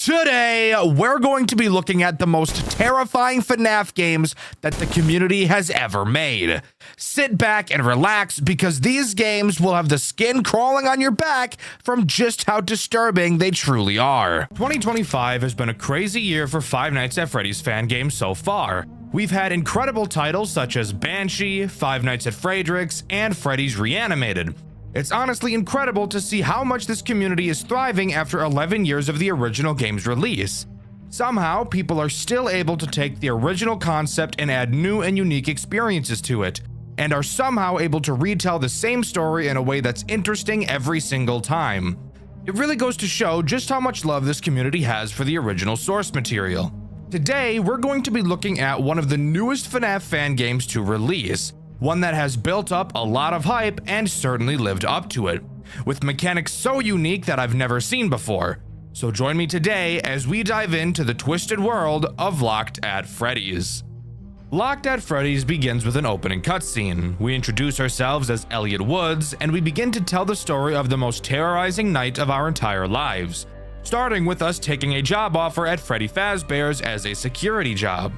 Today, we're going to be looking at the most terrifying FNAF games that the community has ever made. Sit back and relax because these games will have the skin crawling on your back from just how disturbing they truly are. 2025 has been a crazy year for Five Nights at Freddy's fan games so far. We've had incredible titles such as Banshee, Five Nights at Frederick's, and Freddy's Reanimated. It's honestly incredible to see how much this community is thriving after 11 years of the original game's release. Somehow, people are still able to take the original concept and add new and unique experiences to it, and are somehow able to retell the same story in a way that's interesting every single time. It really goes to show just how much love this community has for the original source material. Today, we're going to be looking at one of the newest FNAF fan games to release, one that has built up a lot of hype and certainly lived up to it, with mechanics so unique that I've never seen before. So join me today as we dive into the twisted world of Locked at Freddy's. Locked at Freddy's begins with an opening cutscene. We introduce ourselves as Elliot Woods, and we begin to tell the story of the most terrorizing night of our entire lives, starting with us taking a job offer at Freddy Fazbear's as a security job.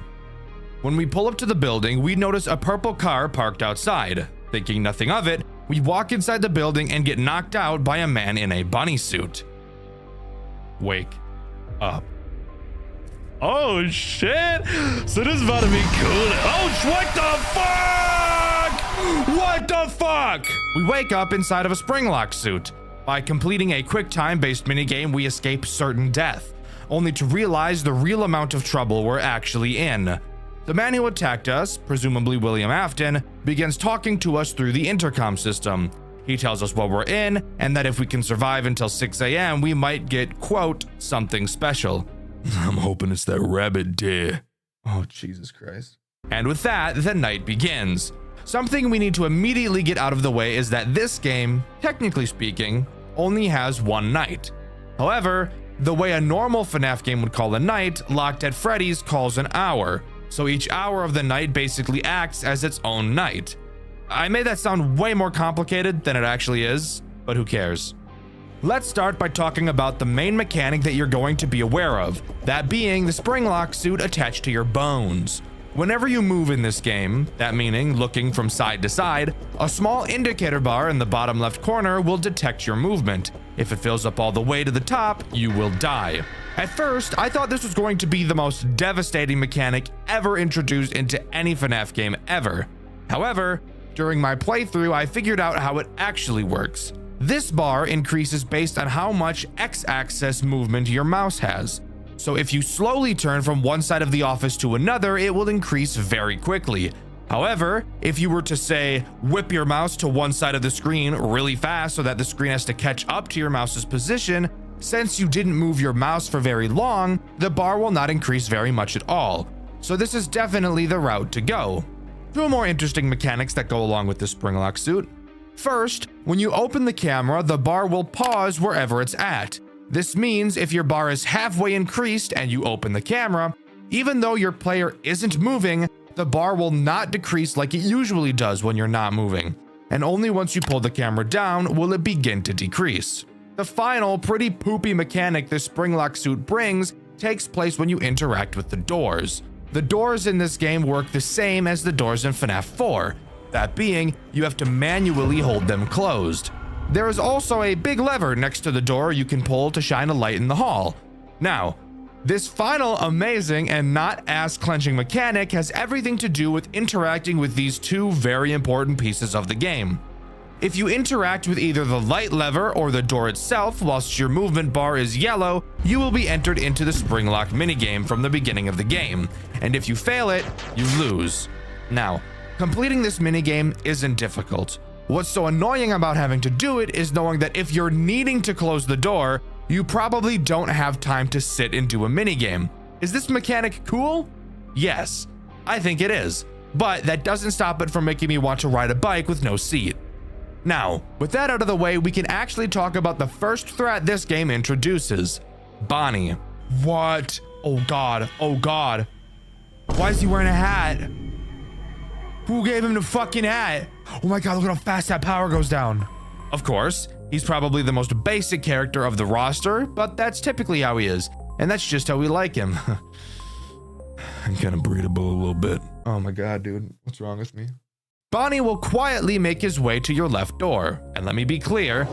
When we pull up to the building, we notice a purple car parked outside. Thinking nothing of it, we walk inside the building and get knocked out by a man in a bunny suit. Wake up. Oh shit! So this is about to be cool. Oh, what the fuck? What the fuck? We wake up inside of a springlock suit. By completing a quick time-based minigame, we escape certain death, only to realize the real amount of trouble we're actually in. The man who attacked us, presumably William Afton, begins talking to us through the intercom system. He tells us what we're in, and that if we can survive until 6 a.m., we might get, quote, something special. I'm hoping it's that rabbit deer. Oh, Jesus Christ. And with that, the night begins. Something we need to immediately get out of the way is that this game, technically speaking, only has one night. However, the way a normal FNAF game would call a night, Locked at Freddy's calls an hour. So each hour of the night basically acts as its own night. I made that sound way more complicated than it actually is, but who cares? Let's start by talking about the main mechanic that you're going to be aware of, that being the springlock suit attached to your bones. Whenever you move in this game, that meaning looking from side to side, a small indicator bar in the bottom left corner will detect your movement. If it fills up all the way to the top, you will die. At first, I thought this was going to be the most devastating mechanic ever introduced into any FNAF game ever. However, during my playthrough, I figured out how it actually works. This bar increases based on how much X-axis movement your mouse has. So if you slowly turn from one side of the office to another, it will increase very quickly. However, if you were to say, whip your mouse to one side of the screen really fast so that the screen has to catch up to your mouse's position, since you didn't move your mouse for very long, the bar will not increase very much at all. So this is definitely the route to go. Two more interesting mechanics that go along with this springlock suit. First, when you open the camera, the bar will pause wherever it's at. This means if your bar is halfway increased and you open the camera, even though your player isn't moving, the bar will not decrease like it usually does when you're not moving. And only once you pull the camera down will it begin to decrease. The final, pretty poopy mechanic this springlock suit brings takes place when you interact with the doors. The doors in this game work the same as the doors in FNAF 4. That being, you have to manually hold them closed. There is also a big lever next to the door you can pull to shine a light in the hall. Now, this final amazing and not ass-clenching mechanic has everything to do with interacting with these two very important pieces of the game. If you interact with either the light lever or the door itself whilst your movement bar is yellow, you will be entered into the springlock minigame from the beginning of the game, and if you fail it, you lose. Now, completing this minigame isn't difficult. What's so annoying about having to do it is knowing that if you're needing to close the door, you probably don't have time to sit and do a minigame. Is this mechanic cool? Yes, I think it is, but that doesn't stop it from making me want to ride a bike with no seat. Now, with that out of the way, we can actually talk about the first threat this game introduces. Bonnie. What? Oh god, oh god. Why is he wearing a hat? Who gave him the fucking hat? Oh my god, look at how fast that power goes down. Of course, he's probably the most basic character of the roster, but that's typically how he is. and that's just how we like him. I'm kind of breathable a little bit. Oh my god, dude. What's wrong with me? Bonnie will quietly make his way to your left door. And let me be clear,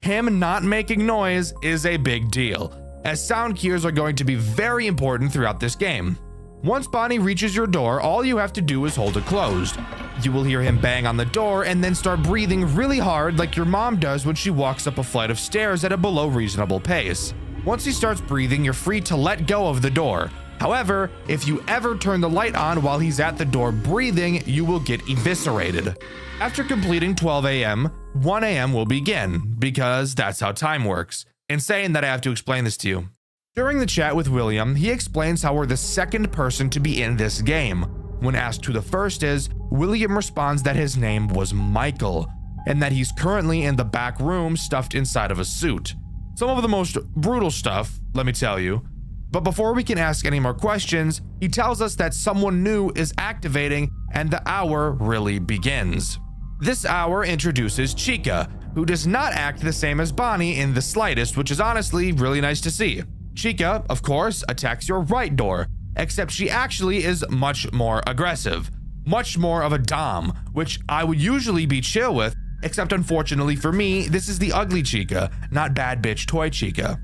him not making noise is a big deal, as sound cues are going to be very important throughout this game. Once Bonnie reaches your door, all you have to do is hold it closed. You will hear him bang on the door and then start breathing really hard like your mom does when she walks up a flight of stairs at a below reasonable pace. Once he starts breathing, you're free to let go of the door. However, if you ever turn the light on while he's at the door breathing, you will get eviscerated. After completing 12 a.m., 1 a.m. will begin, because that's how time works. Insane that I have to explain this to you. During the chat with William, he explains how we're the second person to be in this game. When asked who the first is, William responds that his name was Michael, and that he's currently in the back room stuffed inside of a suit. Some of the most brutal stuff, let me tell you. But before we can ask any more questions, he tells us that someone new is activating and the hour really begins. This hour introduces Chica, who does not act the same as Bonnie in the slightest, which is honestly really nice to see. Chica, of course, attacks your right door, except she actually is much more aggressive. Much more of a dom, which I would usually be chill with, except unfortunately for me, this is the ugly Chica, not bad bitch toy Chica.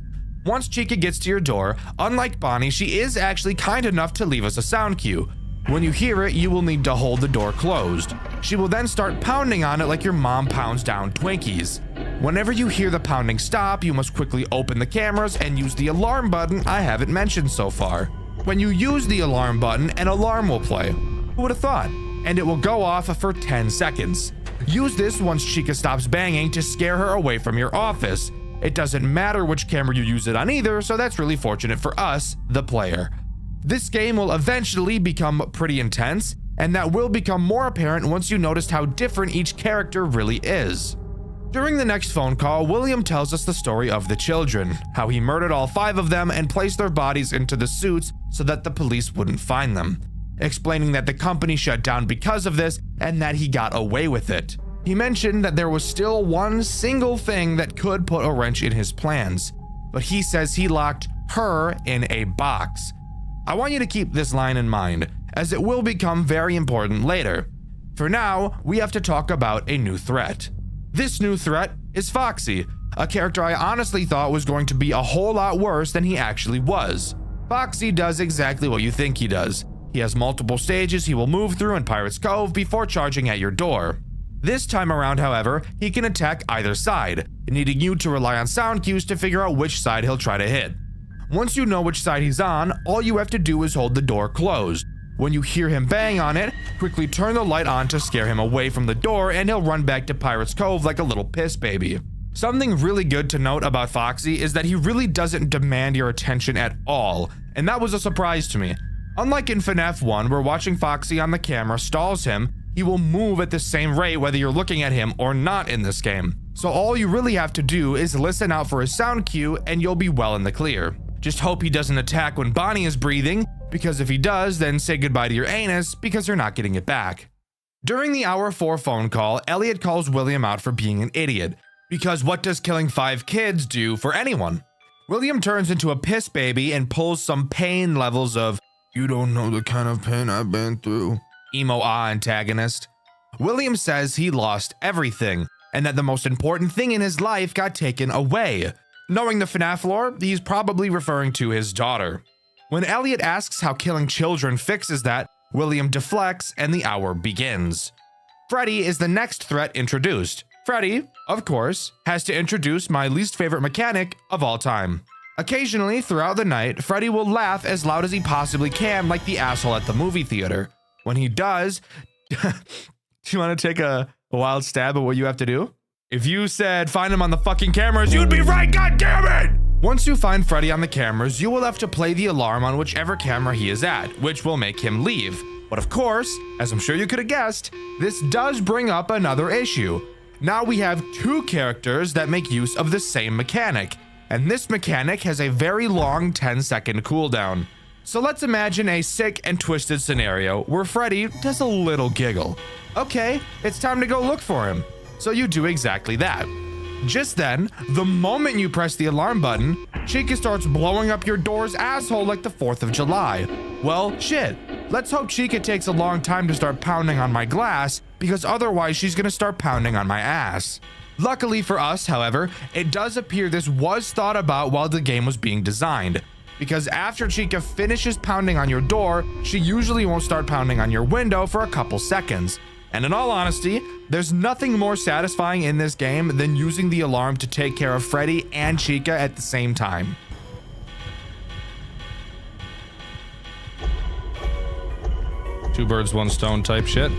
Once Chica gets to your door, unlike Bonnie, she is actually kind enough to leave us a sound cue. When you hear it, you will need to hold the door closed. She will then start pounding on it like your mom pounds down Twinkies. Whenever you hear the pounding stop, you must quickly open the cameras and use the alarm button I haven't mentioned so far. When you use the alarm button, an alarm will play. Who would have thought? And it will go off for 10 seconds. Use this once Chica stops banging to scare her away from your office. It doesn't matter which camera you use it on either, so that's really fortunate for us, the player. This game will eventually become pretty intense, and that will become more apparent once you notice how different each character really is. During the next phone call, William tells us the story of the children, how he murdered all 5 of them and placed their bodies into the suits so that the police wouldn't find them, explaining that the company shut down because of this and that he got away with it. He mentioned that there was still one single thing that could put a wrench in his plans, but he says he locked her in a box. I want you to keep this line in mind, as it will become very important later. For now, we have to talk about a new threat. This new threat is Foxy, a character I honestly thought was going to be a whole lot worse than he actually was. Foxy does exactly what you think he does. He has multiple stages he will move through in Pirate's Cove before charging at your door. This time around, however, he can attack either side, needing you to rely on sound cues to figure out which side he'll try to hit. Once you know which side he's on, all you have to do is hold the door closed. When you hear him bang on it, quickly turn the light on to scare him away from the door and he'll run back to Pirate's Cove like a little piss baby. Something really good to note about Foxy is that he really doesn't demand your attention at all, and that was a surprise to me. Unlike in FNAF 1, where watching Foxy on the camera stalls him, he will move at the same rate whether you're looking at him or not in this game. So all you really have to do is listen out for his sound cue and you'll be well in the clear. Just hope he doesn't attack when Bonnie is breathing, because if he does, then say goodbye to your anus because you're not getting it back. During the hour 4 phone call, Elliot calls William out for being an idiot, because what does killing 5 kids do for anyone? William turns into a piss baby and pulls some pain levels of, "You don't know the kind of pain I've been through," emo antagonist. William says he lost everything, and that the most important thing in his life got taken away. Knowing the FNAF lore, he's probably referring to his daughter. When Elliot asks how killing children fixes that, William deflects and the hour begins. Freddy is the next threat introduced. Freddy, of course, has to introduce my least favorite mechanic of all time. Occasionally, throughout the night, Freddy will laugh as loud as he possibly can like the asshole at the movie theater. When he does, do you want to take a wild stab at what you have to do? If you said find him on the fucking cameras, you'd be right, god damn it! Once you find Freddy on the cameras, you will have to play the alarm on whichever camera he is at, which will make him leave. But of course, as I'm sure you could have guessed, this does bring up another issue. Now we have 2 characters that make use of the same mechanic, and this mechanic has a very long 10-second cooldown. So let's imagine a sick and twisted scenario where Freddy does a little giggle. Okay, it's time to go look for him. So you do exactly that. Just then, the moment you press the alarm button, Chica starts blowing up your door's asshole like the 4th of July. Well, shit. Let's hope Chica takes a long time to start pounding on my glass, because otherwise she's gonna start pounding on my ass. Luckily for us, however, it does appear this was thought about while the game was being designed, because after Chica finishes pounding on your door, she usually won't start pounding on your window for a couple seconds. And in all honesty, there's nothing more satisfying in this game than using the alarm to take care of Freddy and Chica at the same time. Two birds, one stone type shit.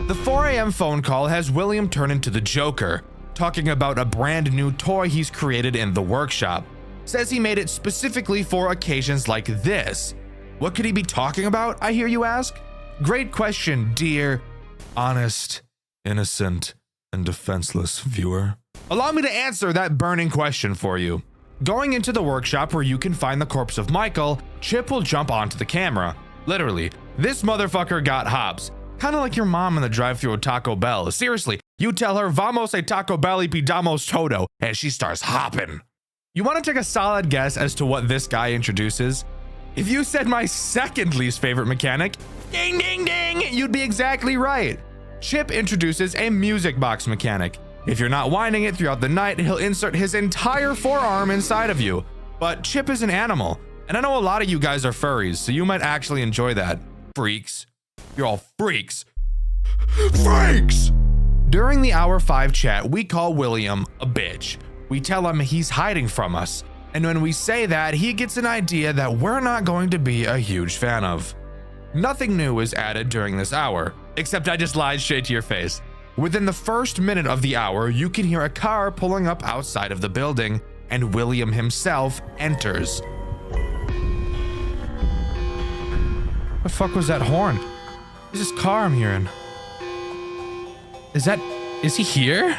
The 4 a.m. phone call has William turn into the Joker, talking about a brand new toy he's created in the workshop. Says he made it specifically for occasions like this. What could he be talking about, I hear you ask? Great question, dear, honest, innocent, and defenseless viewer. Allow me to answer that burning question for you. Going into the workshop where you can find the corpse of Michael, Chip will jump onto the camera. Literally, this motherfucker got hops. Kinda like your mom in the drive-thru at Taco Bell. Seriously, you tell her, vamos a Taco Bell y pidamos todo, and she starts hopping. You wanna take a solid guess as to what this guy introduces? If you said my second least favorite mechanic, ding ding ding, you'd be exactly right. Chip introduces a music box mechanic. If you're not winding it throughout the night, he'll insert his entire forearm inside of you. But Chip is an animal, and I know a lot of you guys are furries, so you might actually enjoy that. Freaks. You're all freaks. Freaks! During the hour 5 chat, we call William a bitch. We tell him he's hiding from us. And when we say that, he gets an idea that we're not going to be a huge fan of. Nothing new is added during this hour, except I just lied straight to your face. Within the first minute of the hour, you can hear a car pulling up outside of the building, and William himself enters. The fuck was that horn? Who's this car I'm hearing? Is he here?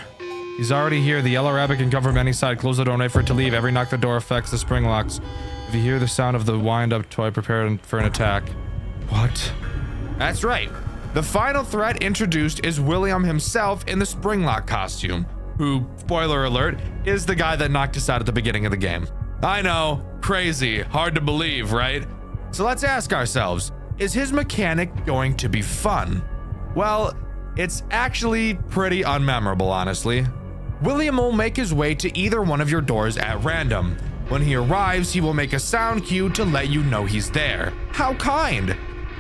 He's already here. The yellow rabbit can come from any side. Close the door and wait for it to leave. Every knock the door affects the spring locks. If you hear the sound of the wind-up toy, prepare for an attack. What? That's right. The final threat introduced is William himself in the spring lock costume, who, spoiler alert, is the guy that knocked us out at the beginning of the game. I know, crazy, hard to believe, right? So let's ask ourselves, is his mechanic going to be fun? Well, it's actually pretty unmemorable, honestly. William will make his way to either one of your doors at random. When he arrives, he will make a sound cue to let you know he's there. How kind!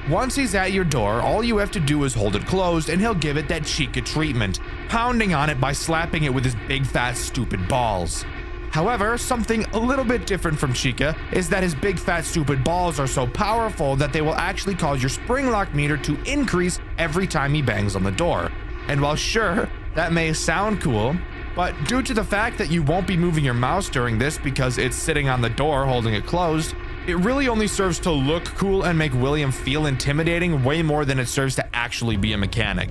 Once he's at your door, all you have to do is hold it closed and he'll give it that Chica treatment, pounding on it by slapping it with his big fat stupid balls. However, something a little bit different from Chica is that his big fat stupid balls are so powerful that they will actually cause your spring lock meter to increase every time he bangs on the door. And while sure, that may sound cool, but due to the fact that you won't be moving your mouse during this because it's sitting on the door holding it closed, it really only serves to look cool and make William feel intimidating way more than it serves to actually be a mechanic.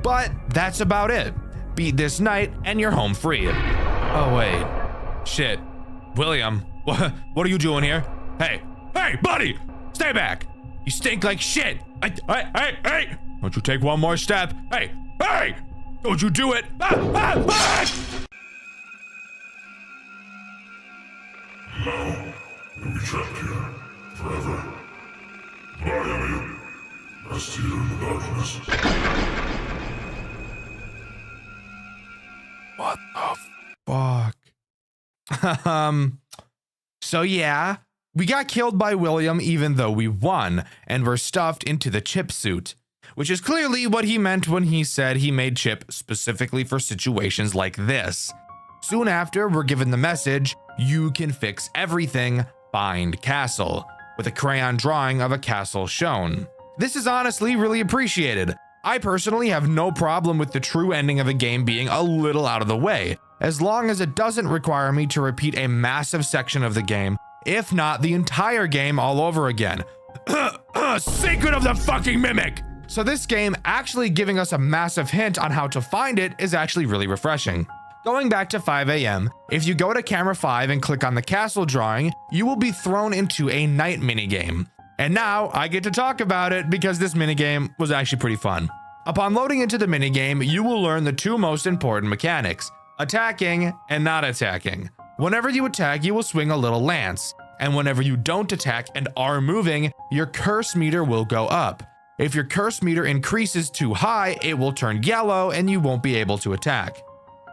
But that's about it. Beat this night and you're home free. Oh wait. Shit. William, what are you doing here? Hey, buddy, stay back. You stink like shit. Hey, don't you take one more step. Hey, don't you do it. Now, you'll be trapped here forever. But I am you. I see you in the darkness. What the fuck? So yeah, we got killed by William even though we won, and were stuffed into the Chip suit, which is clearly what he meant when he said he made Chip specifically for situations like this. Soon after, we're given the message, you can fix everything, find castle, with a crayon drawing of a castle shown. This is honestly really appreciated. I personally have no problem with the true ending of a game being a little out of the way, as long as it doesn't require me to repeat a massive section of the game, if not the entire game all over again. Secret of the fucking mimic! So this game actually giving us a massive hint on how to find it is actually really refreshing. Going back to 5 a.m., if you go to camera 5 and click on the castle drawing, you will be thrown into a night minigame. And now I get to talk about it because this minigame was actually pretty fun. Upon loading into the minigame, you will learn the two most important mechanics: attacking and not attacking. Whenever you attack, you will swing a little lance, and whenever you don't attack and are moving, your curse meter will go up. If your curse meter increases too high, it will turn yellow and you won't be able to attack.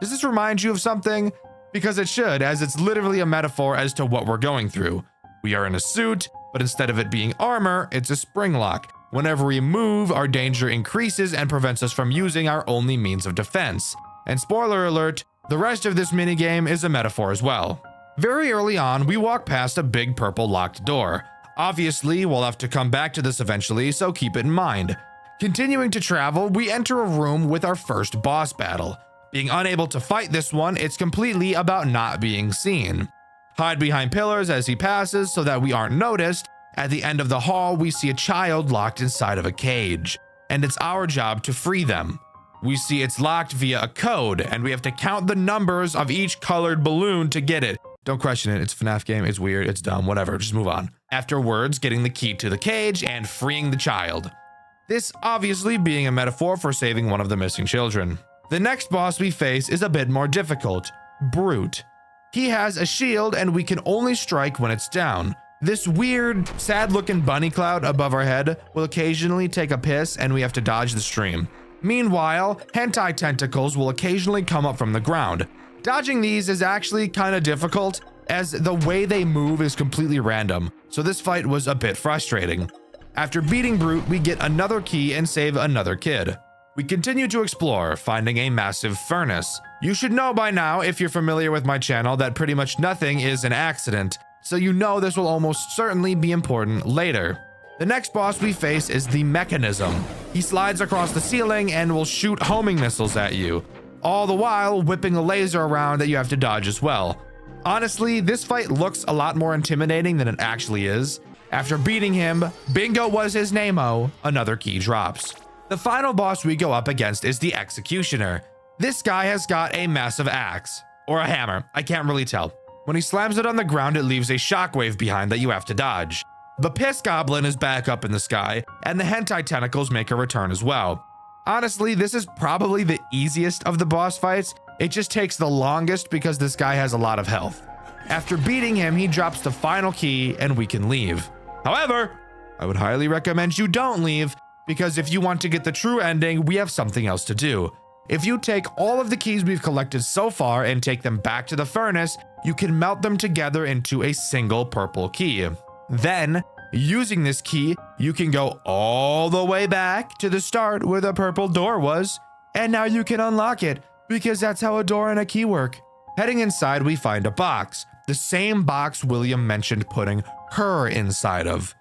Does this remind you of something? Because it should, as it's literally a metaphor as to what we're going through. We are in a suit, but instead of it being armor, it's a spring lock. Whenever we move, our danger increases and prevents us from using our only means of defense. And spoiler alert, the rest of this minigame is a metaphor as well. Very early on, we walk past a big purple locked door. Obviously, we'll have to come back to this eventually, so keep it in mind. Continuing to travel, we enter a room with our first boss battle. Being unable to fight this one, it's completely about not being seen. Hide behind pillars as he passes so that we aren't noticed. At the end of the hall, we see a child locked inside of a cage, and it's our job to free them. We see it's locked via a code, and we have to count the numbers of each colored balloon to get it. Don't question it, it's a FNAF game, it's weird, it's dumb, whatever, just move on. Afterwards, getting the key to the cage and freeing the child. This obviously being a metaphor for saving one of the missing children. The next boss we face is a bit more difficult, Brute. He has a shield and we can only strike when it's down. This weird, sad-looking bunny cloud above our head will occasionally take a piss and we have to dodge the stream. Meanwhile, hentai tentacles will occasionally come up from the ground. Dodging these is actually kind of difficult as the way they move is completely random, so this fight was a bit frustrating. After beating Brute, we get another key and save another kid. We continue to explore, finding a massive furnace. You should know by now, if you're familiar with my channel, that pretty much nothing is an accident, so you know this will almost certainly be important later. The next boss we face is the Mechanism. He slides across the ceiling and will shoot homing missiles at you, all the while whipping a laser around that you have to dodge as well. Honestly, this fight looks a lot more intimidating than it actually is. After beating him, bingo was his name-o, another key drops. The final boss we go up against is the Executioner. This guy has got a massive axe, or a hammer, I can't really tell. When he slams it on the ground, it leaves a shockwave behind that you have to dodge. The Piss Goblin is back up in the sky, and the hentai tentacles make a return as well. Honestly, this is probably the easiest of the boss fights. It just takes the longest because this guy has a lot of health. After beating him, he drops the final key and we can leave. However, I would highly recommend you don't leave because if you want to get the true ending, we have something else to do. If you take all of the keys we've collected so far and take them back to the furnace, you can melt them together into a single purple key. Then, using this key, you can go all the way back to the start where the purple door was, and now you can unlock it because that's how a door and a key work. Heading inside, we find a box, the same box William mentioned putting her inside of.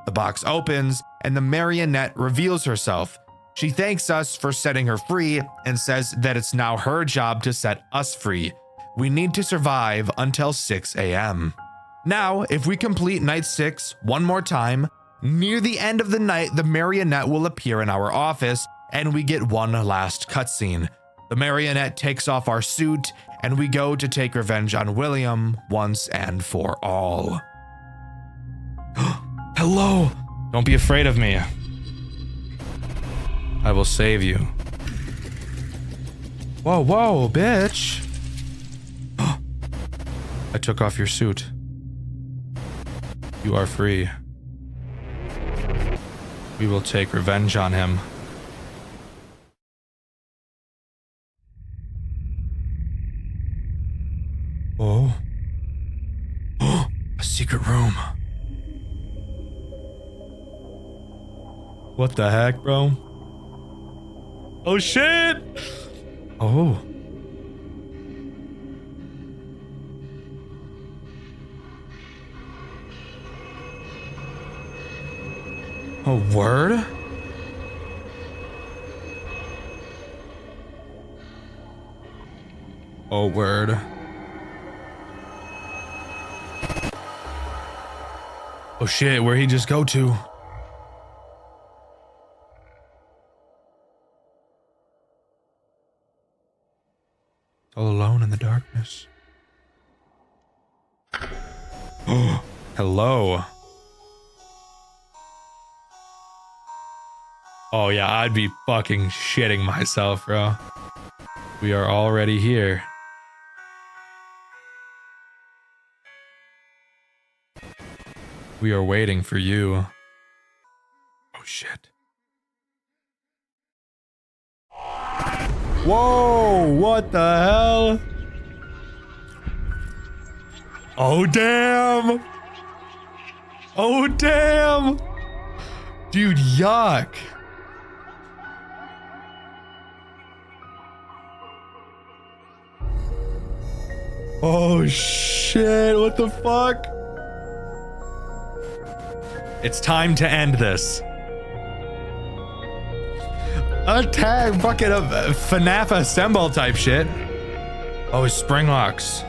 The box opens and the marionette reveals herself. She thanks us for setting her free and says that it's now her job to set us free. We need to survive until 6 a.m. Now, if we complete night 6 one more time, near the end of the night, the marionette will appear in our office and we get one last cutscene. The marionette takes off our suit and we go to take revenge on William once and for all. Hello! Don't be afraid of me. I will save you. Whoa, whoa, bitch. I took off your suit. You are free. We will take revenge on him. Oh. A secret room. What the heck, bro? Oh shit! Oh. A word? Oh, word. Oh shit, where'd he just go to? All alone in the darkness. Oh, hello. Oh yeah, I'd be fucking shitting myself, bro. We are already here. We are waiting for you. Oh shit. Whoa, what the hell? Oh damn. Oh damn. Dude, yuck. Oh shit, what the fuck? It's time to end this. A tag bucket of FNAF assemble type shit. Oh, it's spring locks.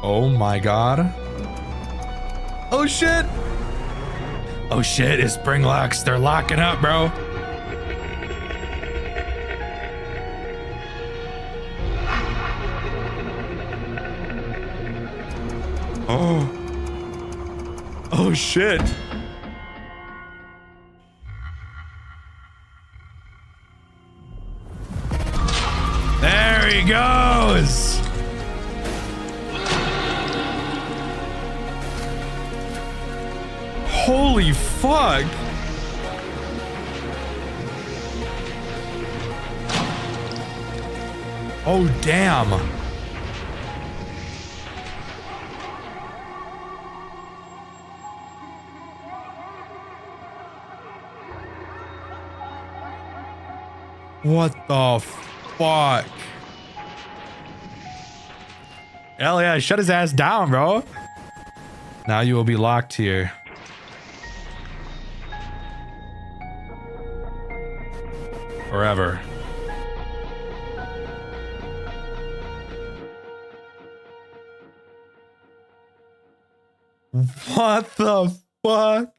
Oh my god. Oh shit. Oh shit, it's spring locks. They're locking up, bro. Oh. Oh shit. There he goes. Holy fuck. Oh damn. What the fuck? Hell yeah, shut his ass down, bro. Now you will be locked here. Forever. What the fuck?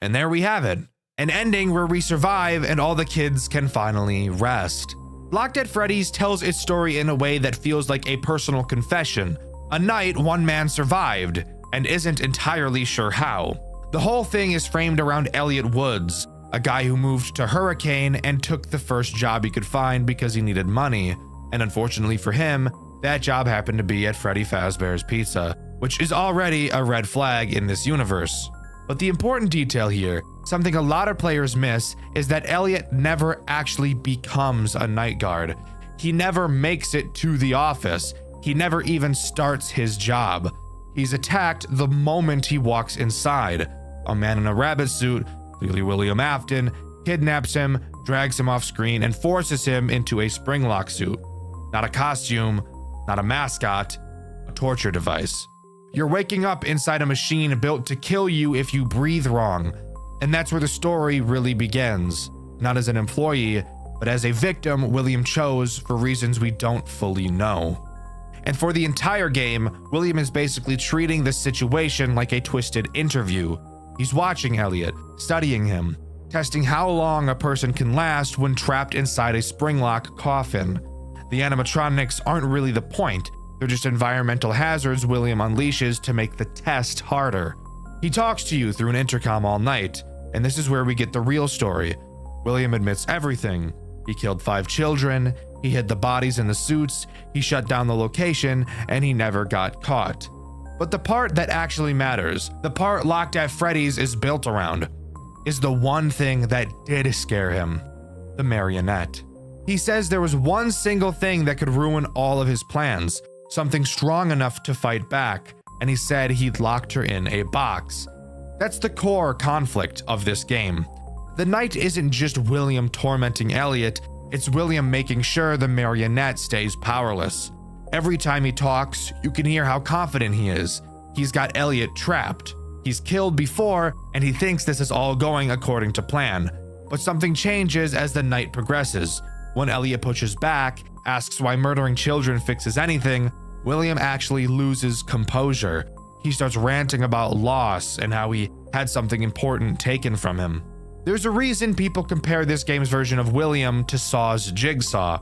And there we have it. An ending where we survive and all the kids can finally rest. Locked at Freddy's tells its story in a way that feels like a personal confession. A night one man survived and isn't entirely sure how. The whole thing is framed around Elliot Woods, a guy who moved to Hurricane and took the first job he could find because he needed money. And unfortunately for him, that job happened to be at Freddy Fazbear's Pizza, which is already a red flag in this universe. But the important detail here, something a lot of players miss, is that Elliot never actually becomes a night guard. He never makes it to the office. He never even starts his job. He's attacked the moment he walks inside. A man in a rabbit suit, clearly William Afton, kidnaps him, drags him off screen, and forces him into a spring lock suit. Not a costume, not a mascot, a torture device. You're waking up inside a machine built to kill you if you breathe wrong. And that's where the story really begins. Not as an employee, but as a victim William chose for reasons we don't fully know. And for the entire game, William is basically treating the situation like a twisted interview. He's watching Elliot, studying him, testing how long a person can last when trapped inside a spring lock coffin. The animatronics aren't really the point. They're just environmental hazards William unleashes to make the test harder. He talks to you through an intercom all night, and this is where we get the real story. William admits everything. He killed 5 children, he hid the bodies in the suits, he shut down the location, and he never got caught. But the part that actually matters, the part Locked at Freddy's is built around, is the one thing that did scare him: the marionette. He says there was one single thing that could ruin all of his plans, something strong enough to fight back, and he said he'd locked her in a box. That's the core conflict of this game. The night isn't just William tormenting Elliot, it's William making sure the marionette stays powerless. Every time he talks, you can hear how confident he is. He's got Elliot trapped. He's killed before, and he thinks this is all going according to plan. But something changes as the night progresses. When Elliot pushes back, asks why murdering children fixes anything, William actually loses composure. He starts ranting about loss and how he had something important taken from him. There's a reason people compare this game's version of William to Saw's Jigsaw.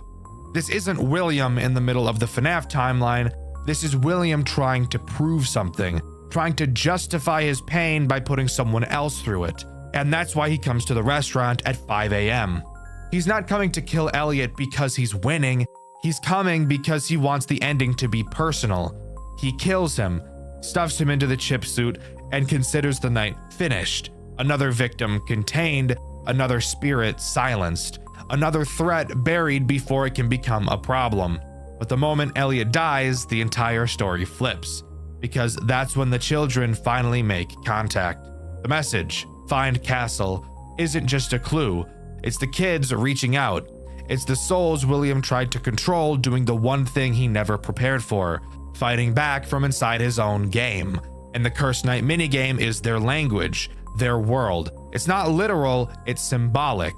This isn't William in the middle of the FNAF timeline. This is William trying to prove something, trying to justify his pain by putting someone else through it. And that's why he comes to the restaurant at 5 a.m. He's not coming to kill Elliot because he's winning. He's coming because he wants the ending to be personal. He kills him, stuffs him into the chip suit, and considers the night finished. Another victim contained, another spirit silenced, another threat buried before it can become a problem. But the moment Elliot dies, the entire story flips, because that's when the children finally make contact. The message, "Find Castle," isn't just a clue. It's the kids reaching out. It's the souls William tried to control doing the one thing he never prepared for, fighting back from inside his own game. And the Cursed Night minigame is their language, their world. It's not literal, it's symbolic.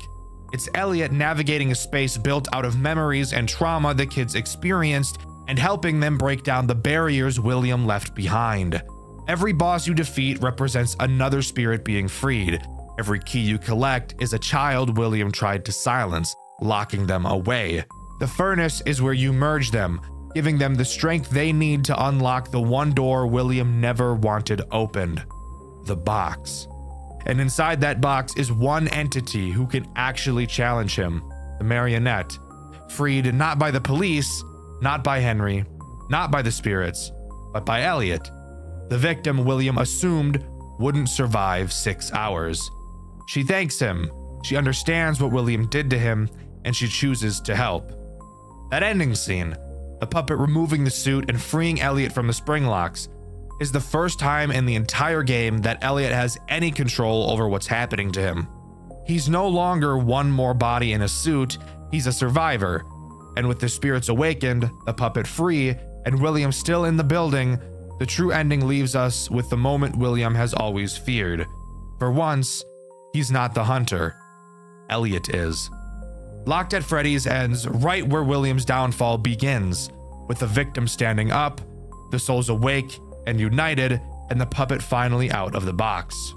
It's Elliot navigating a space built out of memories and trauma the kids experienced and helping them break down the barriers William left behind. Every boss you defeat represents another spirit being freed. Every key you collect is a child William tried to silence, locking them away. The furnace is where you merge them, giving them the strength they need to unlock the one door William never wanted opened: the box. And inside that box is one entity who can actually challenge him: the marionette, freed not by the police, not by Henry, not by the spirits, but by Elliot, the victim William assumed wouldn't survive 6 hours. She thanks him, she understands what William did to him, and she chooses to help. That ending scene, the puppet removing the suit and freeing Elliot from the spring locks, is the first time in the entire game that Elliot has any control over what's happening to him. He's no longer one more body in a suit, he's a survivor. And with the spirits awakened, the puppet free, and William still in the building, the true ending leaves us with the moment William has always feared. For once, he's not the hunter. Elliot is. Locked at Freddy's ends right where William's downfall begins, with the victim standing up, the souls awake and united, and the puppet finally out of the box.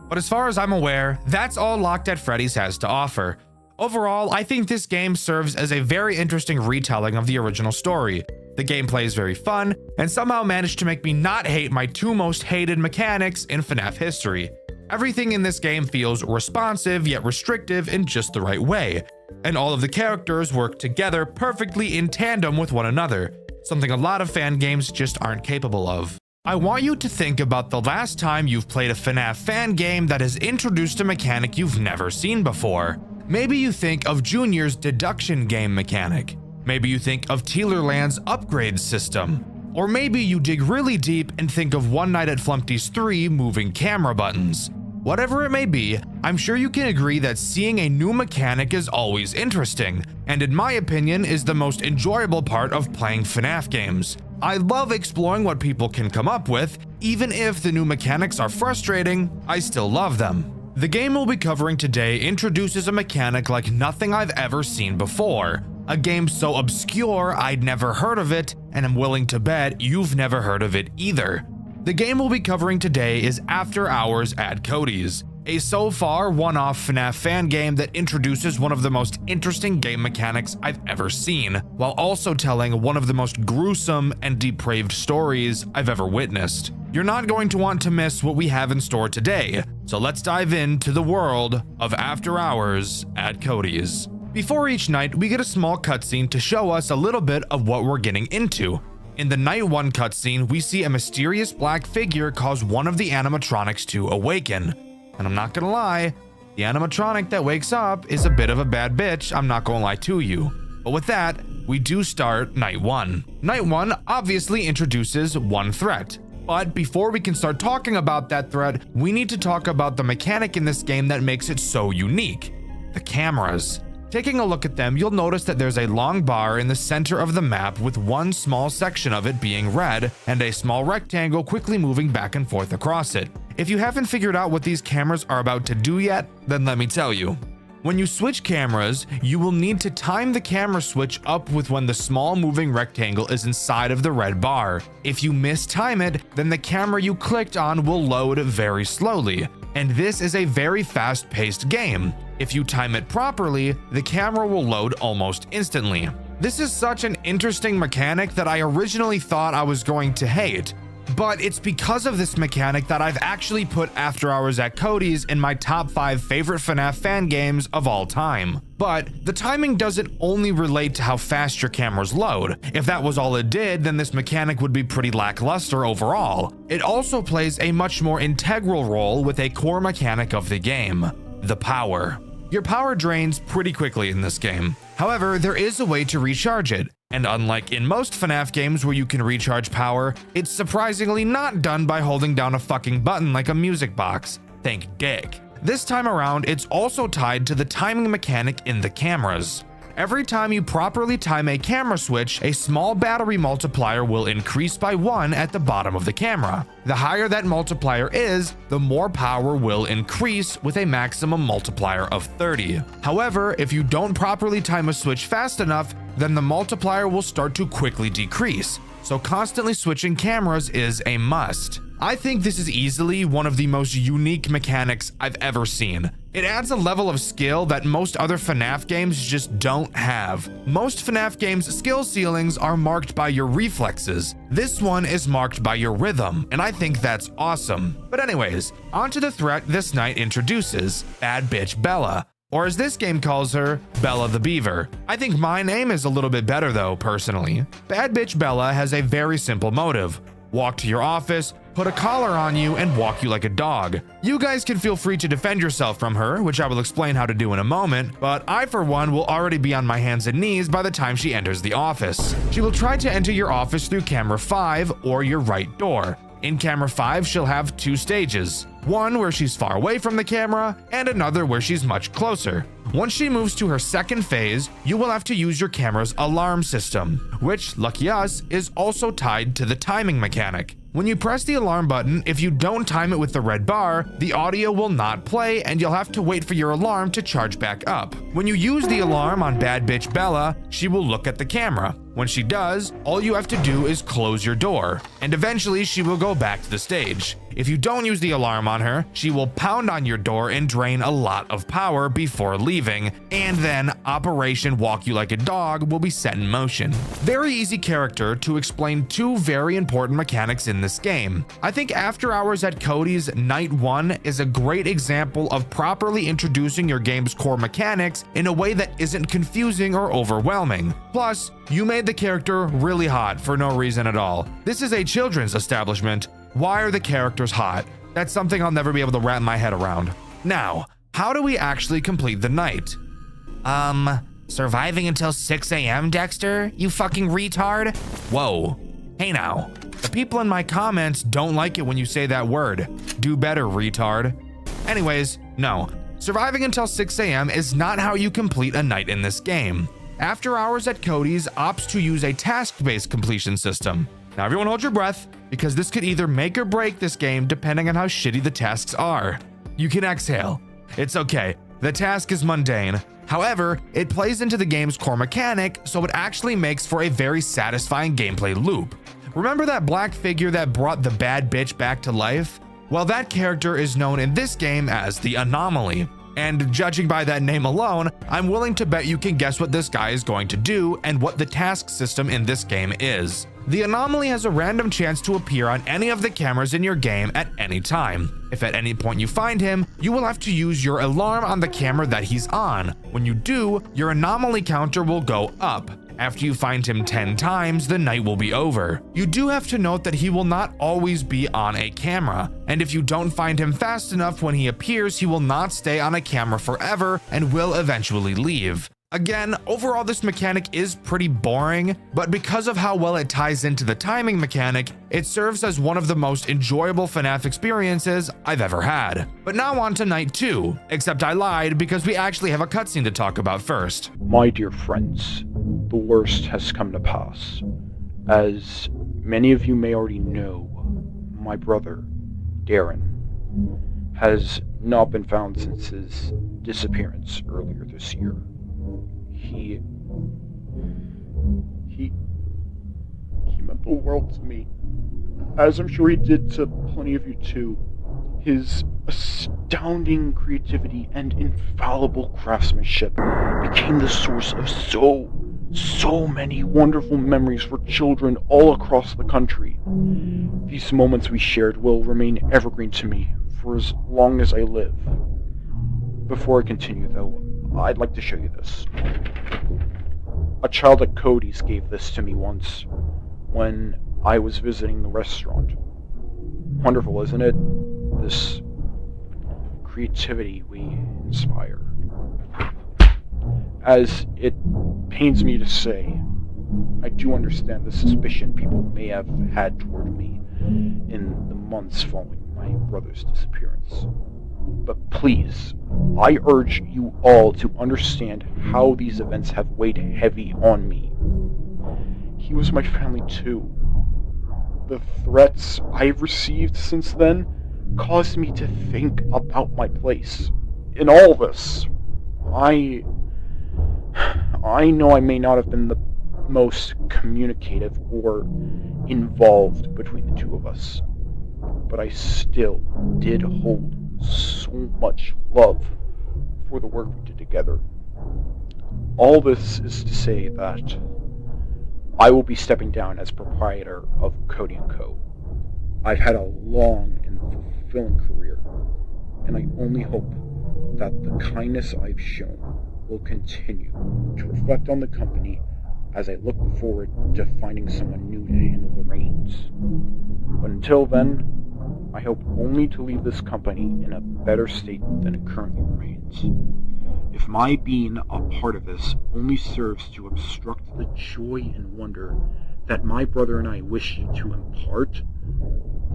But as far as I'm aware, that's all Locked at Freddy's has to offer. Overall, I think this game serves as a very interesting retelling of the original story. The gameplay is very fun, and somehow managed to make me not hate my two most hated mechanics in FNAF history. Everything in this game feels responsive yet restrictive in just the right way, and all of the characters work together perfectly in tandem with one another, something a lot of fan games just aren't capable of. I want you to think about the last time you've played a FNAF fan game that has introduced a mechanic you've never seen before. Maybe you think of Junior's deduction game mechanic. Maybe you think of Teelerland's upgrade system. Or maybe you dig really deep and think of One Night at Flumpty's 3 moving camera buttons. Whatever it may be, I'm sure you can agree that seeing a new mechanic is always interesting, and in my opinion is the most enjoyable part of playing FNAF games. I love exploring what people can come up with. Even if the new mechanics are frustrating, I still love them. The game we'll be covering today introduces a mechanic like nothing I've ever seen before. A game so obscure I'd never heard of it, and I'm willing to bet you've never heard of it either. The game we'll be covering today is After Hours at Cody's, a so far one-off FNAF fan game that introduces one of the most interesting game mechanics I've ever seen, while also telling one of the most gruesome and depraved stories I've ever witnessed. You're not going to want to miss what we have in store today, so let's dive into the world of After Hours at Cody's. Before each night, we get a small cutscene to show us a little bit of what we're getting into. In the Night 1 cutscene, we see a mysterious black figure cause one of the animatronics to awaken. And I'm not gonna lie, the animatronic that wakes up is a bit of a bad bitch, I'm not gonna lie to you. But with that, we do start Night 1. Night 1 obviously introduces one threat. But before we can start talking about that threat, we need to talk about the mechanic in this game that makes it so unique: the cameras. Taking a look at them, you'll notice that there's a long bar in the center of the map with one small section of it being red and a small rectangle quickly moving back and forth across it. If you haven't figured out what these cameras are about to do yet, then let me tell you. When you switch cameras, you will need to time the camera switch up with when the small moving rectangle is inside of the red bar. If you mistime it, then the camera you clicked on will load very slowly. And this is a very fast-paced game. If you time it properly, the camera will load almost instantly. This is such an interesting mechanic that I originally thought I was going to hate. But it's because of this mechanic that I've actually put After Hours at Cody's in my top 5 favorite FNAF fan games of all time. But the timing doesn't only relate to how fast your cameras load. If that was all it did, then this mechanic would be pretty lackluster overall. It also plays a much more integral role with a core mechanic of the game: the power. Your power drains pretty quickly in this game. However, there is a way to recharge it. And unlike in most FNAF games where you can recharge power, it's surprisingly not done by holding down a fucking button like a music box. Thank dick. This time around, it's also tied to the timing mechanic in the cameras. Every time you properly time a camera switch, a small battery multiplier will increase by 1 at the bottom of the camera. The higher that multiplier is, the more power will increase, with a maximum multiplier of 30. However, if you don't properly time a switch fast enough, then the multiplier will start to quickly decrease. So constantly switching cameras is a must. I think this is easily one of the most unique mechanics I've ever seen. It adds a level of skill that most other FNAF games just don't have. Most FNAF games' skill ceilings are marked by your reflexes. This one is marked by your rhythm, and I think that's awesome. But anyways, onto the threat this night introduces: Bad Bitch Bella. Or as this game calls her, Bella the Beaver. I think my name is a little bit better though, personally. Bad Bitch Bella has a very simple motive: walk to your office, put a collar on you, and walk you like a dog. You guys can feel free to defend yourself from her, which I will explain how to do in a moment, but I for one will already be on my hands and knees by the time she enters the office. She will try to enter your office through camera 5 or your right door. In camera 5, she'll have 2 stages. One where she's far away from the camera, and another where she's much closer. Once she moves to her second phase, you will have to use your camera's alarm system, which, lucky us, is also tied to the timing mechanic. When you press the alarm button, if you don't time it with the red bar, the audio will not play and you'll have to wait for your alarm to charge back up. When you use the alarm on Bad Bitch Bella, she will look at the camera. When she does, all you have to do is close your door, and eventually she will go back to the stage. If you don't use the alarm on her, she will pound on your door and drain a lot of power before leaving, and then Operation Walk You Like a Dog will be set in motion. Very easy character to explain 2 very important mechanics in this game. I think After Hours at Cody's Night 1 is a great example of properly introducing your game's core mechanics in a way that isn't confusing or overwhelming. Plus, you made the character really hot for no reason at all. This is a children's establishment. Why are the characters hot? That's something I'll never be able to wrap my head around. Now, how do we actually complete the night? Surviving until 6 a.m., Dxtr? You fucking retard? Whoa. Hey now. The people in my comments don't like it when you say that word. Do better, retard. Anyways, no. Surviving until 6 a.m. is not how you complete a night in this game. After Hours at Cody's opts to use a task-based completion system. Now everyone hold your breath, because this could either make or break this game depending on how shitty the tasks are. You can exhale. It's okay. The task is mundane. However, it plays into the game's core mechanic, so it actually makes for a very satisfying gameplay loop. Remember that black figure that brought the bad bitch back to life? Well, that character is known in this game as the Anomaly. And judging by that name alone, I'm willing to bet you can guess what this guy is going to do and what the task system in this game is. The Anomaly has a random chance to appear on any of the cameras in your game at any time. If at any point you find him, you will have to use your alarm on the camera that he's on. When you do, your Anomaly counter will go up. After you find him 10 times, the night will be over. You do have to note that he will not always be on a camera, and if you don't find him fast enough when he appears, he will not stay on a camera forever and will eventually leave. Again, overall this mechanic is pretty boring, but because of how well it ties into the timing mechanic, it serves as one of the most enjoyable FNAF experiences I've ever had. But now on to night 2, except I lied because we actually have a cutscene to talk about first. My dear friends, the worst has come to pass. As many of you may already know, my brother, Darren, has not been found since his disappearance earlier this year. He meant the world to me, as I'm sure he did to plenty of you too. His astounding creativity and infallible craftsmanship became the source of so so many wonderful memories for children all across the country. These moments we shared will remain evergreen to me for as long as I live. Before I continue, though, I'd like to show you this. A child at Cody's gave this to me once when I was visiting the restaurant. Wonderful, isn't it? This creativity we inspire. As it pains me to say, I do understand the suspicion people may have had toward me in the months following my brother's disappearance. But please, I urge you all to understand how these events have weighed heavy on me. He was my family too. The threats I've received since then caused me to think about my place in all this. I know I may not have been the most communicative or involved between the two of us, but I still did hold so much love for the work we did together. All this is to say that I will be stepping down as proprietor of Cody & Co. I've had a long and fulfilling career, and I only hope that the kindness I've shown will continue to reflect on the company as I look forward to finding someone new to handle the reins. But until then, I hope only to leave this company in a better state than it currently remains. If my being a part of this only serves to obstruct the joy and wonder that my brother and I wish to impart,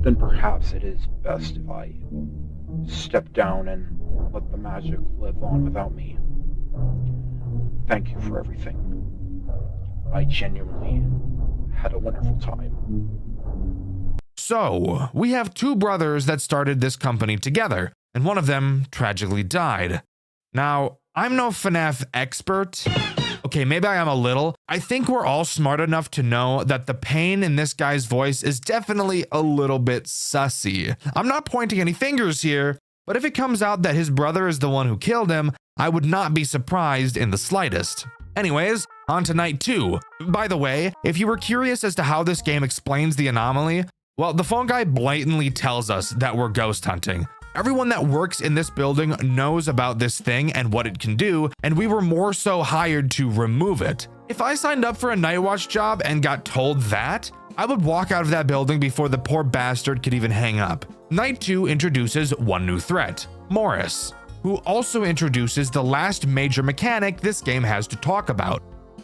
then perhaps it is best if I step down and let the magic live on without me. Thank you for everything. I genuinely had a wonderful time. So, we have two brothers that started this company together, and one of them tragically died. Now, I'm no FNAF expert. Okay, maybe I am a little. I think we're all smart enough to know that the pain in this guy's voice is definitely a little bit sussy. I'm not pointing any fingers here, but if it comes out that his brother is the one who killed him, I would not be surprised in the slightest. Anyways, on to night 2. By the way, if you were curious as to how this game explains the anomaly, well, the phone guy blatantly tells us that we're ghost hunting. Everyone that works in this building knows about this thing and what it can do, and we were more so hired to remove it. If I signed up for a night watch job and got told that, I would walk out of that building before the poor bastard could even hang up. Night 2 introduces one new threat, Morris, who also introduces the last major mechanic this game has to talk about,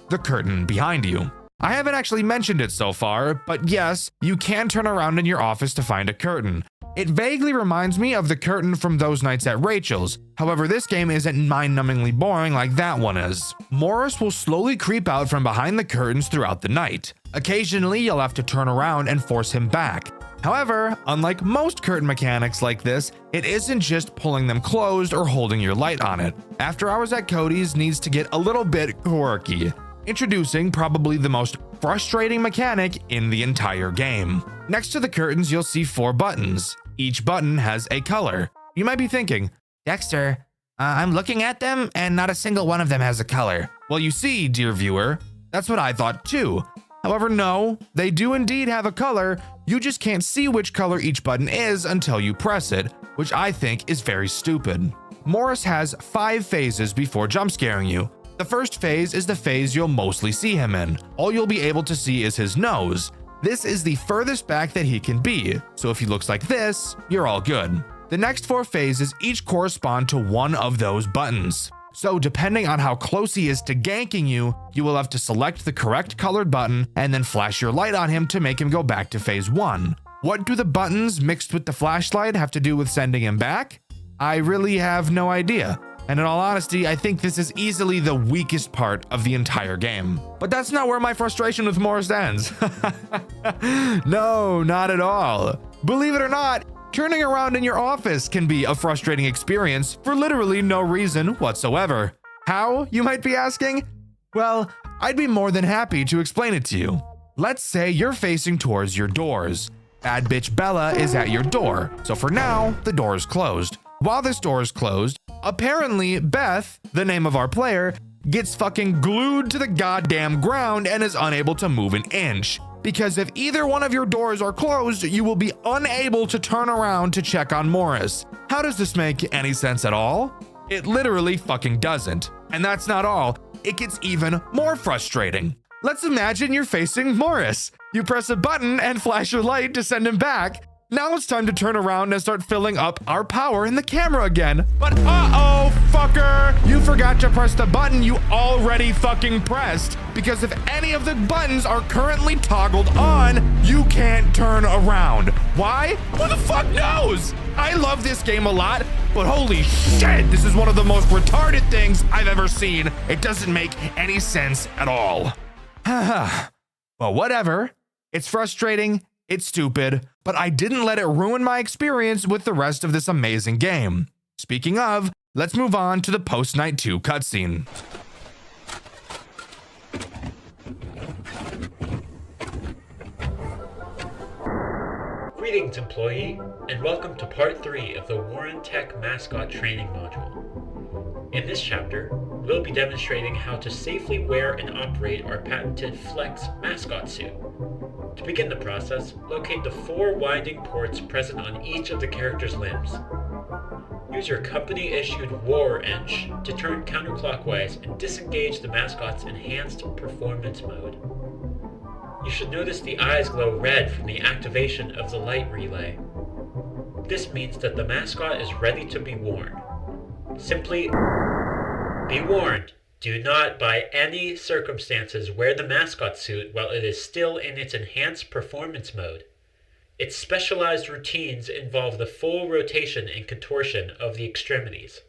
the curtain behind you. I haven't actually mentioned it so far, but yes, you can turn around in your office to find a curtain. It vaguely reminds me of the curtain from those nights at Rachel's. However, this game isn't mind-numbingly boring like that one is. Morris will slowly creep out from behind the curtains throughout the night. Occasionally, you'll have to turn around and force him back. However, unlike most curtain mechanics like this, it isn't just pulling them closed or holding your light on it. After Hours at Cody's needs to get a little bit quirky. Introducing probably the most frustrating mechanic in the entire game. Next to the curtains, you'll see 4 buttons. Each button has a color. You might be thinking, Dexter, I'm looking at them and not a single one of them has a color. Well, you see, dear viewer, that's what I thought too. However, no, they do indeed have a color. You just can't see which color each button is until you press it, which I think is very stupid. Morris has 5 phases before jump scaring you. The first phase is the phase you'll mostly see him in. All you'll be able to see is his nose. This is the furthest back that he can be, so if he looks like this, you're all good. The next 4 phases each correspond to one of those buttons. So depending on how close he is to ganking you, you will have to select the correct colored button and then flash your light on him to make him go back to phase 1. What do the buttons mixed with the flashlight have to do with sending him back? I really have no idea. And in all honesty, I think this is easily the weakest part of the entire game. But that's not where my frustration with Morris ends. No, not at all. Believe it or not, turning around in your office can be a frustrating experience for literally no reason whatsoever. How, you might be asking? Well, I'd be more than happy to explain it to you. Let's say you're facing towards your doors. Bad bitch Bella is at your door, so for now, the door is closed. While this door is closed, apparently Beth, the name of our player, gets fucking glued to the goddamn ground and is unable to move an inch. Because if either one of your doors are closed, you will be unable to turn around to check on Morris. How does this make any sense at all? It literally fucking doesn't. And that's not all. It gets even more frustrating. Let's imagine you're facing Morris. You press a button and flash your light to send him back. Now it's time to turn around and start filling up our power in the camera again. But uh-oh, fucker! You forgot to press the button you already fucking pressed. Because if any of the buttons are currently toggled on, you can't turn around. Why? Who the fuck knows? I love this game a lot, but holy shit, this is one of the most retarded things I've ever seen. It doesn't make any sense at all. Well, whatever. It's frustrating. It's stupid, but I didn't let it ruin my experience with the rest of this amazing game. Speaking of, let's move on to the post-night 2 cutscene. Greetings, employee, and welcome to part 3 of the Warren Tech Mascot Training Module. In this chapter, we'll be demonstrating how to safely wear and operate our patented Flex mascot suit. To begin the process, locate the 4 winding ports present on each of the character's limbs. Use your company-issued War Wrench to turn counterclockwise and disengage the mascot's enhanced performance mode. You should notice the eyes glow red from the activation of the light relay. This means that the mascot is ready to be worn. Simply be warned. Do not, by any circumstances, wear the mascot suit while it is still in its enhanced performance mode. Its specialized routines involve the full rotation and contortion of the extremities.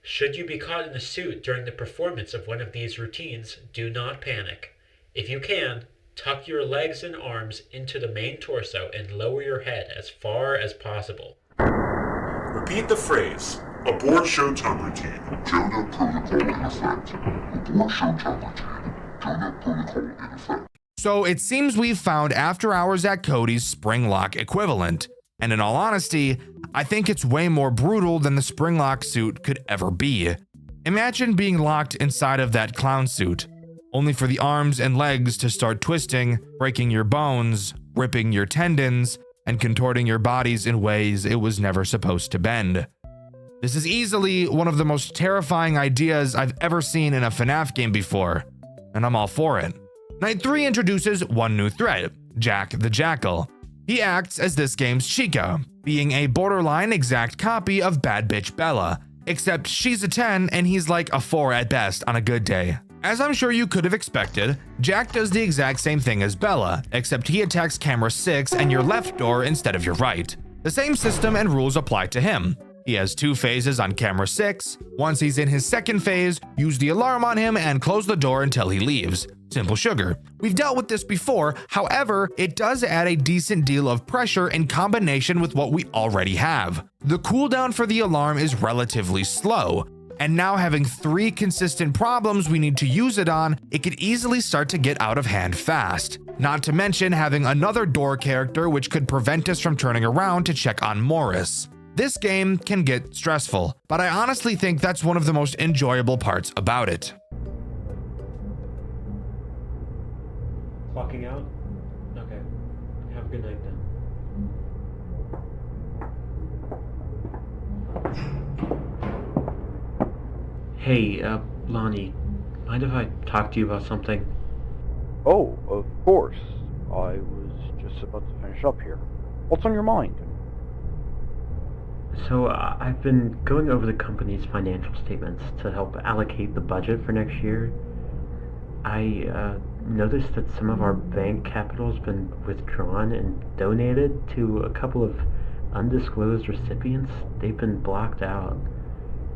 Should you be caught in the suit during the performance of one of these routines, do not panic. If you can, tuck your legs and arms into the main torso and lower your head as far as possible. Repeat the phrase. Abort showtime routine. Donut protocol in effect. Abort showtime routine. Donut protocol in effect. So it seems we've found After Hours at Cody's spring lock equivalent. And in all honesty, I think it's way more brutal than the spring lock suit could ever be. Imagine being locked inside of that clown suit, only for the arms and legs to start twisting, breaking your bones, ripping your tendons, and contorting your bodies in ways it was never supposed to bend. This is easily one of the most terrifying ideas I've ever seen in a FNAF game before, and I'm all for it. Night 3 introduces one new threat, Jack the Jackal. He acts as this game's Chica, being a borderline exact copy of Bad Bitch Bella, except she's a 10 and he's like a 4 at best on a good day. As I'm sure you could have expected, Jack does the exact same thing as Bella, except he attacks camera 6 and your left door instead of your right. The same system and rules apply to him. He has 2 phases on camera 6. Once he's in his second phase, use the alarm on him and close the door until he leaves. Simple sugar. We've dealt with this before, however, it does add a decent deal of pressure in combination with what we already have. The cooldown for the alarm is relatively slow, and now having 3 consistent problems we need to use it on, it could easily start to get out of hand fast. Not to mention having another door character which could prevent us from turning around to check on Morris. This game can get stressful, but I honestly think that's one of the most enjoyable parts about it. Clocking out? Okay. Have a good night then. Hey, Lonnie, mind if I talk to you about something? Oh, of course. I was just about to finish up here. What's on your mind? So, I've been going over the company's financial statements to help allocate the budget for next year. I noticed that some of our bank capital's been withdrawn and donated to a couple of undisclosed recipients. They've been blocked out.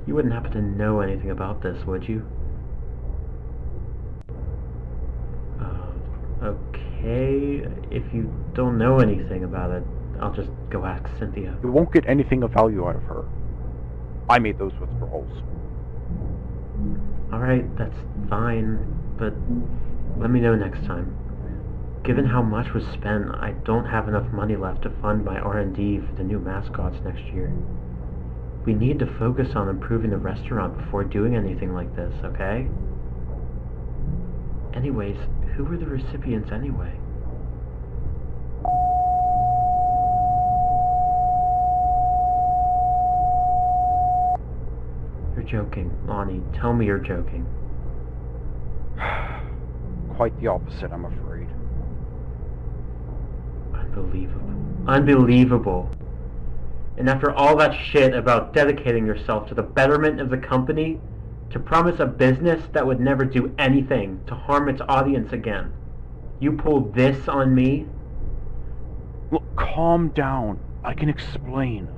You wouldn't happen to know anything about this, would you? Okay, if you don't know anything about it, I'll just go ask Cynthia. You won't get anything of value out of her. I made those withdrawals. Alright, that's fine, but let me know next time. Given how much was spent, I don't have enough money left to fund my R&D for the new mascots next year. We need to focus on improving the restaurant before doing anything like this, okay? Anyways, who were the recipients anyway? You're joking, Lonnie. Tell me you're joking. Quite the opposite, I'm afraid. Unbelievable. Unbelievable. And after all that shit about dedicating yourself to the betterment of the company, to promise a business that would never do anything to harm its audience again, you pulled this on me? Look, calm down. I can explain.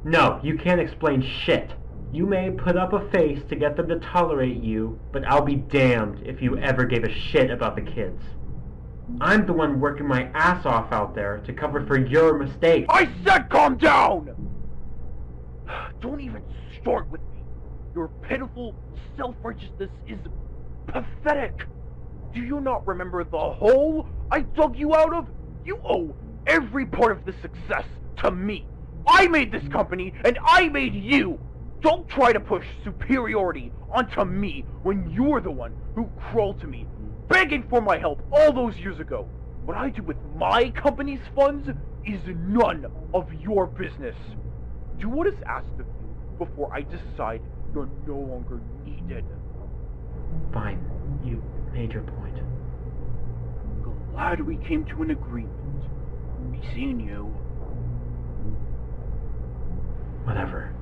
No, you can't explain shit. You may put up a face to get them to tolerate you, but I'll be damned if you ever gave a shit about the kids. I'm the one working my ass off out there to cover for your mistakes. I said calm down! Don't even start with me. Your pitiful self-righteousness is pathetic. Do you not remember the hole I dug you out of? You owe every part of the success to me. I made this company, and I made you. Don't try to push superiority onto me when you're the one who crawled to me, begging for my help all those years ago. What I do with my company's funds is none of your business. Do what is asked of you before I decide you're no longer needed. Fine, you made your point. Glad we came to an agreement. Be seeing you. Whatever.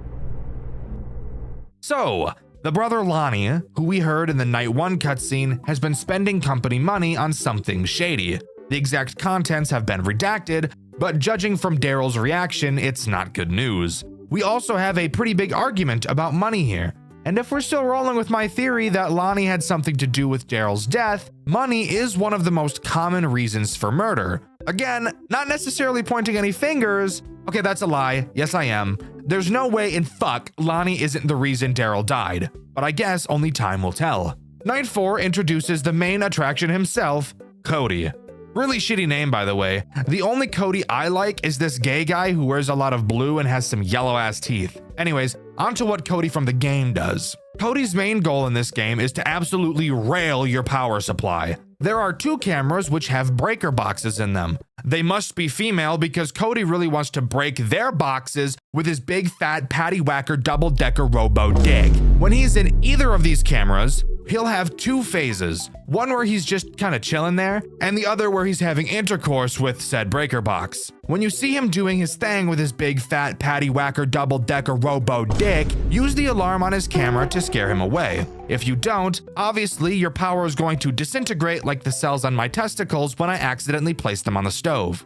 So, the brother Lonnie, who we heard in the Night 1 cutscene, has been spending company money on something shady. The exact contents have been redacted, but judging from Daryl's reaction, it's not good news. We also have a pretty big argument about money here. And if we're still rolling with my theory that Lonnie had something to do with Daryl's death, money is one of the most common reasons for murder. Again, not necessarily pointing any fingers. Okay, that's a lie. Yes, I am. There's no way in fuck Lonnie isn't the reason Daryl died, but I guess only time will tell. Night 4 introduces the main attraction himself, Cody. Really shitty name, by the way. The only Cody I like is this gay guy who wears a lot of blue and has some yellow ass teeth. Anyways, onto what Cody from the game does. Cody's main goal in this game is to absolutely rail your power supply. There are 2 cameras which have breaker boxes in them. They must be female because Cody really wants to break their boxes with his big fat patty whacker double-decker robo dig. When he's in either of these cameras, he'll have 2 phases. One where he's just kind of chilling there, and the other where he's having intercourse with said breaker box. When you see him doing his thing with his big fat patty whacker double-decker robo dick, use the alarm on his camera to scare him away. If you don't, obviously your power is going to disintegrate like the cells on my testicles when I accidentally place them on the stove.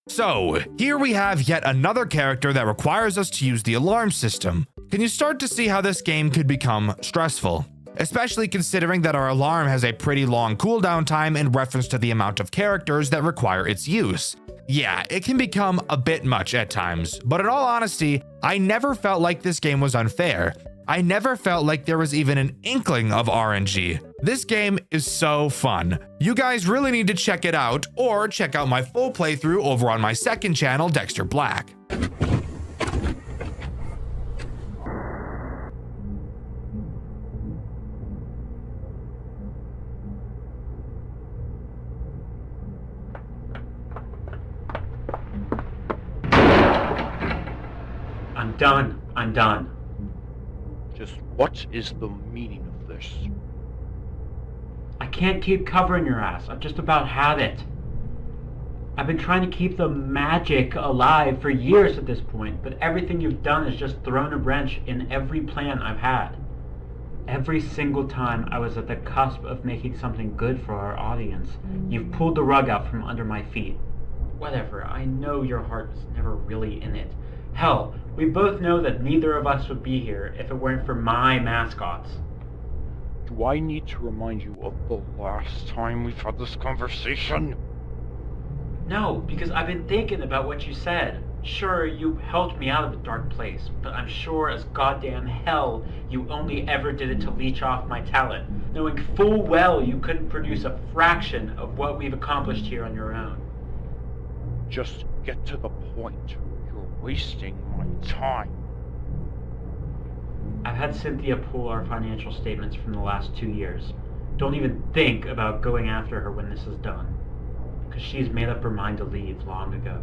So, here we have yet another character that requires us to use the alarm system. Can you start to see how this game could become stressful? Especially considering that our alarm has a pretty long cooldown time in reference to the amount of characters that require its use. Yeah, it can become a bit much at times, but in all honesty, I never felt like this game was unfair. I never felt like there was even an inkling of RNG. This game is so fun. You guys really need to check it out, or check out my full playthrough over on my second channel, Dxtr Black. I'm done. Just what is the meaning of this? I can't keep covering your ass. I've just about had it. I've been trying to keep the magic alive for years at this point, but everything you've done has just thrown a wrench in every plan I've had. Every single time I was at the cusp of making something good for our audience, you've pulled the rug out from under my feet. Whatever, I know your heart was never really in it. Hell, we both know that neither of us would be here if it weren't for my mascots. Do I need to remind you of the last time we've had this conversation? No, because I've been thinking about what you said. Sure, you helped me out of a dark place, but I'm sure as goddamn hell you only ever did it to leech off my talent, knowing full well you couldn't produce a fraction of what we've accomplished here on your own. Just get to the point. You're wasting my time. I've had Cynthia pull our financial statements from the last 2 years. Don't even think about going after her when this is done, because she's made up her mind to leave long ago.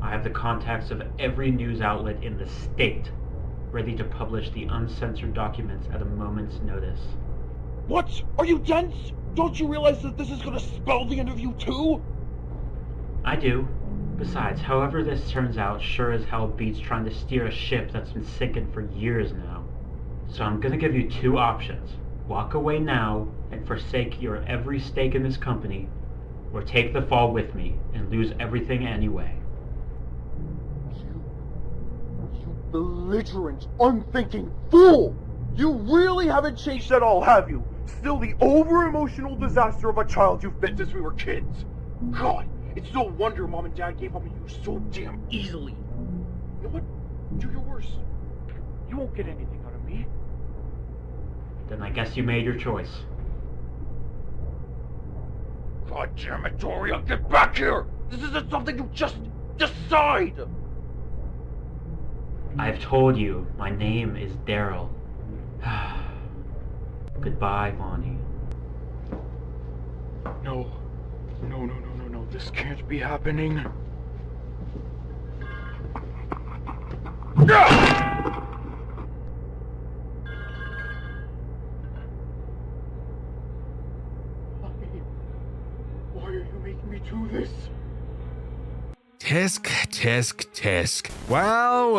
I have the contacts of every news outlet in the state, ready to publish the uncensored documents at a moment's notice. What? Are you dense? Don't you realize that this is gonna spell the end of you too? I do. Besides, however this turns out sure as hell beats trying to steer a ship that's been sinking for years now. So I'm gonna give you 2 options. Walk away now and forsake your every stake in this company, or take the fall with me and lose everything anyway. You belligerent, unthinking fool! You really haven't changed at all, have you? Still the over-emotional disaster of a child you've been since we were kids. God, it's no wonder Mom and Dad gave up on you so damn easily. You know what? Do your worst. You won't get anything out of me. Then I guess you made your choice. God damn it, Doria, get back here! This isn't something you just decide! I've told you, my name is Daryl. Goodbye, Lonnie. No, this can't be happening. Why are you making me do this? Tisk, tisk, tisk. Well.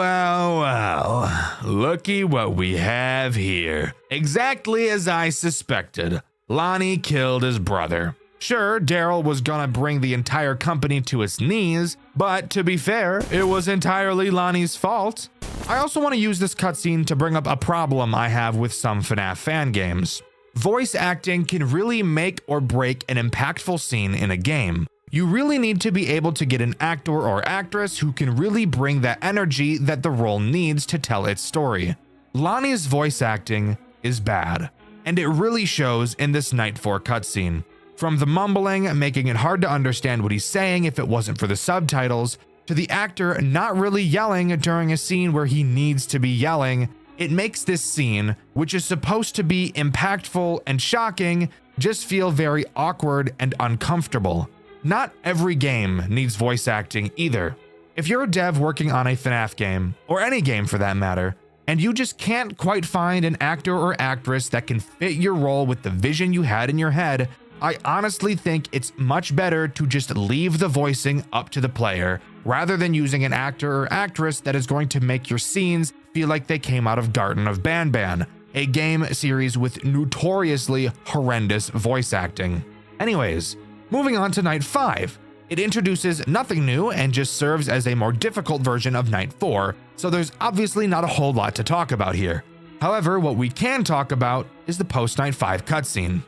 Looky what we have here. Exactly as I suspected. Lonnie killed his brother. Sure, Daryl was gonna bring the entire company to its knees, but to be fair, it was entirely Lonnie's fault. I also want to use this cutscene to bring up a problem I have with some FNAF fan games. Voice acting can really make or break an impactful scene in a game. You really need to be able to get an actor or actress who can really bring that energy that the role needs to tell its story. Lonnie's voice acting is bad, and it really shows in this Night 4 cutscene. From the mumbling, making it hard to understand what he's saying if it wasn't for the subtitles, to the actor not really yelling during a scene where he needs to be yelling, it makes this scene, which is supposed to be impactful and shocking, just feel very awkward and uncomfortable. Not every game needs voice acting either. If you're a dev working on a FNAF game, or any game for that matter, and you just can't quite find an actor or actress that can fit your role with the vision you had in your head, I honestly think it's much better to just leave the voicing up to the player, rather than using an actor or actress that is going to make your scenes feel like they came out of Garden of Banban, a game series with notoriously horrendous voice acting. Anyways, moving on to Night 5. It introduces nothing new and just serves as a more difficult version of Night 4, so there's obviously not a whole lot to talk about here. However, what we can talk about is the post-Night 5 cutscene.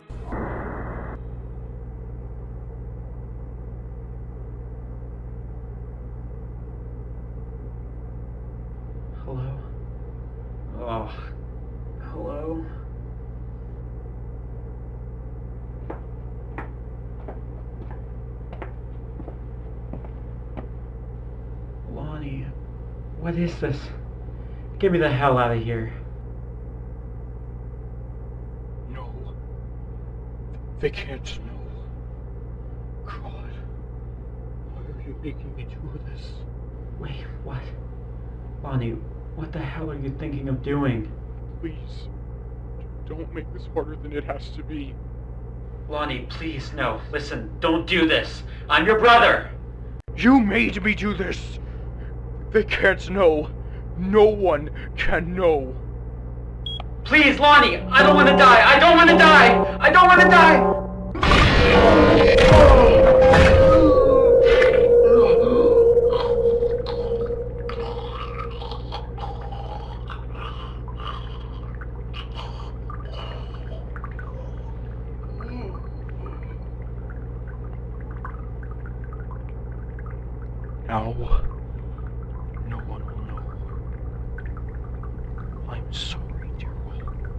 Hello? Oh, hello? Lonnie, what is this? Get me the hell out of here. No. They can't know. God. Why are you making me do this? Wait, what? Lonnie, what the hell are you thinking of doing? Please. Don't make this harder than it has to be. Lonnie, please, no. Listen, don't do this. I'm your brother! You made me do this! They can't know. No one can know. Please, Lonnie! I don't want to die! I don't want to die! I don't want to die! Now, no one will know. I'm sorry, Daryl.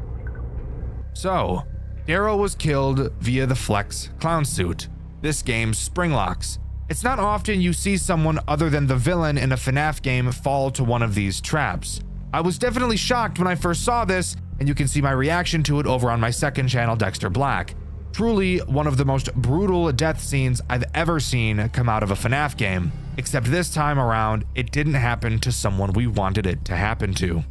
So, Daryl was killed via the Flex clown suit, this game's springlocks. It's not often you see someone other than the villain in a FNAF game fall to one of these traps. I was definitely shocked when I first saw this, and you can see my reaction to it over on my second channel, Dxtr Black. Truly one of the most brutal death scenes I've ever seen come out of a FNAF game, except this time around, it didn't happen to someone we wanted it to happen to.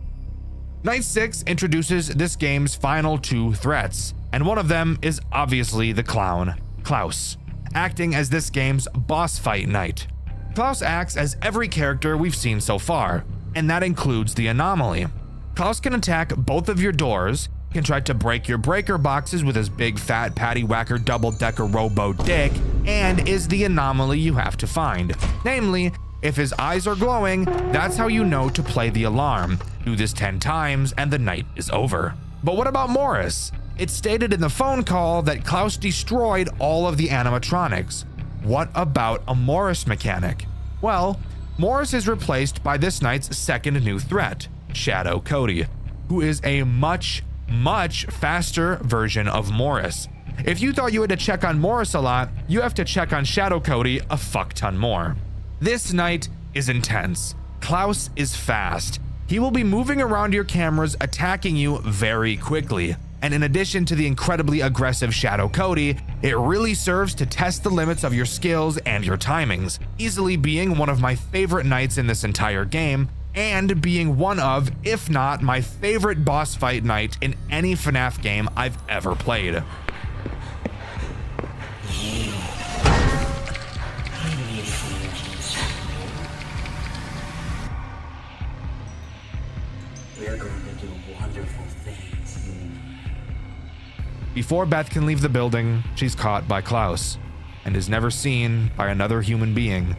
Night 6 introduces this game's final 2 threats, and one of them is obviously the clown, Klaus, acting as this game's boss fight night. Klaus acts as every character we've seen so far, and that includes the anomaly. Klaus can attack both of your doors, can try to break your breaker boxes with his big fat patty whacker double-decker robo dick, and is the anomaly you have to find. Namely, if his eyes are glowing, that's how you know to play the alarm. Do this 10 times and the night is over. But what about Morris? It's stated in the phone call that Klaus destroyed all of the animatronics. What about a Morris mechanic? Well, Morris is replaced by this night's second new threat, Shadow Cody, who is a much faster version of Morris. If you thought you had to check on Morris a lot, you have to check on Shadow Cody a fuck ton more. This night is intense. Klaus is fast. He will be moving around your cameras, attacking you very quickly. And in addition to the incredibly aggressive Shadow Cody, it really serves to test the limits of your skills and your timings, easily being one of my favorite nights in this entire game, and being one of, if not my favorite boss fight night in any FNAF game I've ever played. We're going to do wonderful things. Before Beth can leave the building, she's caught by Klaus, and is never seen by another human being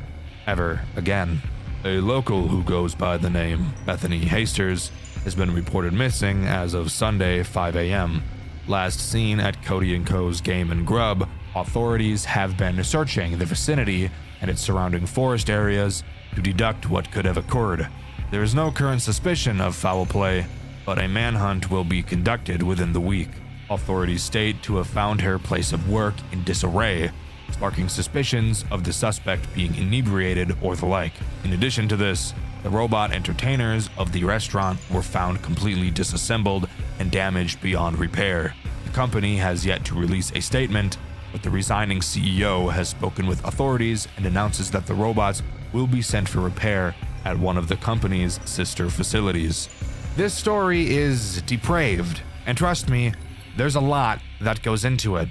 ever again. A local who goes by the name Bethany Hasters has been reported missing as of Sunday 5 a.m. Last seen at Cody & Co.'s Game & Grub, authorities have been searching the vicinity and its surrounding forest areas to deduct what could have occurred. There is no current suspicion of foul play, but a manhunt will be conducted within the week. Authorities state to have found her place of work in disarray, sparking suspicions of the suspect being inebriated or the like. In addition to this, the robot entertainers of the restaurant were found completely disassembled and damaged beyond repair. The company has yet to release a statement, but the resigning CEO has spoken with authorities and announces that the robots will be sent for repair at one of the company's sister facilities. This story is depraved, and trust me, there's a lot that goes into it.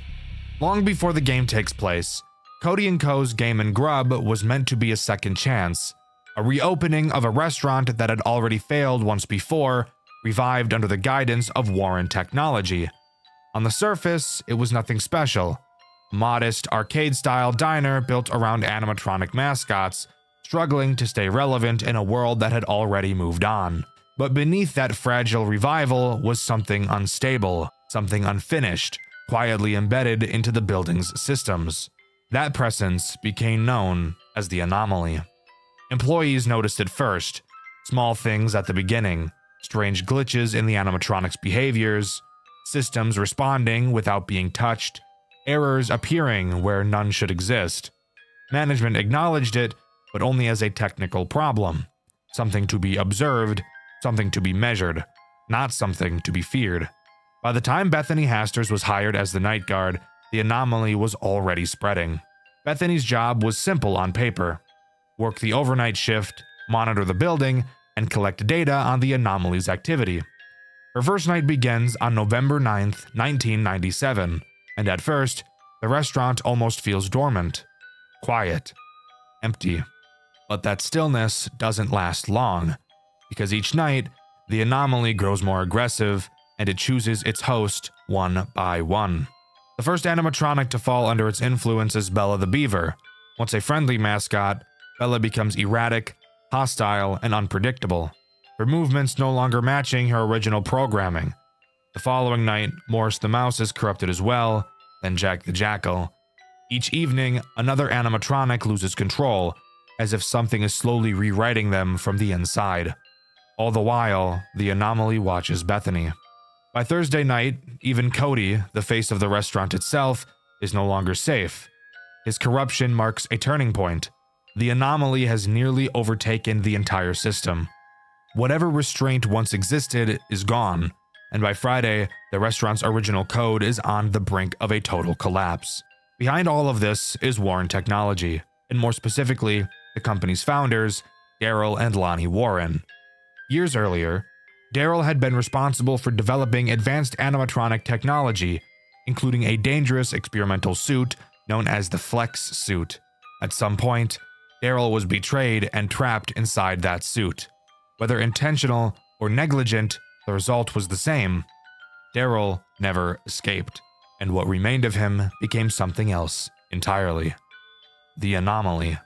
Long before the game takes place, Cody & Co.'s Game & Grub was meant to be a second chance, a reopening of a restaurant that had already failed once before, revived under the guidance of Warren Technology. On the surface, it was nothing special. A modest, arcade-style diner built around animatronic mascots, struggling to stay relevant in a world that had already moved on. But beneath that fragile revival was something unstable, something unfinished, quietly embedded into the building's systems. That presence became known as the anomaly. Employees noticed it first. Small things at the beginning, strange glitches in the animatronics' behaviors, systems responding without being touched, errors appearing where none should exist. Management acknowledged it, but only as a technical problem, something to be observed, something to be measured, not something to be feared. By the time Bethany Hasters was hired as the night guard, the anomaly was already spreading. Bethany's job was simple on paper: work the overnight shift, monitor the building, and collect data on the anomaly's activity. Her first night begins on November 9th, 1997, and at first, the restaurant almost feels dormant, quiet, empty. But that stillness doesn't last long, because each night, the anomaly grows more aggressive, and it chooses its host one by one. The first animatronic to fall under its influence is Bella the Beaver. Once a friendly mascot, Bella becomes erratic, hostile, and unpredictable, her movements no longer matching her original programming. The following night, Morris the Mouse is corrupted as well, then Jack the Jackal. Each evening, another animatronic loses control, as if something is slowly rewriting them from the inside. All the while, the anomaly watches Bethany. By Thursday night, even Cody, the face of the restaurant itself, is no longer safe. His corruption marks a turning point. The anomaly has nearly overtaken the entire system. whatever restraint once existed is gone, and by Friday, the restaurant's original code is on the brink of a total collapse. Behind all of this is Warren Technology, and more specifically, the company's founders, Daryl and Lonnie Warren. Years earlier, Daryl had been responsible for developing advanced animatronic technology, including a dangerous experimental suit known as the Flex suit. At some point, Daryl was betrayed and trapped inside that suit. Whether intentional or negligent, the result was the same. Daryl never escaped, and what remained of him became something else entirely. The anomaly.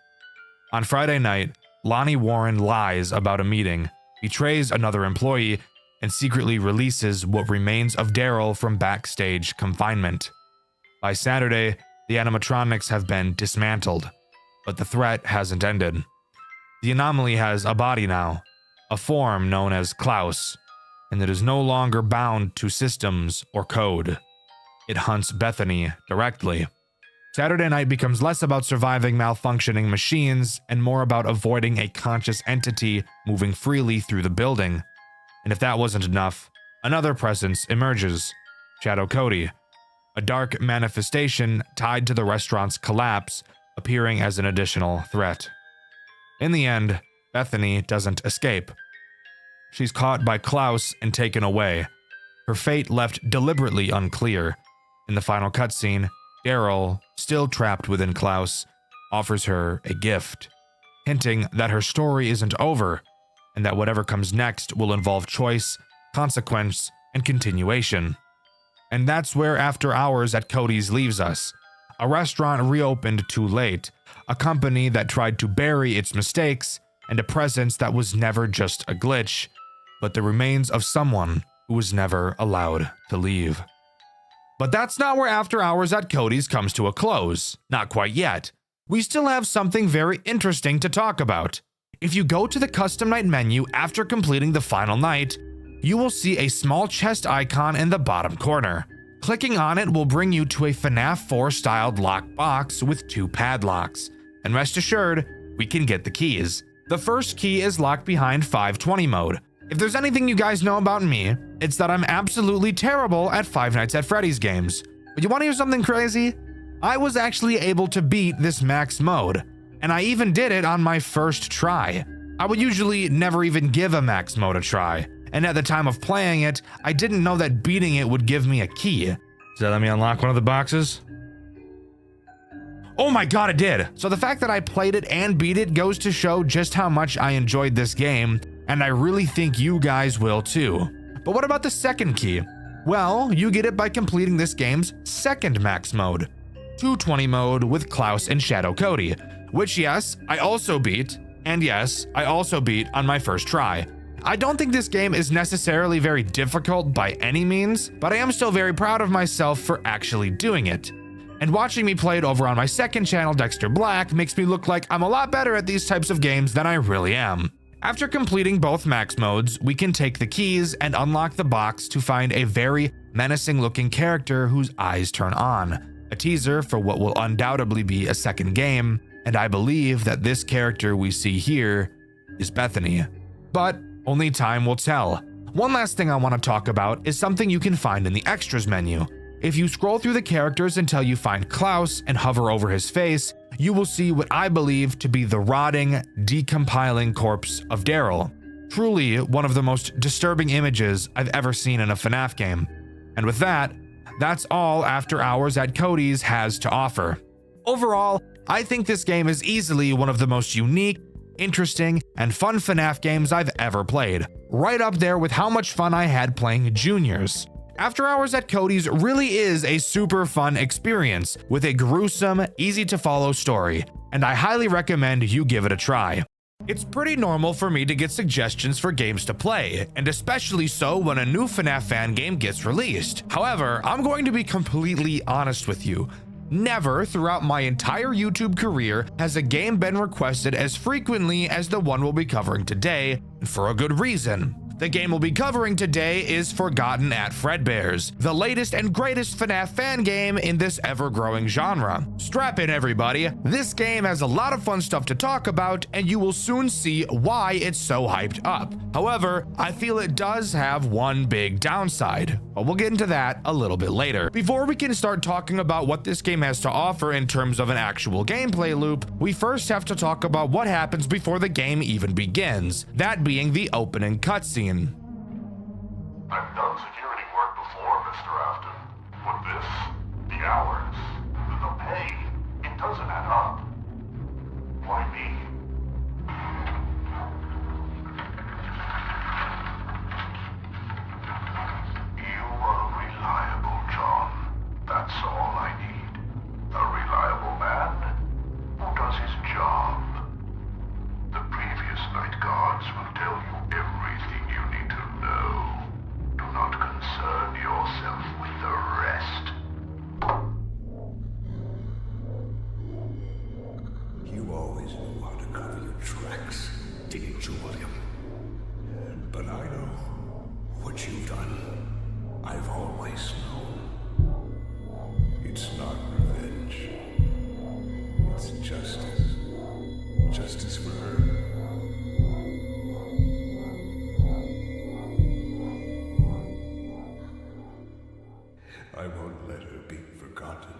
On Friday night, Lonnie Warren lies about a meeting, betrays another employee, and secretly releases what remains of Daryl from backstage confinement. By Saturday, the animatronics have been dismantled, but the threat hasn't ended. The anomaly has a body now, a form known as Klaus, and it is no longer bound to systems or code. It hunts Bethany directly. Saturday night becomes less about surviving malfunctioning machines and more about avoiding a conscious entity moving freely through the building. And if that wasn't enough, another presence emerges, Shadow Cody, a dark manifestation tied to the restaurant's collapse, appearing as an additional threat. In the end, Bethany doesn't escape. She's caught by Klaus and taken away, her fate left deliberately unclear. In the final cutscene, Daryl, still trapped within Klaus, offers her a gift, hinting that her story isn't over, and that whatever comes next will involve choice, consequence, and continuation. And that's where After Hours at Cody's leaves us. A restaurant reopened too late, a company that tried to bury its mistakes, and a presence that was never just a glitch, but the remains of someone who was never allowed to leave. But that's not where After Hours at Cody's comes to a close. Not quite yet. We still have something very interesting to talk about. If you go to the custom night menu after completing the final night, you will see a small chest icon in the bottom corner. Clicking on it will bring you to a FNAF 4 styled lock box with 2 padlocks. And rest assured, we can get the keys. The first key is locked behind 520 mode. If there's anything you guys know about me, it's that I'm absolutely terrible at Five Nights at Freddy's games. But you want to hear something crazy? I was actually able to beat this max mode, and I even did it on my first try. I would usually never even give a max mode a try, and at the time of playing it, I didn't know that beating it would give me a key. Does that let me unlock one of the boxes? Oh my god, it did! So the fact that I played it and beat it goes to show just how much I enjoyed this game, and I really think you guys will too. But what about the second key? Well, you get it by completing this game's second max mode, 220 mode with Klaus and Shadow Cody, which yes, I also beat, and yes, I also beat on my first try. I don't think this game is necessarily very difficult by any means, but I am still very proud of myself for actually doing it. And watching me play it over on my second channel, Dxtr Black, makes me look like I'm a lot better at these types of games than I really am. After completing both max modes, we can take the keys and unlock the box to find a very menacing looking character whose eyes turn on, a teaser for what will undoubtedly be a second game, and I believe that this character we see here is Bethany. But only time will tell. One last thing I want to talk about is something you can find in the extras menu. If you scroll through the characters until you find Klaus and hover over his face, you will see what I believe to be the rotting, decompiling corpse of Daryl. Truly one of the most disturbing images I've ever seen in a FNAF game. And with that, that's all After Hours at Cody's has to offer. Overall, I think this game is easily one of the most unique, interesting, and fun FNAF games I've ever played, right up there with how much fun I had playing Juniors. After Hours at Cody's really is a super fun experience with a gruesome, easy to follow story, and I highly recommend you give it a try. It's pretty normal for me to get suggestions for games to play, and especially so when a new FNAF fan game gets released. However, I'm going to be completely honest with you. Never throughout my entire YouTube career has a game been requested as frequently as the one we'll be covering today, and for a good reason. The game we'll be covering today is Forgotten at Fredbears, the latest and greatest FNAF fan game in this ever-growing genre. Strap in everybody, this game has a lot of fun stuff to talk about and you will soon see why it's so hyped up. However, I feel it does have one big downside, but we'll get into that a little bit later. Before we can start talking about what this game has to offer in terms of an actual gameplay loop, we first have to talk about what happens before the game even begins, that being the opening cutscene. I've done security work before, Mr. Afton. But this, the hours, the pay, it doesn't add up. Why me? You are reliable, John. That's all I need. A reliable man who does his job. The previous night guards will tell you everything you need to know. Do not concern yourself with the rest. You always knew how to cover your tracks, didn't you, William? But I know what you've done. I've always known. It's not revenge. It's justice. Justice for her. I won't let her be forgotten.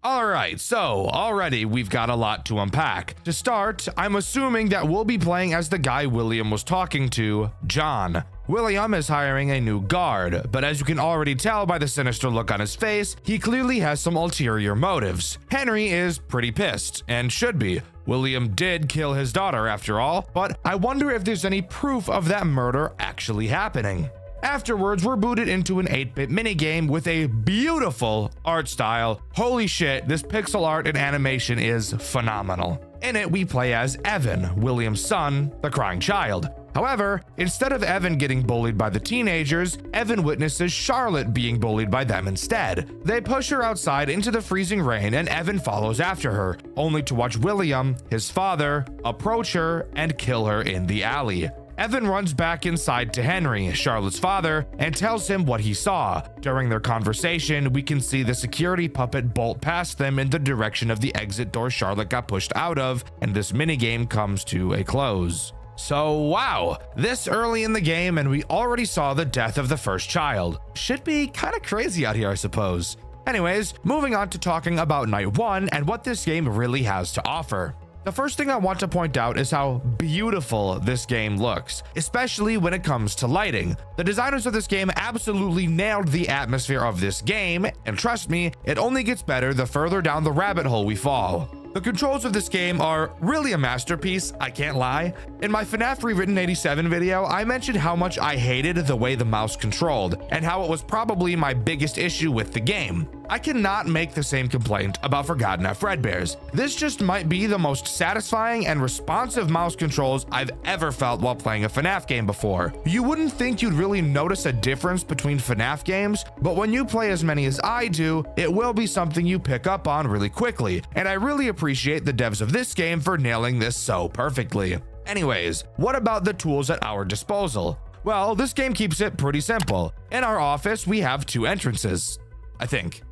Alright, so already we've got a lot to unpack. To start, I'm assuming that we'll be playing as the guy William was talking to, John. William is hiring a new guard, but as you can already tell by the sinister look on his face, he clearly has some ulterior motives. Henry is pretty pissed, and should be. William did kill his daughter after all, but I wonder if there's any proof of that murder actually happening. Afterwards, we're booted into an 8-bit minigame with a beautiful art style. Holy shit, this pixel art and animation is phenomenal. In it, we play as Evan, William's son, the crying child. However, instead of Evan getting bullied by the teenagers, Evan witnesses Charlotte being bullied by them instead. They push her outside into the freezing rain and Evan follows after her, only to watch William, his father, approach her and kill her in the alley. Evan runs back inside to Henry, Charlotte's father, and tells him what he saw. During their conversation, we can see the security puppet bolt past them in the direction of the exit door Charlotte got pushed out of, and this minigame comes to a close. So wow, this early in the game and we already saw the death of the first child. Should be kind of crazy out here, I suppose. Anyways, moving on to talking about night one and what this game really has to offer. The first thing I want to point out is how beautiful this game looks, especially when it comes to lighting. The designers of this game absolutely nailed the atmosphere of this game, and trust me, it only gets better the further down the rabbit hole we fall. The controls of this game are really a masterpiece, I can't lie. In my FNAF Rewritten 87 video, I mentioned how much I hated the way the mouse controlled, and how it was probably my biggest issue with the game. I cannot make the same complaint about Forgotten at Fredbears. This just might be the most satisfying and responsive mouse controls I've ever felt while playing a FNAF game before. You wouldn't think you'd really notice a difference between FNAF games, but when you play as many as I do, it will be something you pick up on really quickly, and I really appreciate the devs of this game for nailing this so perfectly. Anyways, what about the tools at our disposal? Well, this game keeps it pretty simple. In our office, we have 2 entrances, I think.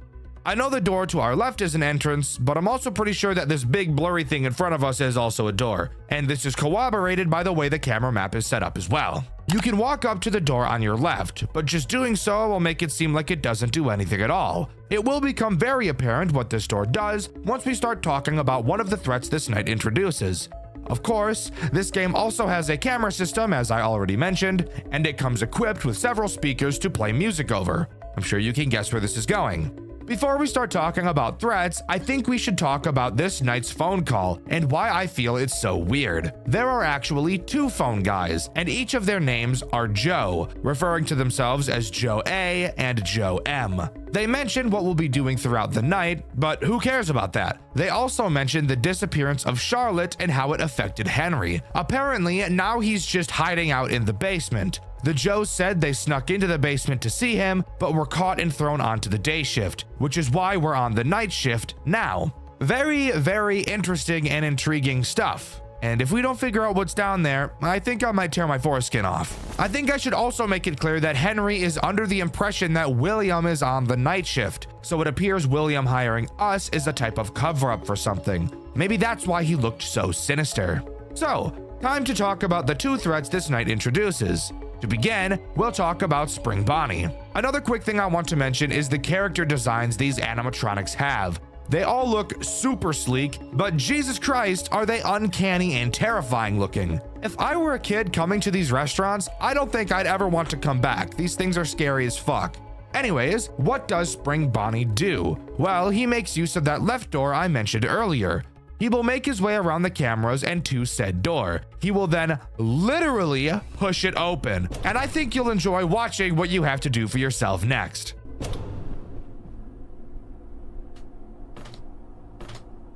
I know the door to our left is an entrance, but I'm also pretty sure that this big blurry thing in front of us is also a door. And this is corroborated by the way the camera map is set up as well. You can walk up to the door on your left, but just doing so will make it seem like it doesn't do anything at all. It will become very apparent what this door does once we start talking about one of the threats this night introduces. Of course, this game also has a camera system, as I already mentioned, and it comes equipped with several speakers to play music over. I'm sure you can guess where this is going. Before we start talking about threats, I think we should talk about this night's phone call and why I feel it's so weird. There are actually 2 phone guys, and each of their names are Joe, referring to themselves as Joe A and Joe M. They mention what we'll be doing throughout the night, but who cares about that? They also mention the disappearance of Charlotte and how it affected Henry. Apparently, now he's just hiding out in the basement. The Joes said they snuck into the basement to see him, but were caught and thrown onto the day shift, which is why we're on the night shift now. Very, very interesting and intriguing stuff. And if we don't figure out what's down there, I think I might tear my foreskin off. I think I should also make it clear that Henry is under the impression that William is on the night shift, so it appears William hiring us is a type of cover-up for something. Maybe that's why he looked so sinister. So, time to talk about the 2 threats this night introduces. To begin, we'll talk about Spring Bonnie. Another quick thing I want to mention is the character designs these animatronics have. They all look super sleek, but Jesus Christ, are they uncanny and terrifying looking. If I were a kid coming to these restaurants, I don't think I'd ever want to come back. These things are scary as fuck. Anyways, what does Spring Bonnie do? Well, he makes use of that left door I mentioned earlier. He will make his way around the cameras and to said door. He will then literally push it open. And I think you'll enjoy watching what you have to do for yourself next.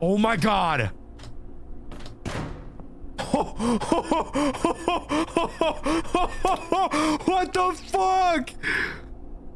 Oh my God. What the fuck?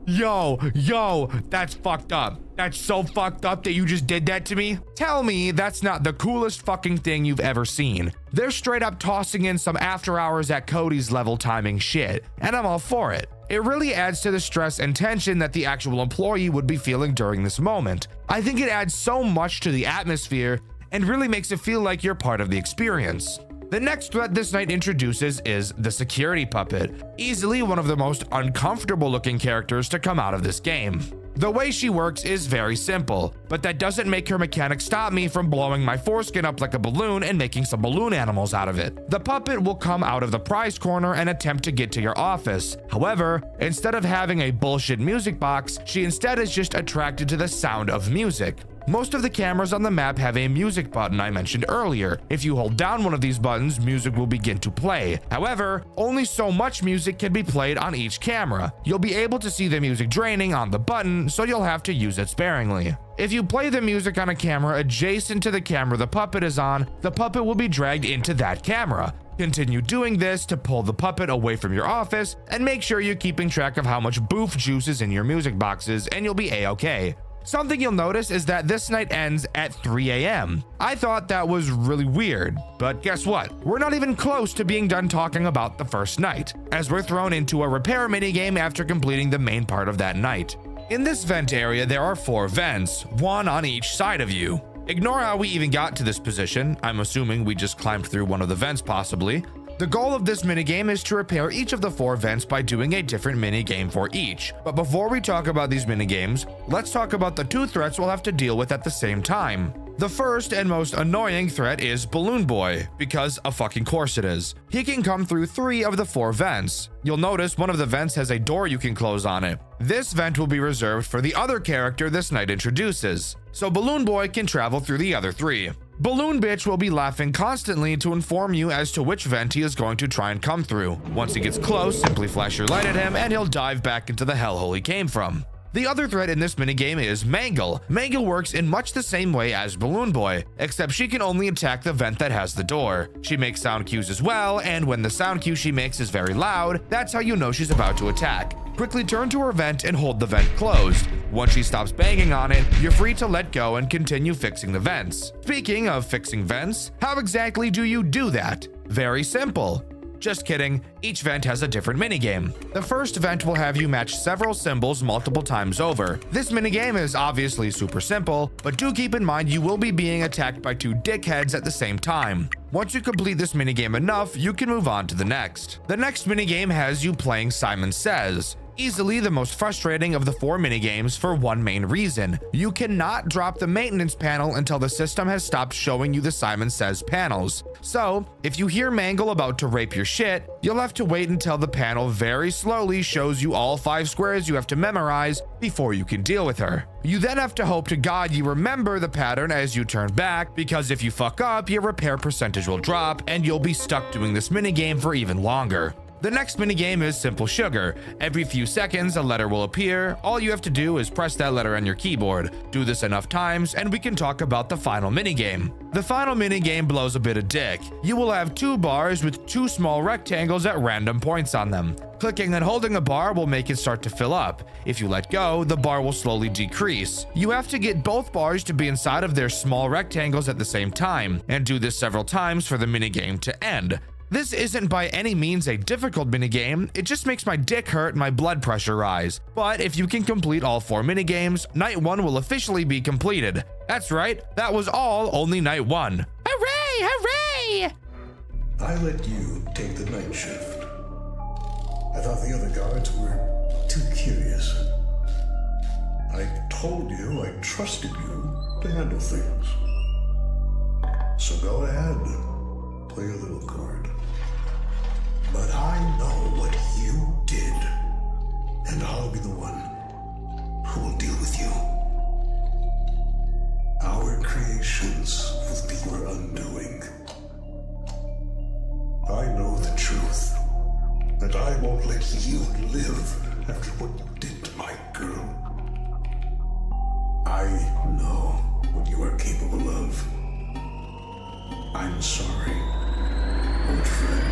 Yo, that's fucked up. That's so fucked up that you just did that to me. Tell me that's not the coolest fucking thing you've ever seen. They're straight up tossing in some after hours at Cody's level timing shit, and I'm all for it. It really adds to the stress and tension that the actual employee would be feeling during this moment. I think it adds so much to the atmosphere and really makes it feel like you're part of the experience. The next threat this night introduces is the security puppet, easily one of the most uncomfortable looking characters to come out of this game. The way she works is very simple, but that doesn't make her mechanic stop me from blowing my foreskin up like a balloon and making some balloon animals out of it. The puppet will come out of the prize corner and attempt to get to your office. However, instead of having a bullshit music box, she instead is just attracted to the sound of music. Most of the cameras on the map have a music button I mentioned earlier. If you hold down one of these buttons, music will begin to play. However, only so much music can be played on each camera. You'll be able to see the music draining on the button, so you'll have to use it sparingly. If you play the music on a camera adjacent to the camera the puppet is on, the puppet will be dragged into that camera. Continue doing this to pull the puppet away from your office, and make sure you're keeping track of how much boof juice is in your music boxes, and you'll be a-okay. Something you'll notice is that this night ends at 3 a.m. I thought that was really weird, but guess what? We're not even close to being done talking about the first night, as we're thrown into a repair minigame after completing the main part of that night. In this vent area, there are 4 vents, one on each side of you. Ignore how we even got to this position. I'm assuming we just climbed through one of the vents possibly. The goal of this minigame is to repair each of the 4 vents by doing a different minigame for each. But before we talk about these minigames, let's talk about the 2 threats we'll have to deal with at the same time. The first and most annoying threat is Balloon Boy, because of fucking course it is. He can come through 3 of the 4 vents. You'll notice one of the vents has a door you can close on it. This vent will be reserved for the other character this night introduces, so Balloon Boy can travel through the other 3. Balloon Bitch will be laughing constantly to inform you as to which vent he is going to try and come through. Once he gets close, simply flash your light at him and he'll dive back into the hellhole he came from. The other threat in this minigame is Mangle. Mangle works in much the same way as Balloon Boy, except she can only attack the vent that has the door. She makes sound cues as well, and when the sound cue she makes is very loud, that's how you know she's about to attack. Quickly turn to her vent and hold the vent closed. Once she stops banging on it, you're free to let go and continue fixing the vents. Speaking of fixing vents, how exactly do you do that? Very simple. Just kidding, each vent has a different minigame. The first vent will have you match several symbols multiple times over. This minigame is obviously super simple, but do keep in mind you will be being attacked by 2 dickheads at the same time. Once you complete this minigame enough, you can move on to the next. The next minigame has you playing Simon Says. Easily the most frustrating of the 4 minigames for one main reason. You cannot drop the maintenance panel until the system has stopped showing you the Simon Says panels. So, if you hear Mangle about to rape your shit, you'll have to wait until the panel very slowly shows you all 5 squares you have to memorize before you can deal with her. You then have to hope to God you remember the pattern as you turn back, because if you fuck up, your repair percentage will drop and you'll be stuck doing this minigame for even longer. The next minigame is Simple Sugar. Every few seconds, a letter will appear. All you have to do is press that letter on your keyboard. Do this enough times, and we can talk about the final minigame. The final minigame blows a bit of dick. You will have 2 bars with 2 small rectangles at random points on them. Clicking and holding a bar will make it start to fill up. If you let go, the bar will slowly decrease. You have to get both bars to be inside of their small rectangles at the same time, and do this several times for the minigame to end. This isn't by any means a difficult minigame, it just makes my dick hurt and my blood pressure rise. But if you can complete all 4 minigames, Night 1 will officially be completed. That's right, that was only Night 1. Hooray! Hooray! I let you take the night shift. I thought the other guards were too curious. I told you I trusted you to handle things. So go ahead, play a little card. But I know what you did, and I'll be the one who will deal with you. Our creations will be your undoing. I know the truth, and I won't let you live after what you did to my girl. I know what you are capable of. I'm sorry, old friend.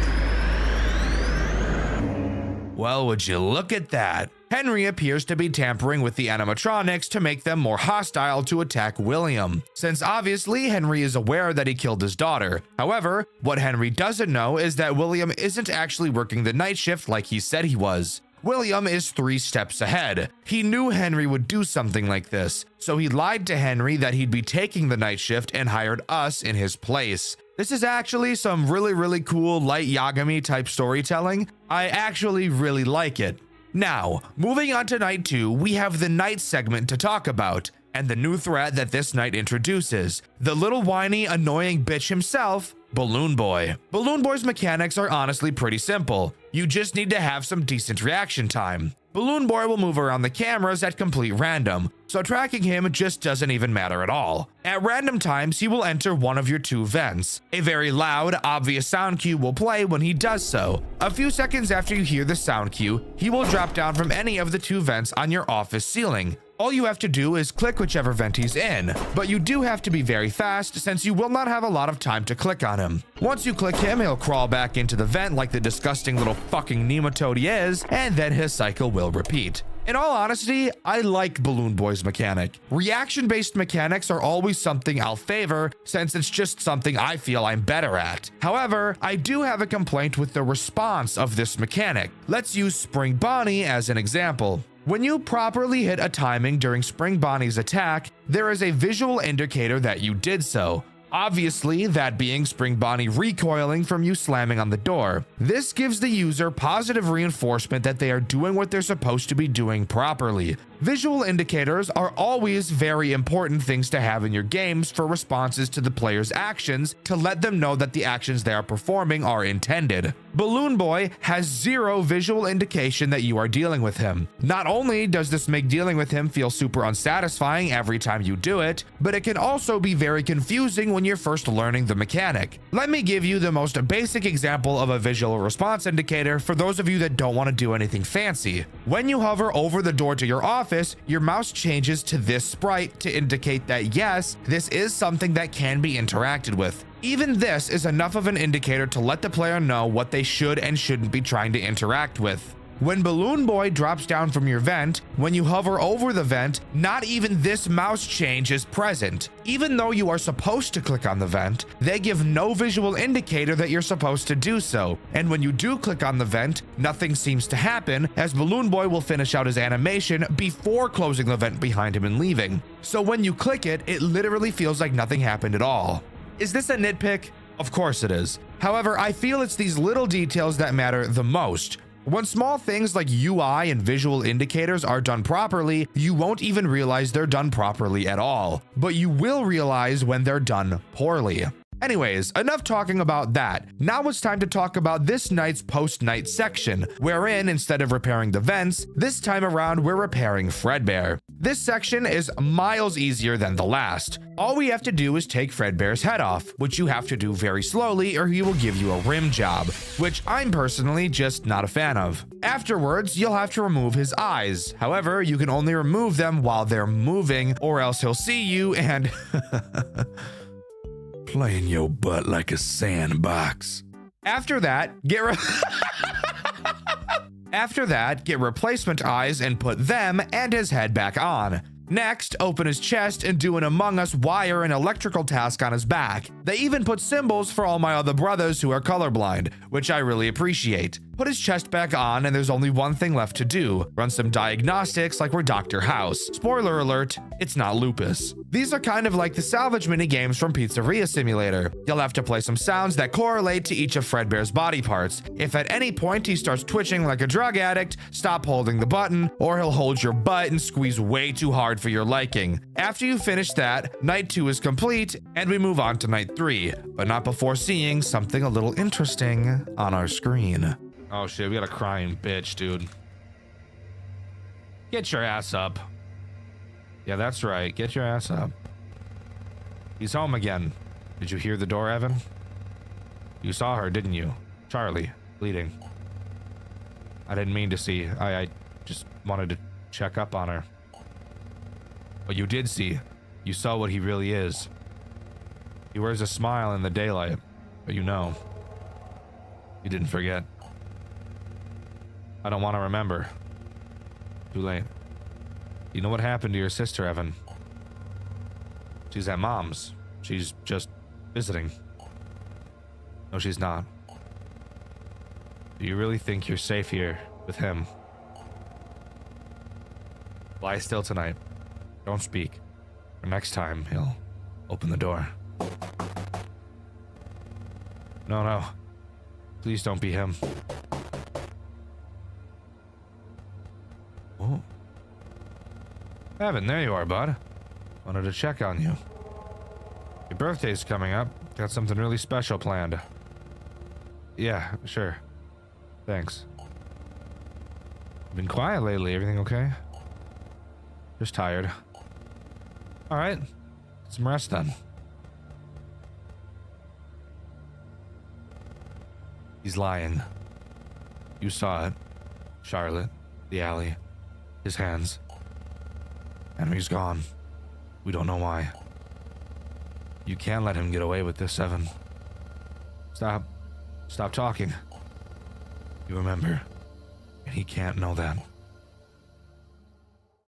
Well, would you look at that? Henry appears to be tampering with the animatronics to make them more hostile to attack William, since obviously Henry is aware that he killed his daughter. However, what Henry doesn't know is that William isn't actually working the night shift like he said he was. William is 3 steps ahead. He knew Henry would do something like this, so he lied to Henry that he'd be taking the night shift and hired us in his place. This is actually some really cool light Yagami type storytelling. I actually really like it. Now, moving on to Night 2, we have the night segment to talk about, and the new threat that this night introduces. The little whiny, annoying bitch himself, Balloon Boy. Balloon Boy's mechanics are honestly pretty simple. You just need to have some decent reaction time. Balloon Boy will move around the cameras at complete random, so tracking him just doesn't even matter at all. At random times, he will enter one of your 2 vents. A very loud, obvious sound cue will play when he does so. A few seconds after you hear the sound cue, he will drop down from any of the 2 vents on your office ceiling. All you have to do is click whichever vent he's in, but you do have to be very fast since you will not have a lot of time to click on him. Once you click him, he'll crawl back into the vent like the disgusting little fucking nematode he is, and then his cycle will repeat. In all honesty, I like Balloon Boy's mechanic. Reaction-based mechanics are always something I'll favor since it's just something I feel I'm better at. However, I do have a complaint with the response of this mechanic. Let's use Spring Bonnie as an example. When you properly hit a timing during Spring Bonnie's attack, there is a visual indicator that you did so. Obviously, that being Spring Bonnie recoiling from you slamming on the door. This gives the user positive reinforcement that they are doing what they're supposed to be doing properly. Visual indicators are always very important things to have in your games for responses to the player's actions to let them know that the actions they are performing are intended. Balloon Boy has 0 visual indication that you are dealing with him. Not only does this make dealing with him feel super unsatisfying every time you do it, but it can also be very confusing when you're first learning the mechanic. Let me give you the most basic example of a visual response indicator for those of you that don't want to do anything fancy. When you hover over the door to your office, your mouse changes to this sprite to indicate that yes, this is something that can be interacted with. Even this is enough of an indicator to let the player know what they should and shouldn't be trying to interact with. When Balloon Boy drops down from your vent, when you hover over the vent, not even this mouse change is present. Even though you are supposed to click on the vent, they give no visual indicator that you're supposed to do so. And when you do click on the vent, nothing seems to happen, as Balloon Boy will finish out his animation before closing the vent behind him and leaving. So when you click it, it literally feels like nothing happened at all. Is this a nitpick? Of course it is. However, I feel it's these little details that matter the most. When small things like UI and visual indicators are done properly, you won't even realize they're done properly at all, but you will realize when they're done poorly. Anyways, enough talking about that. Now it's time to talk about this night's post-night section, wherein instead of repairing the vents, this time around we're repairing Fredbear. This section is miles easier than the last. All we have to do is take Fredbear's head off, which you have to do very slowly or he will give you a rim job, which I'm personally just not a fan of. Afterwards, you'll have to remove his eyes. However, you can only remove them while they're moving or else he'll see you and Playing your butt like a sandbox. After that, get replacement eyes and put them and his head back on. Next, open his chest and do an Among Us wire and electrical task on his back. They even put symbols for all my other brothers who are colorblind, which I really appreciate. Put his chest back on and there's only one thing left to do. Run some diagnostics like we're Dr. House. Spoiler alert, it's not lupus. These are kind of like the salvage mini games from Pizzeria Simulator. You'll have to play some sounds that correlate to each of Fredbear's body parts. If at any point he starts twitching like a drug addict, stop holding the button, or he'll hold your butt and squeeze way too hard for your liking. After you finish that, night 2 is complete and we move on to night 3, but not before seeing something a little interesting on our screen. Oh shit, we got a crying bitch, dude. Get your ass up. Yeah, that's right. Get your ass up. He's home again. Did you hear the door, Evan? You saw her, didn't you? Charlie, bleeding. I didn't mean to see. I just wanted to check up on her. But you did see. You saw what he really is. He wears a smile in the daylight, but you know. You didn't forget. I don't want to remember. Too late. You know what happened to your sister, Evan? She's at Mom's. She's just visiting. No, she's not. Do you really think you're safe here with him? Lie still tonight. Don't speak. For next time, he'll open the door. No. Please don't be him. Oh. Evan, there you are, bud. Wanted to check on you. Your birthday's coming up. Got something really special planned. Yeah, sure. Thanks. Been quiet lately. Everything okay? Just tired. Alright. Get some rest then. He's lying. You saw it. Charlotte. The alley. His hands. Henry's gone. We don't know why. You can't let him get away with this, Evan. Stop. Stop talking. You remember. And he can't know that.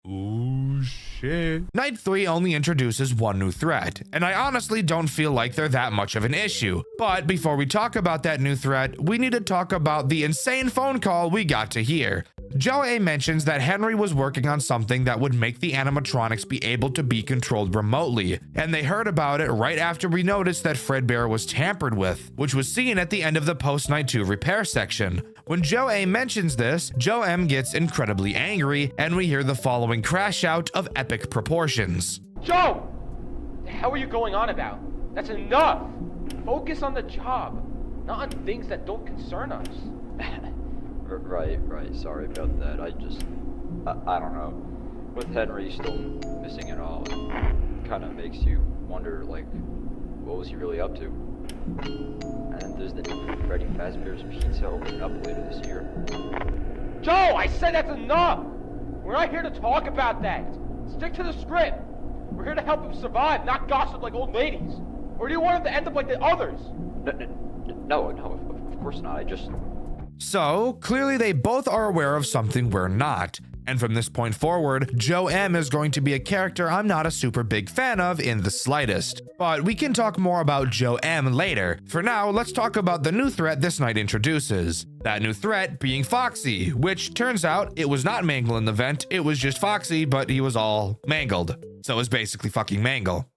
Ooh, shit. Night 3 only introduces one new threat, and I honestly don't feel like they're that much of an issue. But before we talk about that new threat, we need to talk about the insane phone call we got to hear. Joe A mentions that Henry was working on something that would make the animatronics be able to be controlled remotely, and they heard about it right after we noticed that Fredbear was tampered with, which was seen at the end of the post-Night 2 repair section. When Joe A mentions this, Joe M gets incredibly angry, and we hear the following crash out of epic proportions. Joe! What the hell are you going on about? That's enough! Focus on the job, not on things that don't concern us. Right. Sorry about that. I don't know. With Henry still missing and all, it kind of makes you wonder, like, what was he really up to? And there's the new Freddy Fazbear's Pizza opening up later this year. Joe, I said that's enough! We're not here to talk about that. Stick to the script. We're here to help him survive, not gossip like old ladies. Or do you want him to end up like the others? No, of course not. I just... So, clearly they both are aware of something we're not. And from this point forward, Joe M is going to be a character I'm not a super big fan of in the slightest. But we can talk more about Joe M later. For now, let's talk about the new threat this night introduces. That new threat being Foxy, which turns out it was not Mangle in the vent, it was just Foxy, but he was all mangled. So it was basically fucking Mangle.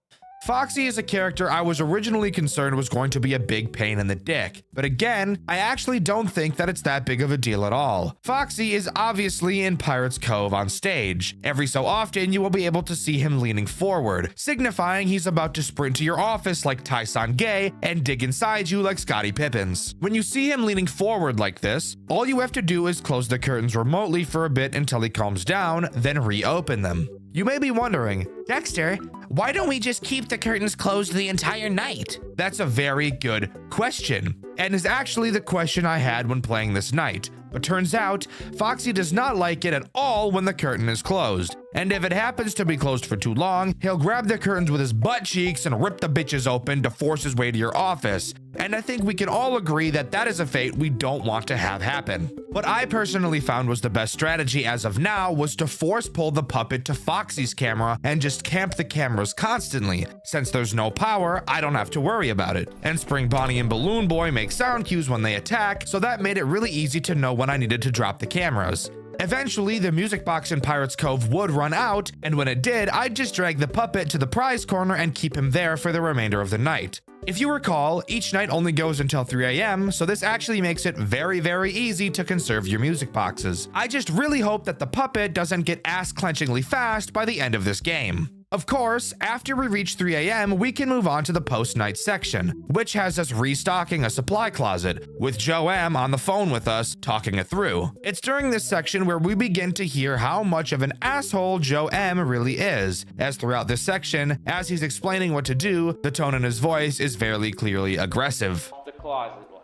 Foxy is a character I was originally concerned was going to be a big pain in the dick, but again, I actually don't think that it's that big of a deal at all. Foxy is obviously in Pirate's Cove on stage. Every so often, you will be able to see him leaning forward, signifying he's about to sprint to your office like Tyson Gay and dig inside you like Scottie Pippins. When you see him leaning forward like this, all you have to do is close the curtains remotely for a bit until he calms down, then reopen them. You may be wondering, Dxtr, why don't we just keep the curtains closed the entire night? That's a very good question, and is actually the question I had when playing this night. But turns out, Foxy does not like it at all when the curtain is closed. And if it happens to be closed for too long, he'll grab the curtains with his butt cheeks and rip the bitches open to force his way to your office. And I think we can all agree that that is a fate we don't want to have happen. What I personally found was the best strategy as of now was to force pull the puppet to Foxy's camera and just camp the cameras constantly. Since there's no power, I don't have to worry about it. And Spring Bonnie and Balloon Boy make sound cues when they attack, so that made it really easy to know when I needed to drop the cameras. Eventually, the music box in Pirate's Cove would run out, and when it did, I'd just drag the puppet to the prize corner and keep him there for the remainder of the night. If you recall, each night only goes until 3 AM, so this actually makes it very, very easy to conserve your music boxes. I just really hope that the puppet doesn't get ass-clenchingly fast by the end of this game. Of course, after we reach 3 AM, we can move on to the post-night section, which has us restocking a supply closet, with Joe M on the phone with us, talking it through. It's during this section where we begin to hear how much of an asshole Joe M really is, as throughout this section, as he's explaining what to do, the tone in his voice is very clearly aggressive. The closet light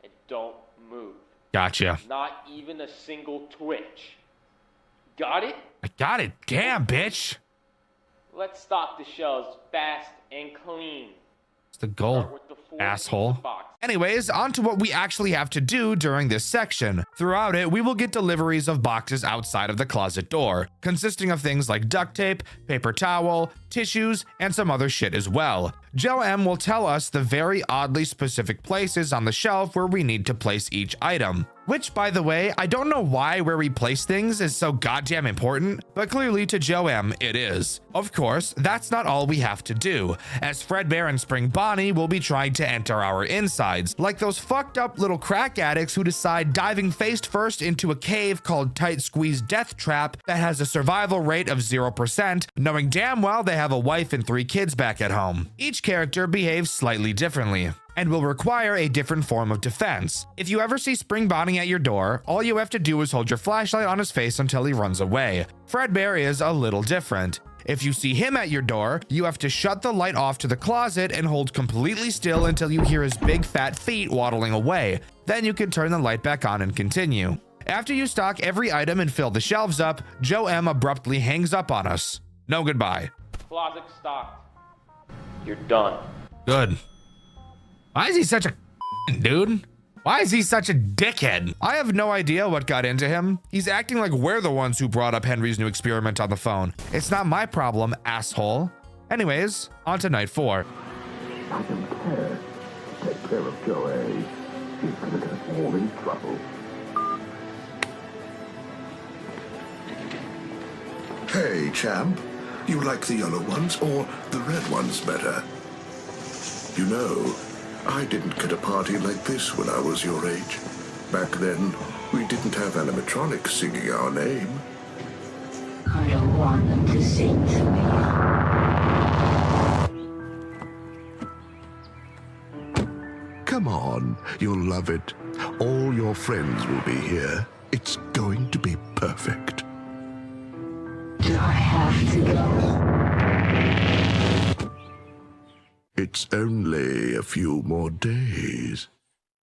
and don't move. Gotcha. Not even a single twitch. Got it? I got it. Damn, bitch. Let's stock the shelves fast and clean. It's the goal, asshole. Anyways, on to what we actually have to do during this section. Throughout it, we will get deliveries of boxes outside of the closet door, consisting of things like duct tape, paper towel, tissues, and some other shit as well. Joe M will tell us the very oddly specific places on the shelf where we need to place each item. Which, by the way, I don't know why where we place things is so goddamn important, but clearly to Joe M, it is. Of course, that's not all we have to do, as Fredbear and Spring Bonnie will be trying to enter our insides, like those fucked up little crack addicts who decide diving face first into a cave called Tight Squeeze Death Trap that has a survival rate of 0%, knowing damn well they have a wife and 3 kids back at home. Each character behaves slightly differently and will require a different form of defense. If you ever see Spring Bonnie at your door, all you have to do is hold your flashlight on his face until he runs away. Fredbear is a little different. If you see him at your door, you have to shut the light off to the closet and hold completely still until you hear his big fat feet waddling away. Then you can turn the light back on and continue. After you stock every item and fill the shelves up, Joe M abruptly hangs up on us. No goodbye. Closet stocked. You're done. Good. Why is he such a dude? Why is he such a dickhead? I have no idea what got into him. He's acting like we're the ones who brought up Henry's new experiment on the phone. It's not my problem, asshole. Anyways, on to night 4. I don't care. Take care of Joe A. He's gonna get us all in trouble. Hey, champ. You like the yellow ones or the red ones better? You know, I didn't get a party like this when I was your age. Back then, we didn't have animatronics singing our name. I don't want them to sing to me. Come on, you'll love it. All your friends will be here. It's going to be perfect. Do I have to go? It's only a few more days.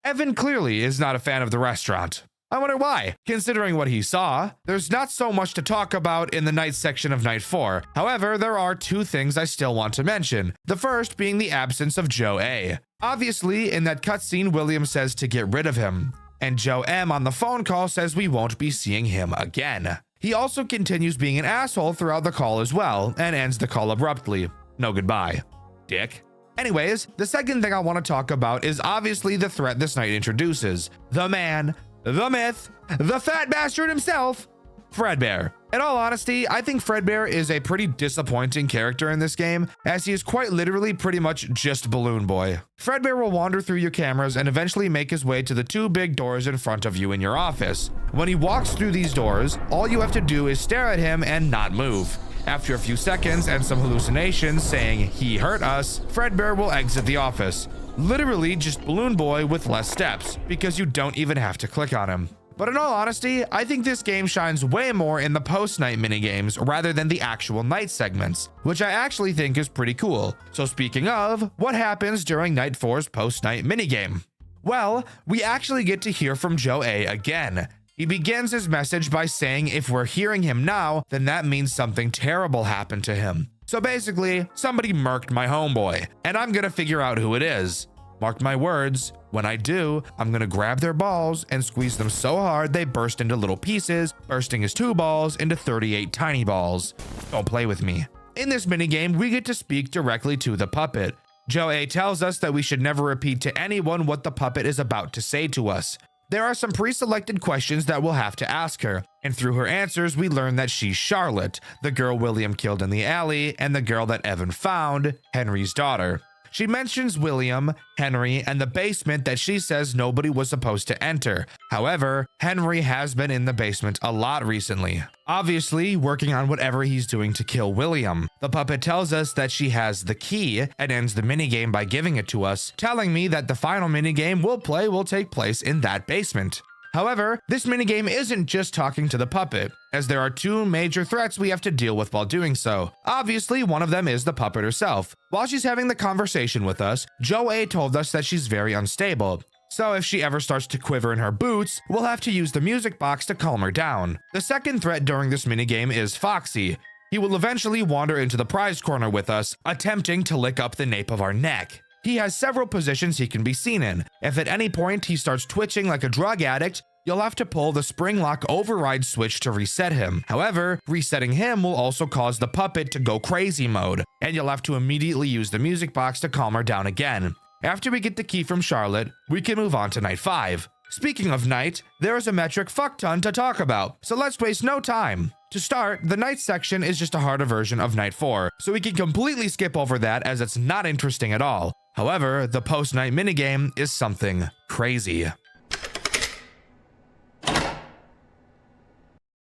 Evan clearly is not a fan of the restaurant. I wonder why. Considering what he saw, there's not so much to talk about in the night section of night 4. However, there are 2 things I still want to mention. The first being the absence of Joe A. Obviously, in that cutscene, William says to get rid of him, and Joe M on the phone call says we won't be seeing him again. He also continues being an asshole throughout the call as well, and ends the call abruptly. No goodbye, dick. Anyways, the second thing I want to talk about is obviously the threat this night introduces. The man, the myth, the fat bastard himself, Fredbear. In all honesty, I think Fredbear is a pretty disappointing character in this game, as he is quite literally pretty much just Balloon Boy. Fredbear will wander through your cameras and eventually make his way to the 2 big doors in front of you in your office. When he walks through these doors, all you have to do is stare at him and not move. After a few seconds and some hallucinations saying he hurt us, Fredbear will exit the office. Literally just Balloon Boy with less steps, because you don't even have to click on him. But in all honesty, I think this game shines way more in the post-night minigames rather than the actual night segments, which I actually think is pretty cool. So speaking of, what happens during Night 4's post-night minigame? Well, we actually get to hear from Joe A again. He begins his message by saying if we're hearing him now, then that means something terrible happened to him. So basically, somebody murked my homeboy, and I'm gonna figure out who it is. Mark my words, when I do, I'm gonna grab their balls and squeeze them so hard they burst into little pieces, bursting his 2 balls into 38 tiny balls. Don't play with me. In this minigame, we get to speak directly to the puppet. Joe A tells us that we should never repeat to anyone what the puppet is about to say to us. There are some pre-selected questions that we'll have to ask her, and through her answers we learn that she's Charlotte, the girl William killed in the alley, and the girl that Evan found, Henry's daughter. She mentions William, Henry, and the basement that she says nobody was supposed to enter. However, Henry has been in the basement a lot recently, obviously working on whatever he's doing to kill William. The puppet tells us that she has the key and ends the minigame by giving it to us, telling me that the final minigame we'll play will take place in that basement. However, this minigame isn't just talking to the puppet, as there are 2 major threats we have to deal with while doing so. Obviously, one of them is the puppet herself. While she's having the conversation with us, Joe A told us that she's very unstable. So if she ever starts to quiver in her boots, we'll have to use the music box to calm her down. The second threat during this minigame is Foxy. He will eventually wander into the prize corner with us, attempting to lick up the nape of our neck. He has several positions he can be seen in. If at any point he starts twitching like a drug addict, you'll have to pull the spring lock override switch to reset him. However, resetting him will also cause the puppet to go crazy mode, and you'll have to immediately use the music box to calm her down again. After we get the key from Charlotte, we can move on to Night 5. Speaking of night, there is a metric fuck ton to talk about, so let's waste no time. To start, the night section is just a harder version of Night 4, so we can completely skip over that as it's not interesting at all. However, the post-night minigame is something crazy.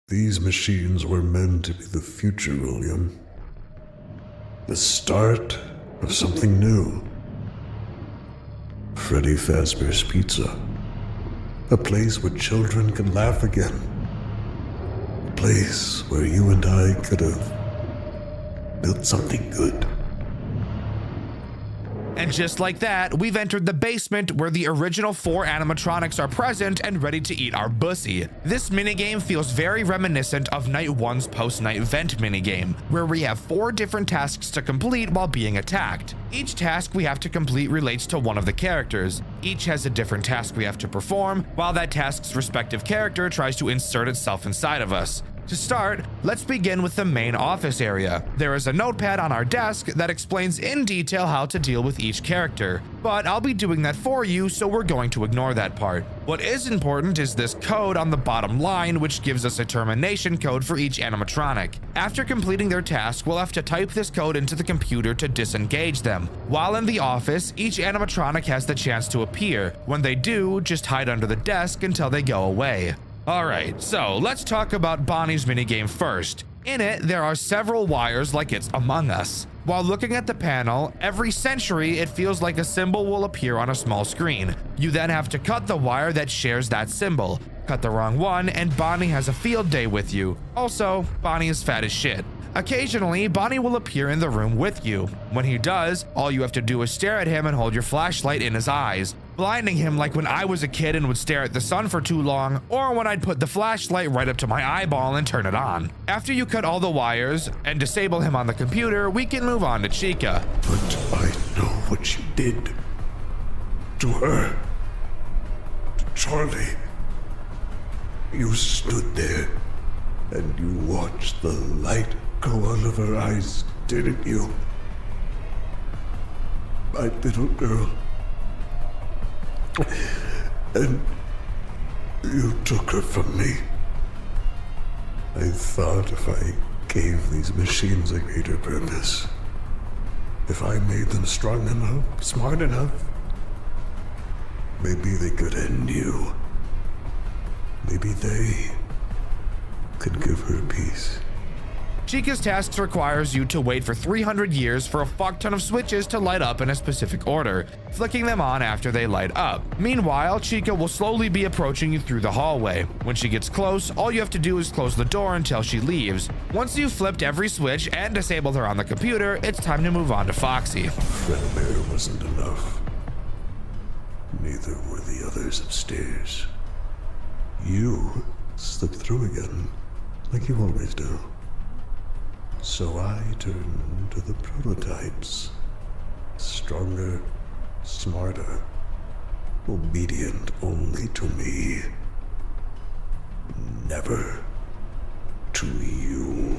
These machines were meant to be the future, William. The start of something new. Freddy Fazbear's Pizza. A place where children can laugh again. A place where you and I could have built something good. And just like that, we've entered the basement where the original 4 animatronics are present and ready to eat our bussy. This minigame feels very reminiscent of Night 1's post-night vent minigame, where we have 4 different tasks to complete while being attacked. Each task we have to complete relates to one of the characters. Each has a different task we have to perform, while that task's respective character tries to insert itself inside of us. To start, let's begin with the main office area. There is a notepad on our desk that explains in detail how to deal with each character, but I'll be doing that for you, so we're going to ignore that part. What is important is this code on the bottom line, which gives us a termination code for each animatronic. After completing their task, we'll have to type this code into the computer to disengage them. While in the office, each animatronic has the chance to appear. When they do, just hide under the desk until they go away. Alright, so let's talk about Bonnie's minigame first. In it, there are several wires like it's Among Us. While looking at the panel, every century it feels like a symbol will appear on a small screen. You then have to cut the wire that shares that symbol. Cut the wrong one and Bonnie has a field day with you. Also, Bonnie is fat as shit. Occasionally, Bonnie will appear in the room with you. When he does, all you have to do is stare at him and hold your flashlight in his eyes, blinding him like when I was a kid and would stare at the sun for too long, or when I'd put the flashlight right up to my eyeball and turn it on. After you cut all the wires and disable him on the computer, we can move on to Chica. But I know what you did. To her. To Charlie. You stood there and you watched the light go out of her eyes, didn't you? My little girl. And you took her from me. I thought if I gave these machines a greater purpose, if I made them strong enough, smart enough, maybe they could end you. Maybe they could give her peace. Chica's tasks requires you to wait for 300 years for a fuck ton of switches to light up in a specific order, flicking them on after they light up. Meanwhile, Chica will slowly be approaching you through the hallway. When she gets close, all you have to do is close the door until she leaves. Once you've flipped every switch and disabled her on the computer, it's time to move on to Foxy. Fredbear wasn't enough. Neither were the others upstairs. You slipped through again, like you always do. So I turned to the prototypes. Stronger, smarter, obedient only to me. Never to you.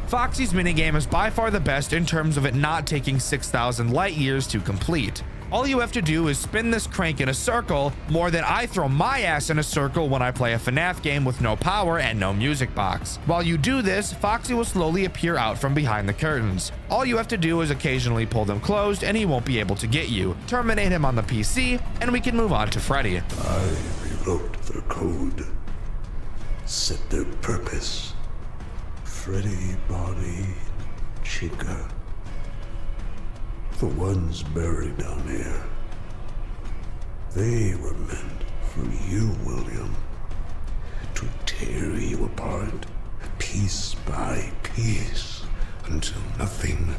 Foxy's minigame is by far the best in terms of it not taking 6,000 light years to complete. All you have to do is spin this crank in a circle more than I throw my ass in a circle when I play a FNAF game with no power and no music box. While you do this, Foxy will slowly appear out from behind the curtains. All you have to do is occasionally pull them closed and he won't be able to get you. Terminate him on the PC and we can move on to Freddy. I rewrote their code, set their purpose. Freddy, Bonnie, Chica. The ones buried down here. They were meant for you, William. To tear you apart, piece by piece, until nothing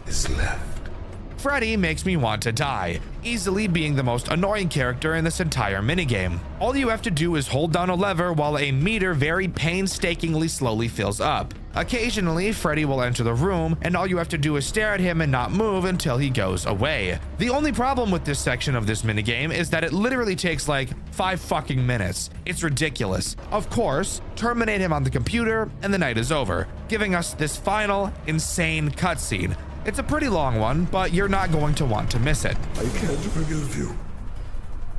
is left. Freddy makes me want to die, easily being the most annoying character in this entire minigame. All you have to do is hold down a lever while a meter very painstakingly slowly fills up. Occasionally, Freddy will enter the room, and all you have to do is stare at him and not move until he goes away. The only problem with this section of this minigame is that it literally takes like 5 fucking minutes. It's ridiculous. Of course, terminate him on the computer, and the night is over, giving us this final, insane cutscene. It's a pretty long one, but you're not going to want to miss it. I can't forgive you.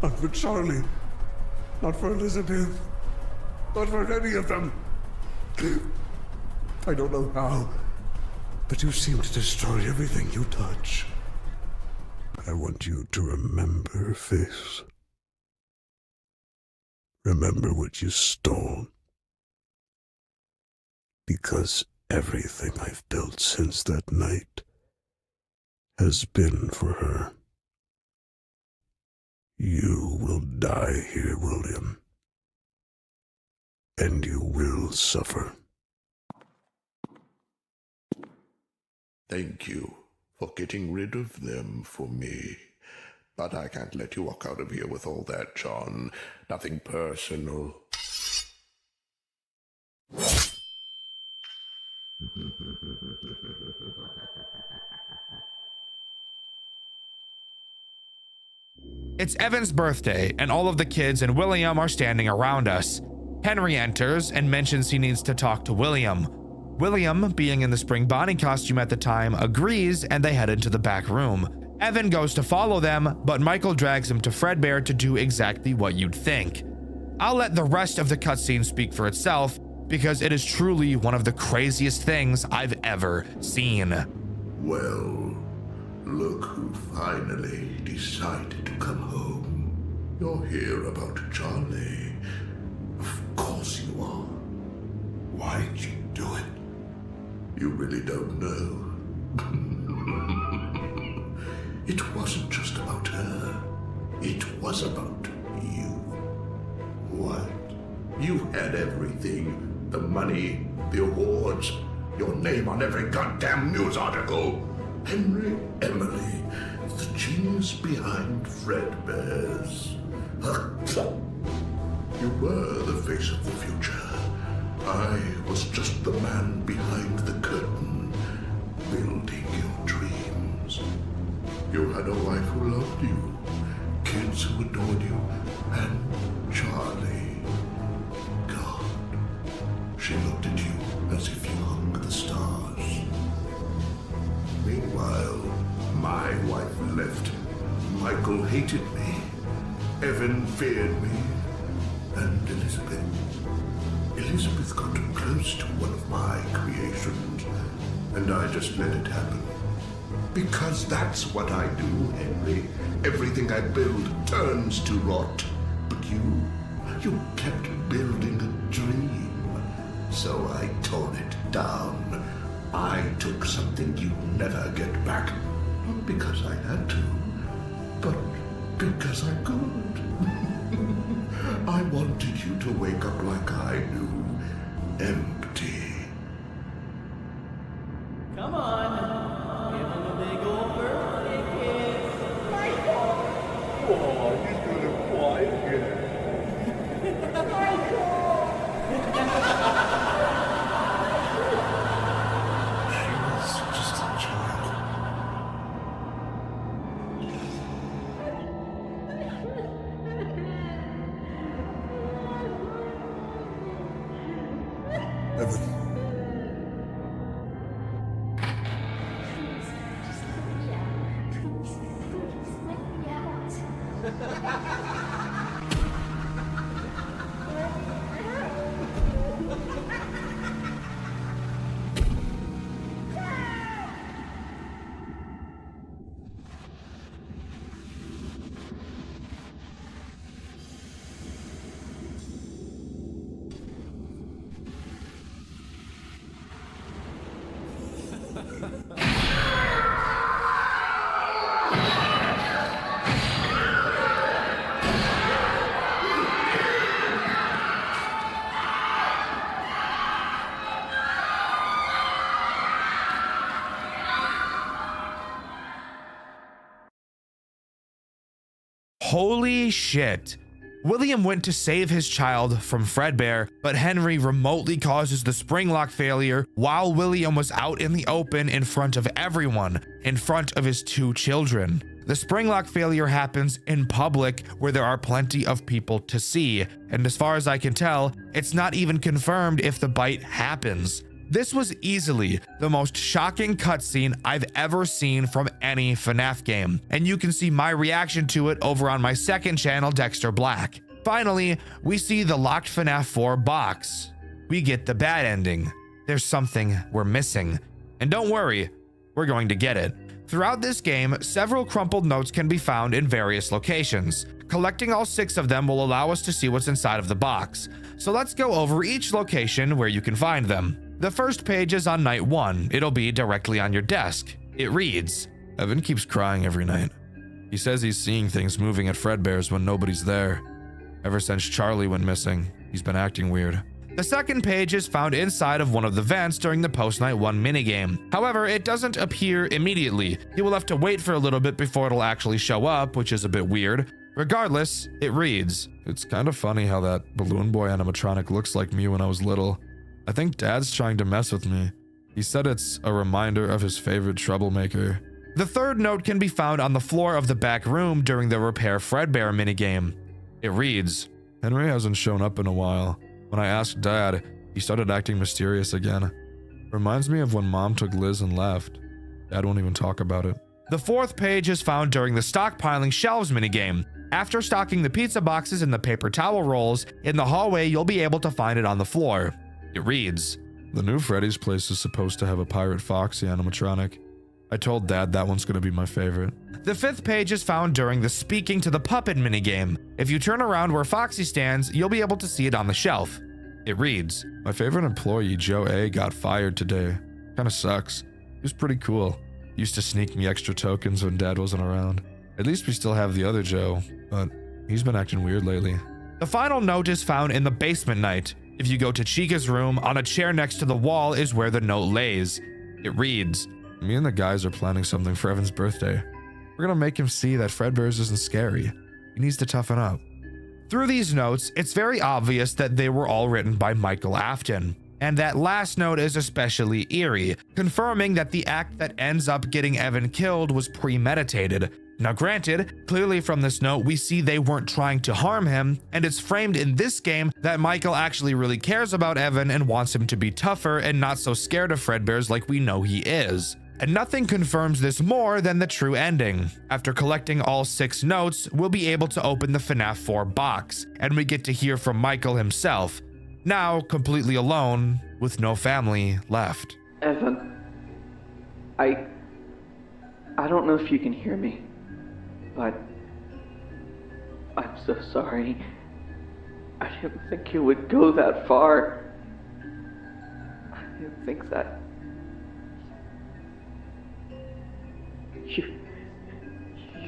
Not for Charlie. Not for Elizabeth. Not for any of them. I don't know how, but you seem to destroy everything you touch. I want you to remember her face. Remember what you stole. Because everything I've built since that night has been for her. You will die here, William. And you will suffer. Thank you for getting rid of them for me. But I can't let you walk out of here with all that, John. Nothing personal. It's Evan's birthday, and all of the kids and William are standing around us. Henry enters and mentions he needs to talk to William. William, being in the spring Bonnie costume at the time, agrees and they head into the back room. Evan goes to follow them, but Michael drags him to Fredbear to do exactly what you'd think. I'll let the rest of the cutscene speak for itself, because it is truly one of the craziest things I've ever seen. Well, look who finally decided to come home. You're here about Charlie. Of course you are. Why'd you do it? You really don't know. It wasn't just about her. It was about you. What? You had everything. The money, the awards, your name on every goddamn news article. Henry Emily, the genius behind Fredbears. You were the face of the future. I was just the man behind the curtain, building your dreams. You had a wife who loved you, kids who adored you, and Charlie. God, she looked at you as if you hung the stars. Meanwhile, my wife left. Michael hated me. Evan feared me. And Elizabeth got too close to one of my creations, and I just let it happen. Because that's what I do, Henry. Everything I build turns to rot. But you kept building a dream. so I tore it down. I took something you'd never get back. Not because I had to, but because I could. I wanted you to wake up like I do, empty. Come on, give him a big old birthday kiss. Oh, he's gonna cry again. She was just a child. Evan. Holy shit. William went to save his child from Fredbear, but Henry remotely causes the spring lock failure while William was out in the open in front of everyone, in front of his 2 children. The spring lock failure happens in public where there are plenty of people to see, and as far as I can tell, it's not even confirmed if the bite happens. This was easily the most shocking cutscene I've ever seen from any FNAF game, and you can see my reaction to it over on my second channel, Dxtr Black. Finally, we see the locked FNAF 4 box. We get the bad ending. There's something we're missing. And don't worry, we're going to get it. Throughout this game, several crumpled notes can be found in various locations. Collecting all 6 of them will allow us to see what's inside of the box. So let's go over each location where you can find them. The first page is on night 1. It'll be directly on your desk. It reads, Evan keeps crying every night. He says he's seeing things moving at Fredbears when nobody's there. Ever since Charlie went missing, he's been acting weird. The second page is found inside of one of the vents during the post-night 1 minigame. However, it doesn't appear immediately. You will have to wait for a little bit before it'll actually show up, which is a bit weird. Regardless, it reads, It's kind of funny how that balloon boy animatronic looks like me when I was little. I think Dad's trying to mess with me. He said it's a reminder of his favorite troublemaker. The third note can be found on the floor of the back room during the Repair Fredbear minigame. It reads, Henry hasn't shown up in a while. When I asked Dad, he started acting mysterious again. Reminds me of when Mom took Liz and left. Dad won't even talk about it. The fourth page is found during the stockpiling shelves minigame. After stocking the pizza boxes and the paper towel rolls, in the hallway you'll be able to find it on the floor. It reads, The new Freddy's place is supposed to have a pirate Foxy animatronic. I told Dad that one's gonna be my favorite. The fifth page is found during the speaking to the puppet minigame. If you turn around where Foxy stands, you'll be able to see it on the shelf. It reads, My favorite employee, Joe A, got fired today. Kinda sucks. He was pretty cool. Used to sneak me extra tokens when Dad wasn't around. At least we still have the other Joe, but he's been acting weird lately. The final note is found in the basement night. If you go to Chica's room, on a chair next to the wall is where the note lays. It reads, Me and the guys are planning something for Evan's birthday. We're gonna make him see that Fredbears isn't scary. He needs to toughen up. Through these notes, it's very obvious that they were all written by Michael Afton. And that last note is especially eerie, confirming that the act that ends up getting Evan killed was premeditated. Now granted, clearly from this note we see they weren't trying to harm him, and it's framed in this game that Michael actually really cares about Evan and wants him to be tougher and not so scared of Fredbears like we know he is. And nothing confirms this more than the true ending. After collecting all 6 notes, we'll be able to open the FNAF 4 box, and we get to hear from Michael himself, now completely alone with no family left. Evan, I don't know if you can hear me, but I'm so sorry. I didn't think you would go that far. didn't think that.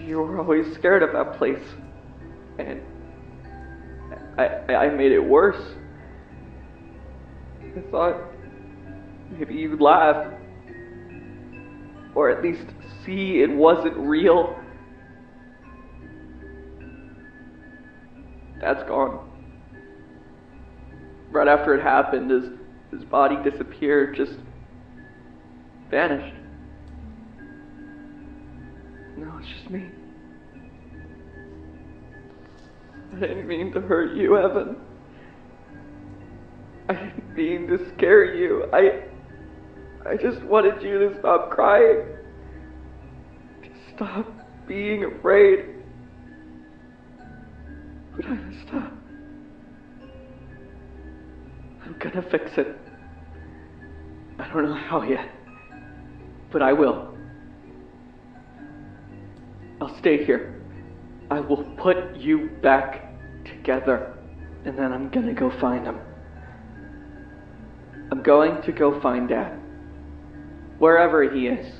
You were always scared of that place. And I made it worse. I thought maybe you'd laugh. Or at least see it wasn't real. Dad's gone. Right after it happened, his body disappeared, just vanished. Now it's just me. I didn't mean to hurt you, Evan. I didn't mean to scare you. I just wanted you to stop crying. To stop being afraid. But I messed up. I'm gonna fix it. I don't know how yet, but I will. I'll stay here. I will put you back together, and then I'm gonna go find him. I'm going to go find Dad. Wherever he is.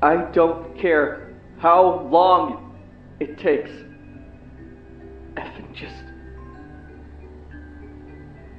I don't care how long it takes. Effing just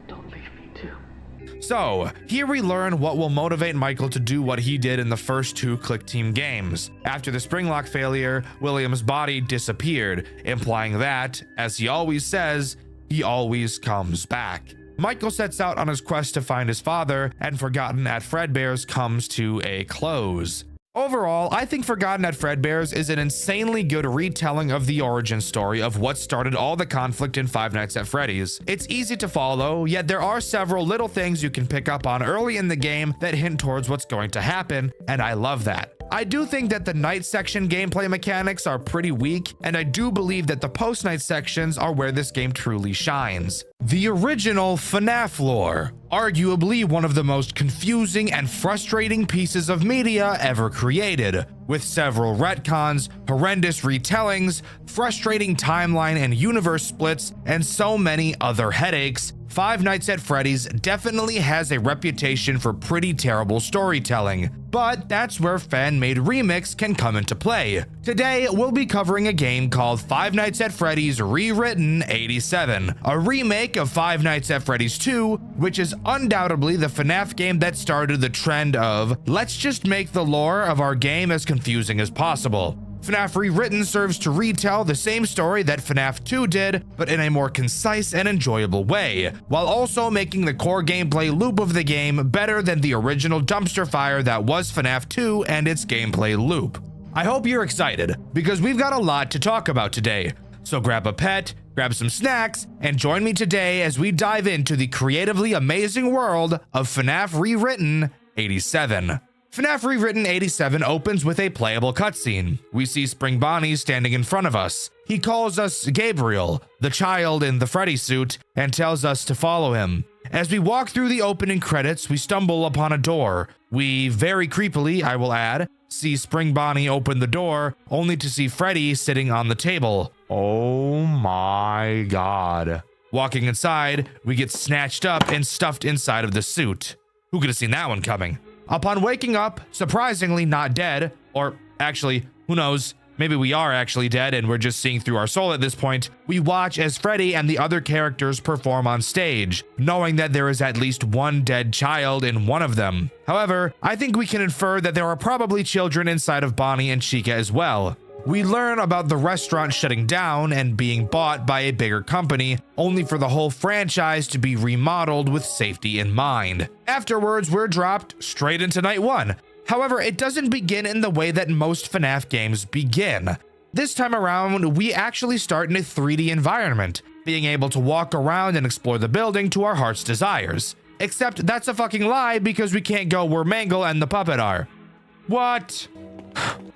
don't leave me too. So, here we learn what will motivate Michael to do what he did in the first 2 Click Team games. After the Springlock failure, William's body disappeared, implying that, as he always says, he always comes back. Michael sets out on his quest to find his father, and Forgotten at Fredbears comes to a close. Overall, I think Forgotten at Fredbears is an insanely good retelling of the origin story of what started all the conflict in Five Nights at Freddy's. It's easy to follow, yet there are several little things you can pick up on early in the game that hint towards what's going to happen, and I love that. I do think that the night section gameplay mechanics are pretty weak, and I do believe that the post-night sections are where this game truly shines. The original FNAF lore, arguably one of the most confusing and frustrating pieces of media ever created, with several retcons, horrendous retellings, frustrating timeline and universe splits, and so many other headaches. Five Nights at Freddy's definitely has a reputation for pretty terrible storytelling, but that's where fan-made remix can come into play. Today, we'll be covering a game called Five Nights at Freddy's Rewritten 87, a remake of Five Nights at Freddy's 2, which is undoubtedly the FNAF game that started the trend of, let's just make the lore of our game as confusing as possible. FNAF Rewritten serves to retell the same story that FNAF 2 did, but in a more concise and enjoyable way, while also making the core gameplay loop of the game better than the original dumpster fire that was FNAF 2 and its gameplay loop. I hope you're excited, because we've got a lot to talk about today. So grab a pet, grab some snacks, and join me today as we dive into the creatively amazing world of FNAF Rewritten 87. FNAF Rewritten 87 opens with a playable cutscene. We see Spring Bonnie standing in front of us. He calls us Gabriel, the child in the Freddy suit, and tells us to follow him. As we walk through the opening credits, we stumble upon a door. We, very creepily, I will add, see Spring Bonnie open the door, only to see Freddy sitting on the table. Oh my god. Walking inside, we get snatched up and stuffed inside of the suit. Who could have seen that one coming? Upon waking up, surprisingly not dead, or actually, who knows, maybe we are actually dead and we're just seeing through our soul at this point, we watch as Freddy and the other characters perform on stage, knowing that there is at least one dead child in one of them. However, I think we can infer that there are probably children inside of Bonnie and Chica as well. We learn about the restaurant shutting down and being bought by a bigger company, only for the whole franchise to be remodeled with safety in mind. Afterwards, we're dropped straight into night 1. However, it doesn't begin in the way that most FNAF games begin. This time around, we actually start in a 3D environment, being able to walk around and explore the building to our heart's desires. Except that's a fucking lie because we can't go where Mangle and the puppet are. What?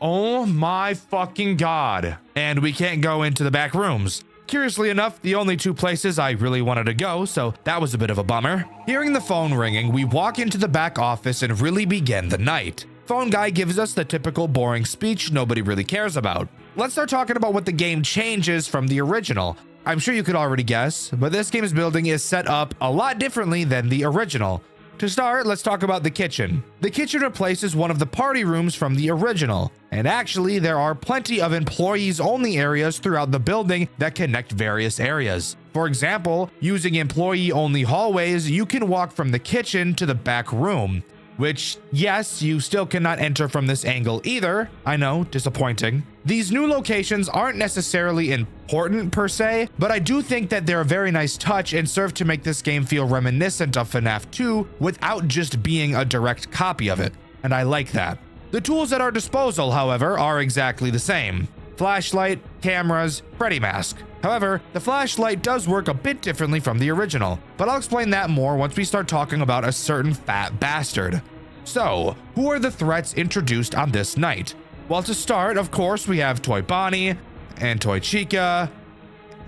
Oh my fucking god. And we can't go into the back rooms. Curiously enough, the only 2 places I really wanted to go, so that was a bit of a bummer. Hearing the phone ringing, we walk into the back office and really begin the night. Phone guy gives us the typical boring speech nobody really cares about. Let's start talking about what the game changes from the original. I'm sure you could already guess, but this game's building is set up a lot differently than the original. To start, let's talk about the kitchen. The kitchen replaces one of the party rooms from the original, and actually there are plenty of employees-only areas throughout the building that connect various areas. For example, using employee-only hallways, you can walk from the kitchen to the back room, which, yes, you still cannot enter from this angle either. I know, disappointing. These new locations aren't necessarily important per se, but I do think that they're a very nice touch and serve to make this game feel reminiscent of FNAF 2 without just being a direct copy of it, and I like that. The tools at our disposal, however, are exactly the same. Flashlight, cameras, Freddy mask. However, the flashlight does work a bit differently from the original, but I'll explain that more once we start talking about a certain fat bastard. So, who are the threats introduced on this night? Well, to start, of course, we have Toy Bonnie, and Toy Chica,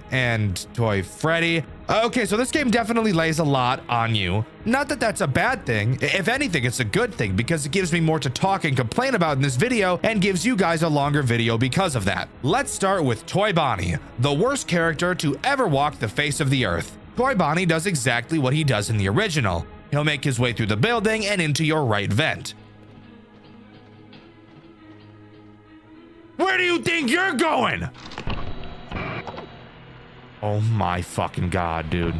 and Toy Freddy. Okay, so this game definitely lays a lot on you. Not that that's a bad thing. If anything, it's a good thing because it gives me more to talk and complain about in this video and gives you guys a longer video because of that. Let's start with Toy Bonnie, the worst character to ever walk the face of the earth. Toy Bonnie does exactly what he does in the original. He'll make his way through the building and into your right vent. Where do you think you're going? Oh my fucking god, dude.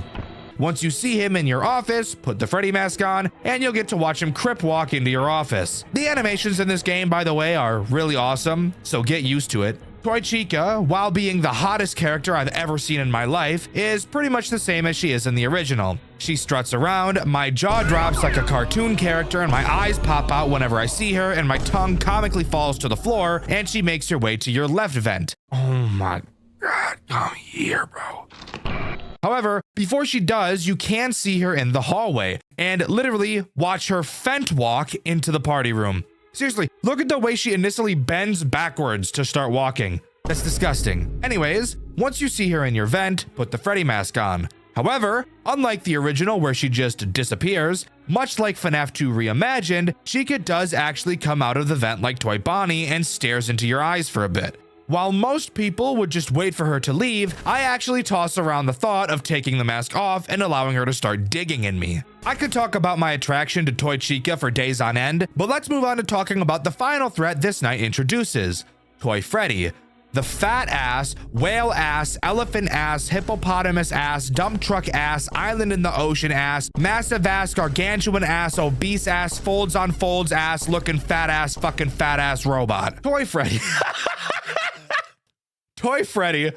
Once you see him in your office, put the Freddy mask on, and you'll get to watch him crip walk into your office. The animations in this game, by the way, are really awesome, so get used to it. Toy Chica, while being the hottest character I've ever seen in my life, is pretty much the same as she is in the original. She struts around, my jaw drops like a cartoon character, and my eyes pop out whenever I see her, and my tongue comically falls to the floor, and she makes her way to your left vent. Oh my god, come here, bro. However, before she does, you can see her in the hallway, and literally watch her fent walk into the party room. Seriously, look at the way she initially bends backwards to start walking. That's disgusting. Anyways, once you see her in your vent, put the Freddy mask on. However, unlike the original where she just disappears, much like FNAF 2 Reimagined, Chica does actually come out of the vent like Toy Bonnie and stares into your eyes for a bit. While most people would just wait for her to leave, I actually toss around the thought of taking the mask off and allowing her to start digging in me. I could talk about my attraction to Toy Chica for days on end, but let's move on to talking about the final threat this night introduces, Toy Freddy. The fat ass, whale ass, elephant ass, hippopotamus ass, dump truck ass, island in the ocean ass, massive ass, gargantuan ass, obese ass, folds on folds ass, looking fat ass, fucking fat ass robot. Toy Freddy. Toy Freddy,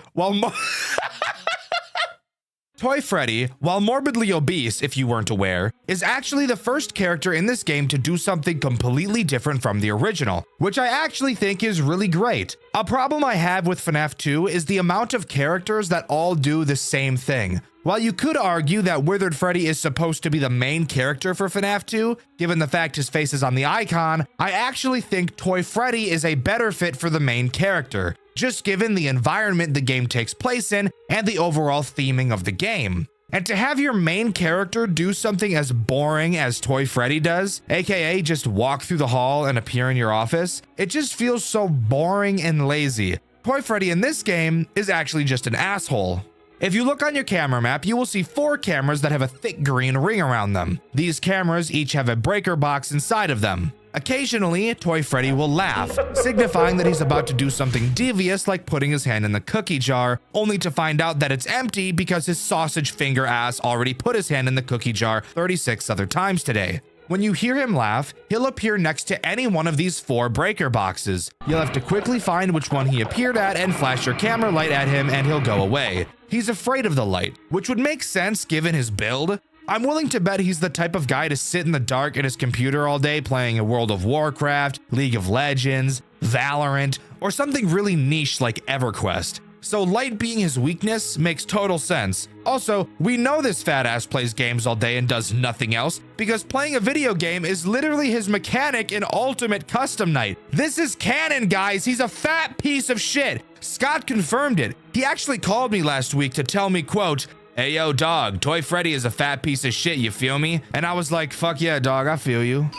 Toy Freddy, while morbidly obese, if you weren't aware, is actually the first character in this game to do something completely different from the original, which I actually think is really great. A problem I have with FNAF 2 is the amount of characters that all do the same thing. While you could argue that Withered Freddy is supposed to be the main character for FNAF 2, given the fact his face is on the icon, I actually think Toy Freddy is a better fit for the main character, just given the environment the game takes place in and the overall theming of the game. And to have your main character do something as boring as Toy Freddy does, aka just walk through the hall and appear in your office, it just feels so boring and lazy. Toy Freddy in this game is actually just an asshole. If you look on your camera map, you will see 4 cameras that have a thick green ring around them. These cameras each have a breaker box inside of them. Occasionally, Toy Freddy will laugh, signifying that he's about to do something devious like putting his hand in the cookie jar, only to find out that it's empty because his sausage finger ass already put his hand in the cookie jar 36 other times today. When you hear him laugh, he'll appear next to any one of these 4 breaker boxes. You'll have to quickly find which one he appeared at and flash your camera light at him and he'll go away. He's afraid of the light, which would make sense given his build. I'm willing to bet he's the type of guy to sit in the dark at his computer all day playing a World of Warcraft, League of Legends, Valorant, or something really niche like EverQuest. So light being his weakness makes total sense. Also, we know this fat ass plays games all day and does nothing else because playing a video game is literally his mechanic in Ultimate Custom Night. This is canon, guys. He's a fat piece of shit. Scott confirmed it. He actually called me last week to tell me, quote, "Hey yo dog, Toy Freddy is a fat piece of shit, you feel me?" And I was like, fuck yeah dog, I feel you.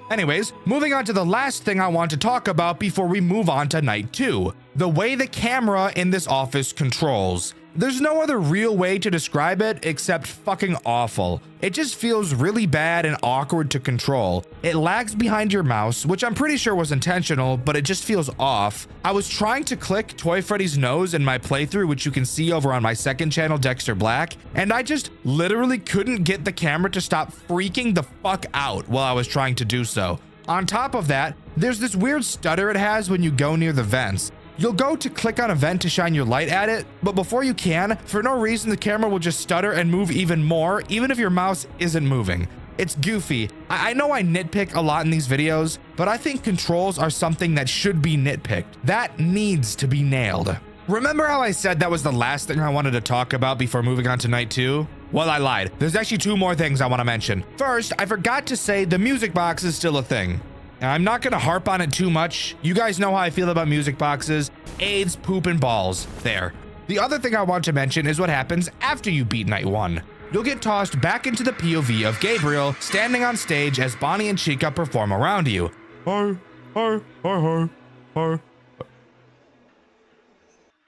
Anyways, moving on to the last thing I want to talk about before we move on to night 2. The way the camera in this office controls. There's no other real way to describe it except fucking awful. It just feels really bad and awkward to control. It lags behind your mouse, which I'm pretty sure was intentional, but it just feels off. I was trying to click Toy Freddy's nose in my playthrough, which you can see over on my second channel, Dxtr Black, and I just literally couldn't get the camera to stop freaking the fuck out while I was trying to do so. On top of that, there's this weird stutter it has when you go near the vents. You'll go to click on a vent to shine your light at it, but before you can, for no reason, the camera will just stutter and move even more, even if your mouse isn't moving. It's goofy. I know I nitpick a lot in these videos, but I think controls are something that should be nitpicked. That needs to be nailed. Remember how I said that was the last thing I wanted to talk about before moving on to night 2? Well, I lied. There's actually 2 more things I want to mention. First, I forgot to say the music box is still a thing. Now, I'm not going to harp on it too much. You guys know how I feel about music boxes. AIDS, poop, and balls. There. The other thing I want to mention is what happens after you beat night 1. You'll get tossed back into the POV of Gabriel standing on stage as Bonnie and Chica perform around you. Hi, hi, hi, hi, hi.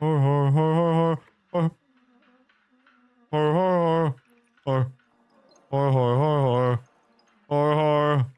Hi, hi, hi, hi, hi. Hi, hi, hi, hi, hi.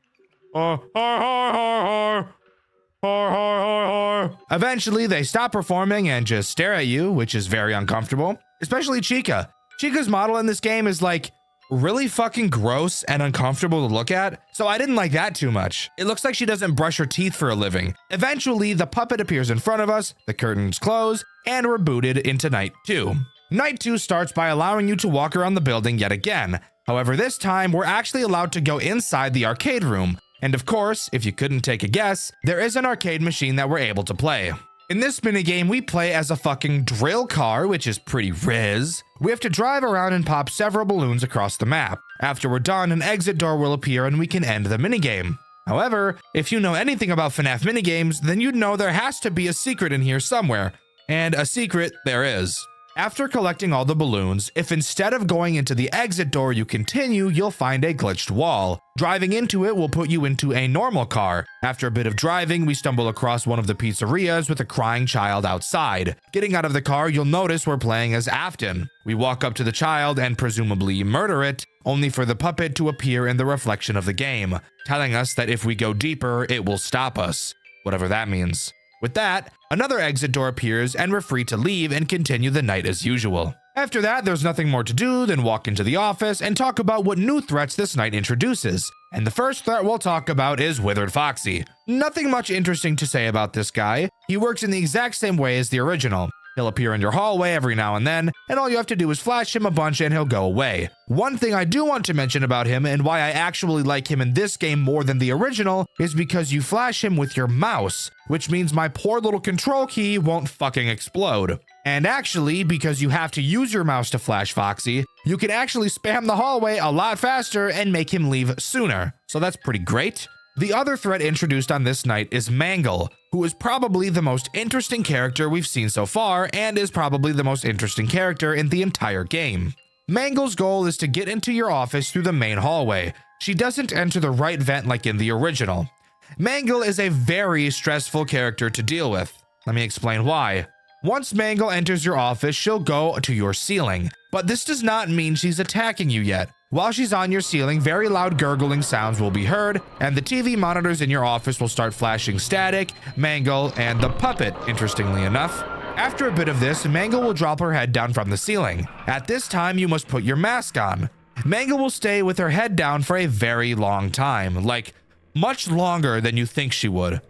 Eventually, they stop performing and just stare at you, which is very uncomfortable, especially Chica. Chica's model in this game is like really fucking gross and uncomfortable to look at, so I didn't like that too much. It looks like she doesn't brush her teeth for a living. Eventually, the puppet appears in front of us, the curtains close, and we're booted into night 2. Night 2 starts by allowing you to walk around the building yet again. However, this time, we're actually allowed to go inside the arcade room. And of course, if you couldn't take a guess, there is an arcade machine that we're able to play. In this minigame, we play as a fucking drill car, which is pretty riz. We have to drive around and pop several balloons across the map. After we're done, an exit door will appear and we can end the minigame. However, if you know anything about FNAF minigames, then you'd know there has to be a secret in here somewhere. And a secret there is. After collecting all the balloons, if instead of going into the exit door you continue, you'll find a glitched wall. Driving into it will put you into a normal car. After a bit of driving, we stumble across one of the pizzerias with a crying child outside. Getting out of the car, you'll notice we're playing as Afton. We walk up to the child and presumably murder it, only for the puppet to appear in the reflection of the game, telling us that if we go deeper, it will stop us, whatever that means. With that, another exit door appears and we're free to leave and continue the night as usual. After that, there's nothing more to do than walk into the office and talk about what new threats this night introduces. And the first threat we'll talk about is Withered Foxy. Nothing much interesting to say about this guy. He works in the exact same way as the original. He'll appear in your hallway every now and then, and all you have to do is flash him a bunch and he'll go away. One thing I do want to mention about him and why I actually like him in this game more than the original is because you flash him with your mouse, which means my poor little control key won't fucking explode. And actually, because you have to use your mouse to flash Foxy, you can actually spam the hallway a lot faster and make him leave sooner. So that's pretty great. The other threat introduced on this night is Mangle, who is probably the most interesting character we've seen so far and is probably the most interesting character in the entire game. Mangle's goal is to get into your office through the main hallway. She doesn't enter the right vent like in the original. Mangle is a very stressful character to deal with. Let me explain why. Once Mangle enters your office, she'll go to your ceiling, but this does not mean she's attacking you yet. While she's on your ceiling, very loud gurgling sounds will be heard, and the TV monitors in your office will start flashing static, Mangle, and the puppet, interestingly enough. After a bit of this, Mangle will drop her head down from the ceiling. At this time, you must put your mask on. Mangle will stay with her head down for a very long time, like much longer than you think she would.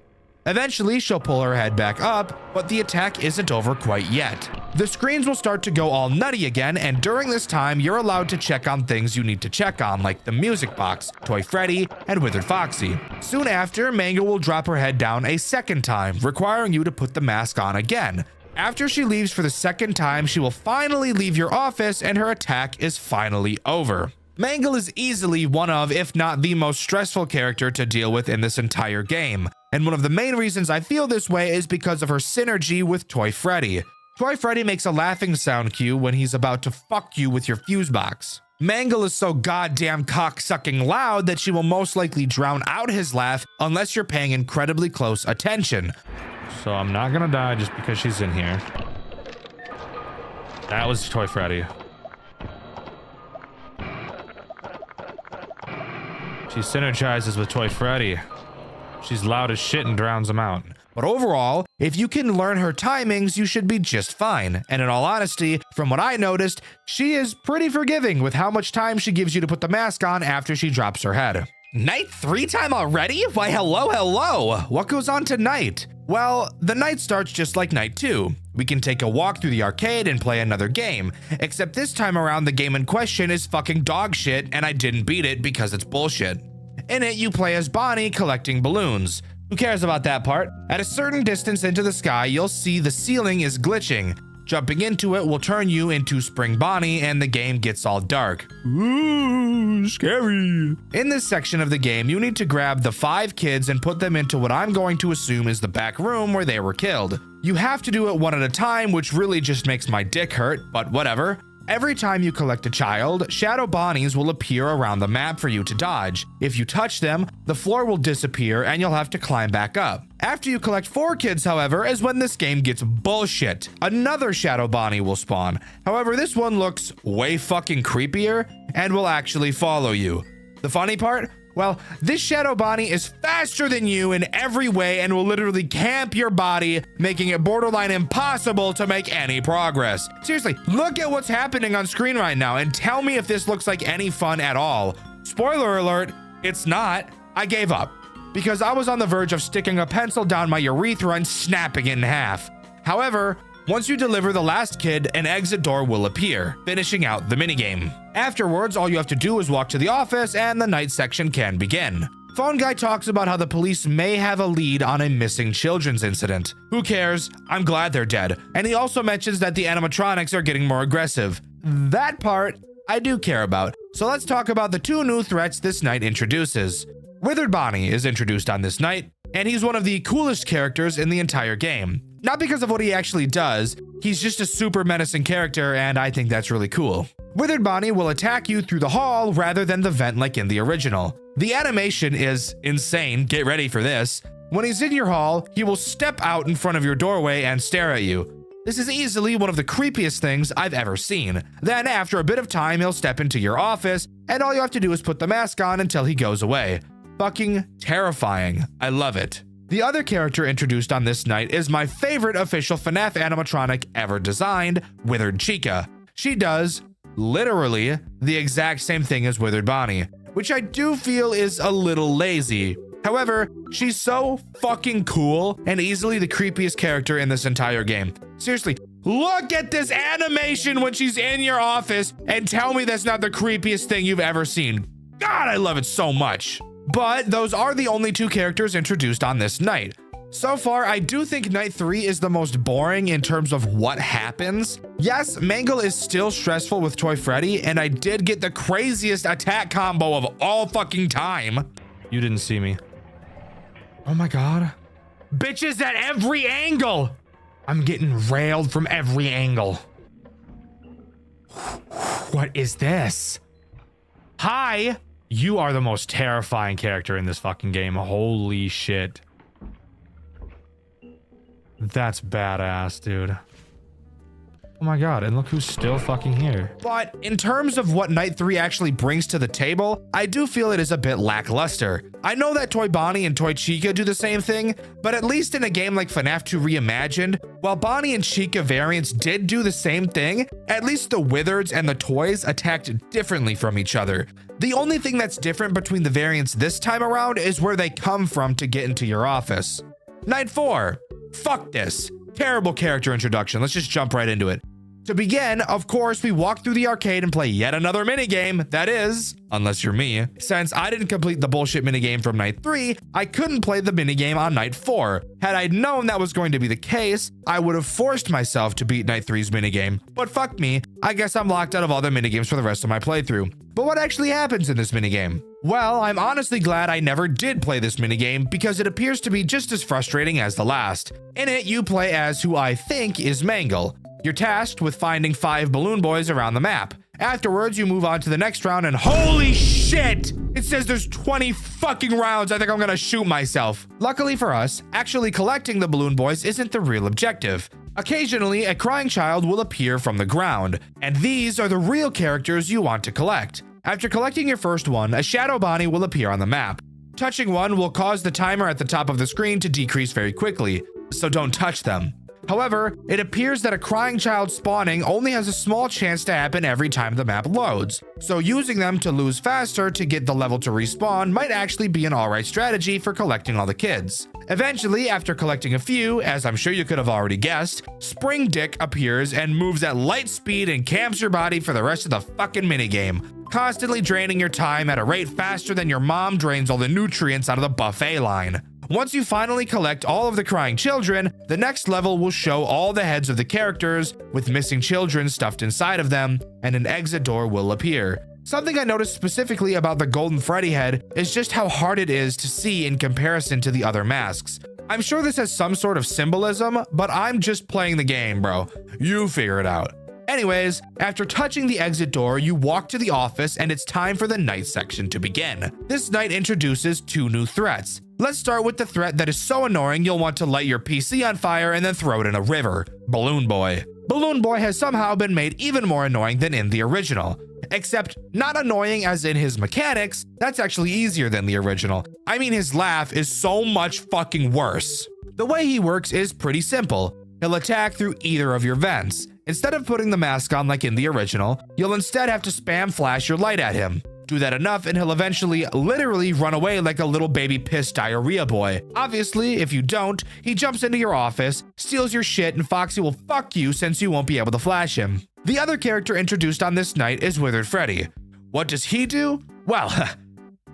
Eventually, she'll pull her head back up, but the attack isn't over quite yet. The screens will start to go all nutty again, and during this time, you're allowed to check on things you need to check on, like the music box, Toy Freddy, and Withered Foxy. Soon after, Mangle will drop her head down a second time, requiring you to put the mask on again. After she leaves for the second time, she will finally leave your office, and her attack is finally over. Mangle is easily one of, if not the most stressful character to deal with in this entire game. And one of the main reasons I feel this way is because of her synergy with Toy Freddy. Toy Freddy makes a laughing sound cue when he's about to fuck you with your fuse box. Mangle is so goddamn cock-sucking loud that she will most likely drown out his laugh unless you're paying incredibly close attention. So I'm not gonna die just because she's in here. That was Toy Freddy. She synergizes with Toy Freddy. She's loud as shit and drowns him out. But overall, if you can learn her timings, you should be just fine. And in all honesty, from what I noticed, she is pretty forgiving with how much time she gives you to put the mask on after she drops her head. Night 3 time already? Why, hello. What goes on tonight? Well, the night starts just like night 2. We can take a walk through the arcade and play another game, except this time around the game in question is fucking dog shit and I didn't beat it because it's bullshit. In it, you play as Bonnie collecting balloons. Who cares about that part? At a certain distance into the sky, you'll see the ceiling is glitching. Jumping into it will turn you into Spring Bonnie and the game gets all dark. Ooh, scary. In this section of the game, you need to grab the 5 kids and put them into what I'm going to assume is the back room where they were killed. You have to do it one at a time, which really just makes my dick hurt, but whatever. Every time you collect a child, shadow Bonnies will appear around the map for you to dodge. If you touch them, the floor will disappear and you'll have to climb back up. After you collect 4 kids, however, is when this game gets bullshit. Another shadow Bonnie will spawn. However, this one looks way fucking creepier and will actually follow you. The funny part? Well, this shadow Bonnie is faster than you in every way and will literally camp your body, making it borderline impossible to make any progress. Seriously, look at what's happening on screen right now and tell me if this looks like any fun at all. Spoiler alert, it's not. I gave up because I was on the verge of sticking a pencil down my urethra and snapping it in half. However, once you deliver the last kid, an exit door will appear, finishing out the minigame. Afterwards, all you have to do is walk to the office and the night section can begin. Phone guy talks about how the police may have a lead on a missing children's incident. Who cares? I'm glad they're dead. And he also mentions that the animatronics are getting more aggressive. That part I do care about. So let's talk about the 2 new threats this night introduces. Withered Bonnie is introduced on this night, and he's one of the coolest characters in the entire game. Not because of what he actually does, he's just a super menacing character and I think that's really cool. Withered Bonnie will attack you through the hall rather than the vent like in the original. The animation is insane, get ready for this. When he's in your hall, he will step out in front of your doorway and stare at you. This is easily one of the creepiest things I've ever seen. Then after a bit of time, he'll step into your office and all you have to do is put the mask on until he goes away. Fucking terrifying. I love it. The other character introduced on this night is my favorite official FNAF animatronic ever designed, Withered Chica. She does, literally, the exact same thing as Withered Bonnie, which I do feel is a little lazy. However, she's so fucking cool and easily the creepiest character in this entire game. Seriously, look at this animation when she's in your office and tell me that's not the creepiest thing you've ever seen. God, I love it so much. But those are the only 2 characters introduced on this night. So far, I do think night 3 is the most boring in terms of what happens. Yes, Mangle is still stressful with Toy Freddy, and I did get the craziest attack combo of all fucking time. You didn't see me. Oh my God. Bitches at every angle. I'm getting railed from every angle. What is this? Hi. You are the most terrifying character in this fucking game. Holy shit. That's badass, dude. Oh my God, and look who's still fucking here. But in terms of what Night 3 actually brings to the table, I do feel it is a bit lackluster. I know that Toy Bonnie and Toy Chica do the same thing, but at least in a game like FNAF 2 Reimagined, while Bonnie and Chica variants did do the same thing, at least the Withereds and the toys attacked differently from each other. The only thing that's different between the variants this time around is where they come from to get into your office. Night 4. Fuck this. Terrible character introduction. Let's just jump right into it. To begin, of course, we walk through the arcade and play yet another minigame. That is, unless you're me. Since I didn't complete the bullshit minigame from Night 3, I couldn't play the minigame on Night 4. Had I known that was going to be the case, I would have forced myself to beat Night 3's minigame. But fuck me, I guess I'm locked out of all the minigames for the rest of my playthrough. But what actually happens in this minigame? Well, I'm honestly glad I never did play this minigame because it appears to be just as frustrating as the last. In it, you play as who I think is Mangle. You're tasked with finding 5 balloon boys around the map. Afterwards, you move on to the next round and holy shit! It says there's 20 fucking rounds. I think I'm gonna shoot myself. Luckily for us, actually collecting the balloon boys isn't the real objective. Occasionally, a crying child will appear from the ground, and these are the real characters you want to collect. After collecting your first one, a shadow Bonnie will appear on the map. Touching one will cause the timer at the top of the screen to decrease very quickly, so don't touch them. However, it appears that a crying child spawning only has a small chance to happen every time the map loads, so using them to lose faster to get the level to respawn might actually be an alright strategy for collecting all the kids. Eventually, after collecting a few, as I'm sure you could have already guessed, Spring Dick appears and moves at light speed and camps your body for the rest of the fucking minigame, constantly draining your time at a rate faster than your mom drains all the nutrients out of the buffet line. Once you finally collect all of the crying children, the next level will show all the heads of the characters with missing children stuffed inside of them, and an exit door will appear. Something I noticed specifically about the Golden Freddy head is just how hard it is to see in comparison to the other masks. I'm sure this has some sort of symbolism, but I'm just playing the game, bro. You figure it out. Anyways, after touching the exit door, you walk to the office and it's time for the night section to begin. This night introduces 2 new threats. Let's start with the threat that is so annoying you'll want to light your PC on fire and then throw it in a river. Balloon Boy. Balloon Boy has somehow been made even more annoying than in the original. Except not annoying as in his mechanics, that's actually easier than the original. I mean, his laugh is so much fucking worse. The way he works is pretty simple. He'll attack through either of your vents. Instead of putting the mask on like in the original, you'll instead have to spam flash your light at him. Do that enough and he'll eventually literally run away like a little baby pissed diarrhea boy. Obviously, if you don't, he jumps into your office, steals your shit, and Foxy will fuck you since you won't be able to flash him. The other character introduced on this night is Withered Freddy. What does he do? Well,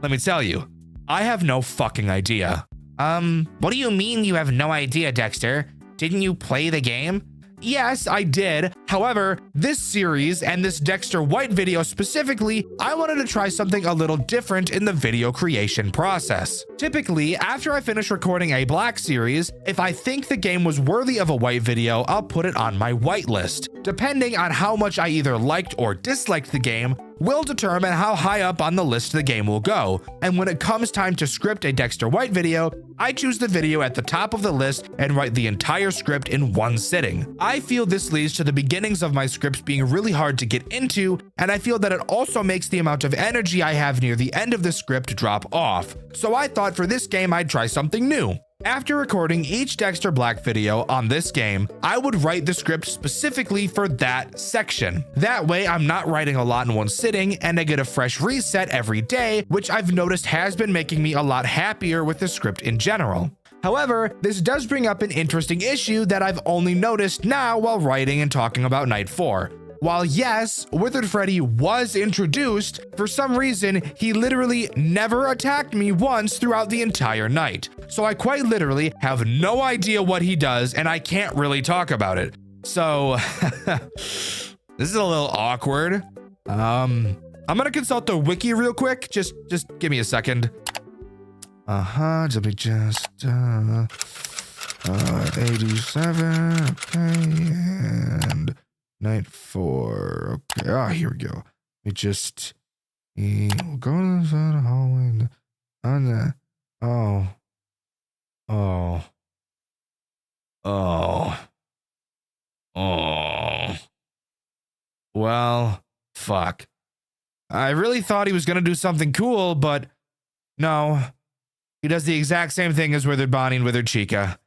let me tell you, I have no fucking idea. What do you mean you have no idea, Dxtr? Didn't you play the game? Yes, I did. However, this series and this Dxtr White video specifically, I wanted to try something a little different in the video creation process. Typically, after I finish recording a black series, if I think the game was worthy of a white video, I'll put it on my white list. Depending on how much I either liked or disliked the game, will determine how high up on the list the game will go. And when it comes time to script a Dxtr White video, I choose the video at the top of the list and write the entire script in one sitting. I feel this leads to the beginnings of my scripts being really hard to get into, and I feel that it also makes the amount of energy I have near the end of the script drop off. So I thought for this game I'd try something new. After recording each Dxtr Black video on this game, I would write the script specifically for that section. That way, I'm not writing a lot in one sitting and I get a fresh reset every day, which I've noticed has been making me a lot happier with the script in general. However, this does bring up an interesting issue that I've only noticed now while writing and talking about Night 4. While yes, Withered Freddy was introduced, for some reason, he literally never attacked me once throughout the entire night. So I quite literally have no idea what he does and I can't really talk about it. So this is a little awkward. I'm gonna consult the wiki real quick. Just give me a second. Let me just 87, okay, and Night 4. Okay. Ah, here we go. Let me just we'll go to the hallway on the well, fuck. I really thought he was gonna do something cool, but no. He does the exact same thing as Withered Bonnie and Withered Chica.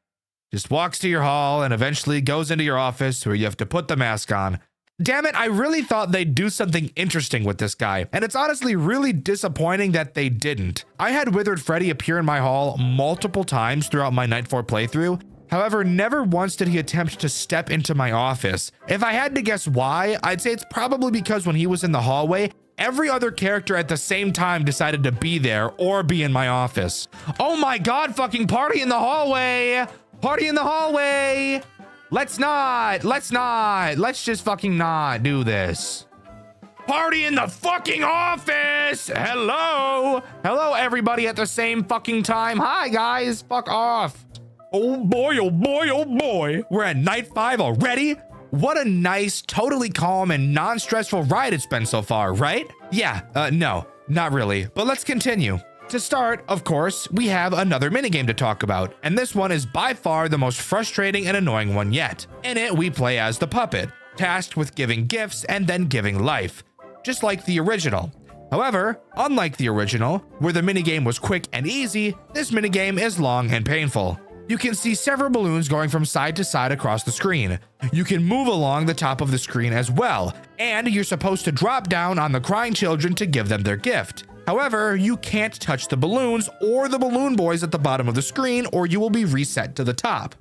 Just walks to your hall and eventually goes into your office where you have to put the mask on. Damn it, I really thought they'd do something interesting with this guy, and it's honestly really disappointing that they didn't. I had Withered Freddy appear in my hall multiple times throughout my Night 4 playthrough. However, never once did he attempt to step into my office. If I had to guess why, I'd say it's probably because when he was in the hallway, every other character at the same time decided to be there or be in my office. Oh my god, fucking party in the hallway! Party in the hallway! Let's just fucking not do this. Party in the fucking office! Hello! Hello, everybody at the same fucking time. Hi, guys. Fuck off. Oh boy, oh boy, oh boy. We're at Night 5 already? What a nice, totally calm and non-stressful ride it's been so far, right? Yeah, no, not really. But let's continue. To start, of course, we have another minigame to talk about, and this one is by far the most frustrating and annoying one yet. In it, we play as the puppet, tasked with giving gifts and then giving life, just like the original. However, unlike the original, where the minigame was quick and easy, this minigame is long and painful. You can see several balloons going from side to side across the screen. You can move along the top of the screen as well, and you're supposed to drop down on the crying children to give them their gift. However, you can't touch the balloons or the balloon boys at the bottom of the screen, or you will be reset to the top.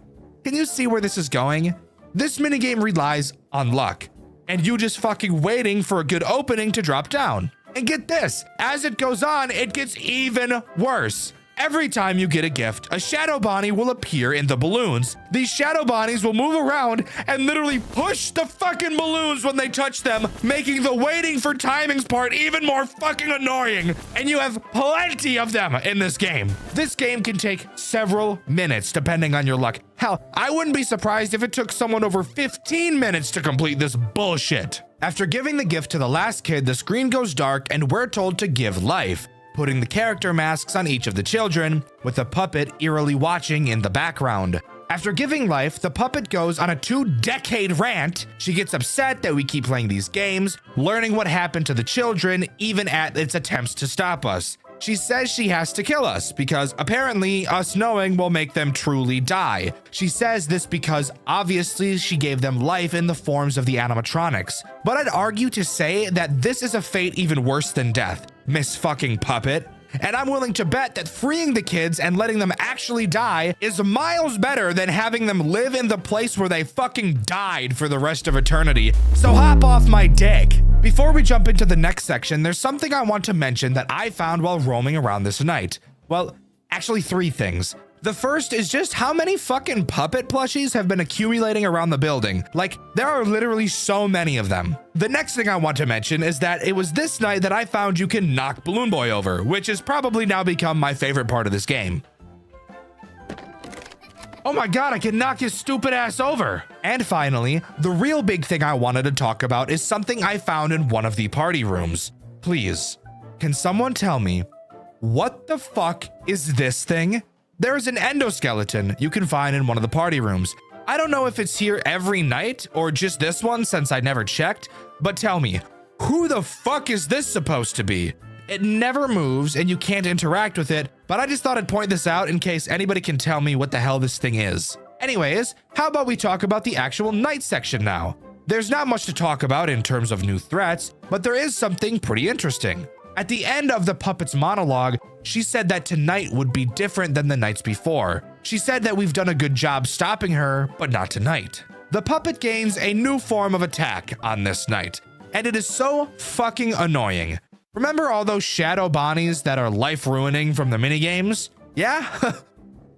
Can you see where this is going? This minigame relies on luck, and you just fucking waiting for a good opening to drop down. And get this, as it goes on, it gets even worse. Every time you get a gift, a shadow Bonnie will appear in the balloons. These shadow Bonnies will move around and literally push the fucking balloons when they touch them, making the waiting for timings part even more fucking annoying. And you have plenty of them in this game. This game can take several minutes depending on your luck. Hell, I wouldn't be surprised if it took someone over 15 minutes to complete this bullshit. After giving the gift to the last kid, the screen goes dark and we're told to give life, putting the character masks on each of the children, with the puppet eerily watching in the background. After giving life, the puppet goes on a 2-decade rant. She gets upset that we keep playing these games, learning what happened to the children, even at its attempts to stop us. She says she has to kill us because apparently us knowing will make them truly die. She says this because obviously she gave them life in the forms of the animatronics. But I'd argue to say that this is a fate even worse than death, Miss fucking Puppet. And I'm willing to bet that freeing the kids and letting them actually die is miles better than having them live in the place where they fucking died for the rest of eternity. So hop off my dick. Before we jump into the next section, there's something I want to mention that I found while roaming around this night. Well, actually 3 things. The first is just how many fucking puppet plushies have been accumulating around the building. Like, there are literally so many of them. The next thing I want to mention is that it was this night that I found you can knock Balloon Boy over, which has probably now become my favorite part of this game. Oh my god, I can knock his stupid ass over. And finally, the real big thing I wanted to talk about is something I found in one of the party rooms. Please, can someone tell me, what the fuck is this thing? There is an endoskeleton you can find in one of the party rooms. I don't know if it's here every night or just this one since I never checked, but tell me, who the fuck is this supposed to be? It never moves and you can't interact with it, but I just thought I'd point this out in case anybody can tell me what the hell this thing is. Anyways, how about we talk about the actual night section now? There's not much to talk about in terms of new threats, but there is something pretty interesting. At the end of the puppet's monologue, she said that tonight would be different than the nights before. She said that we've done a good job stopping her, but not tonight. The puppet gains a new form of attack on this night, and it is so fucking annoying. Remember all those shadow Bonnies that are life-ruining from the minigames? Yeah?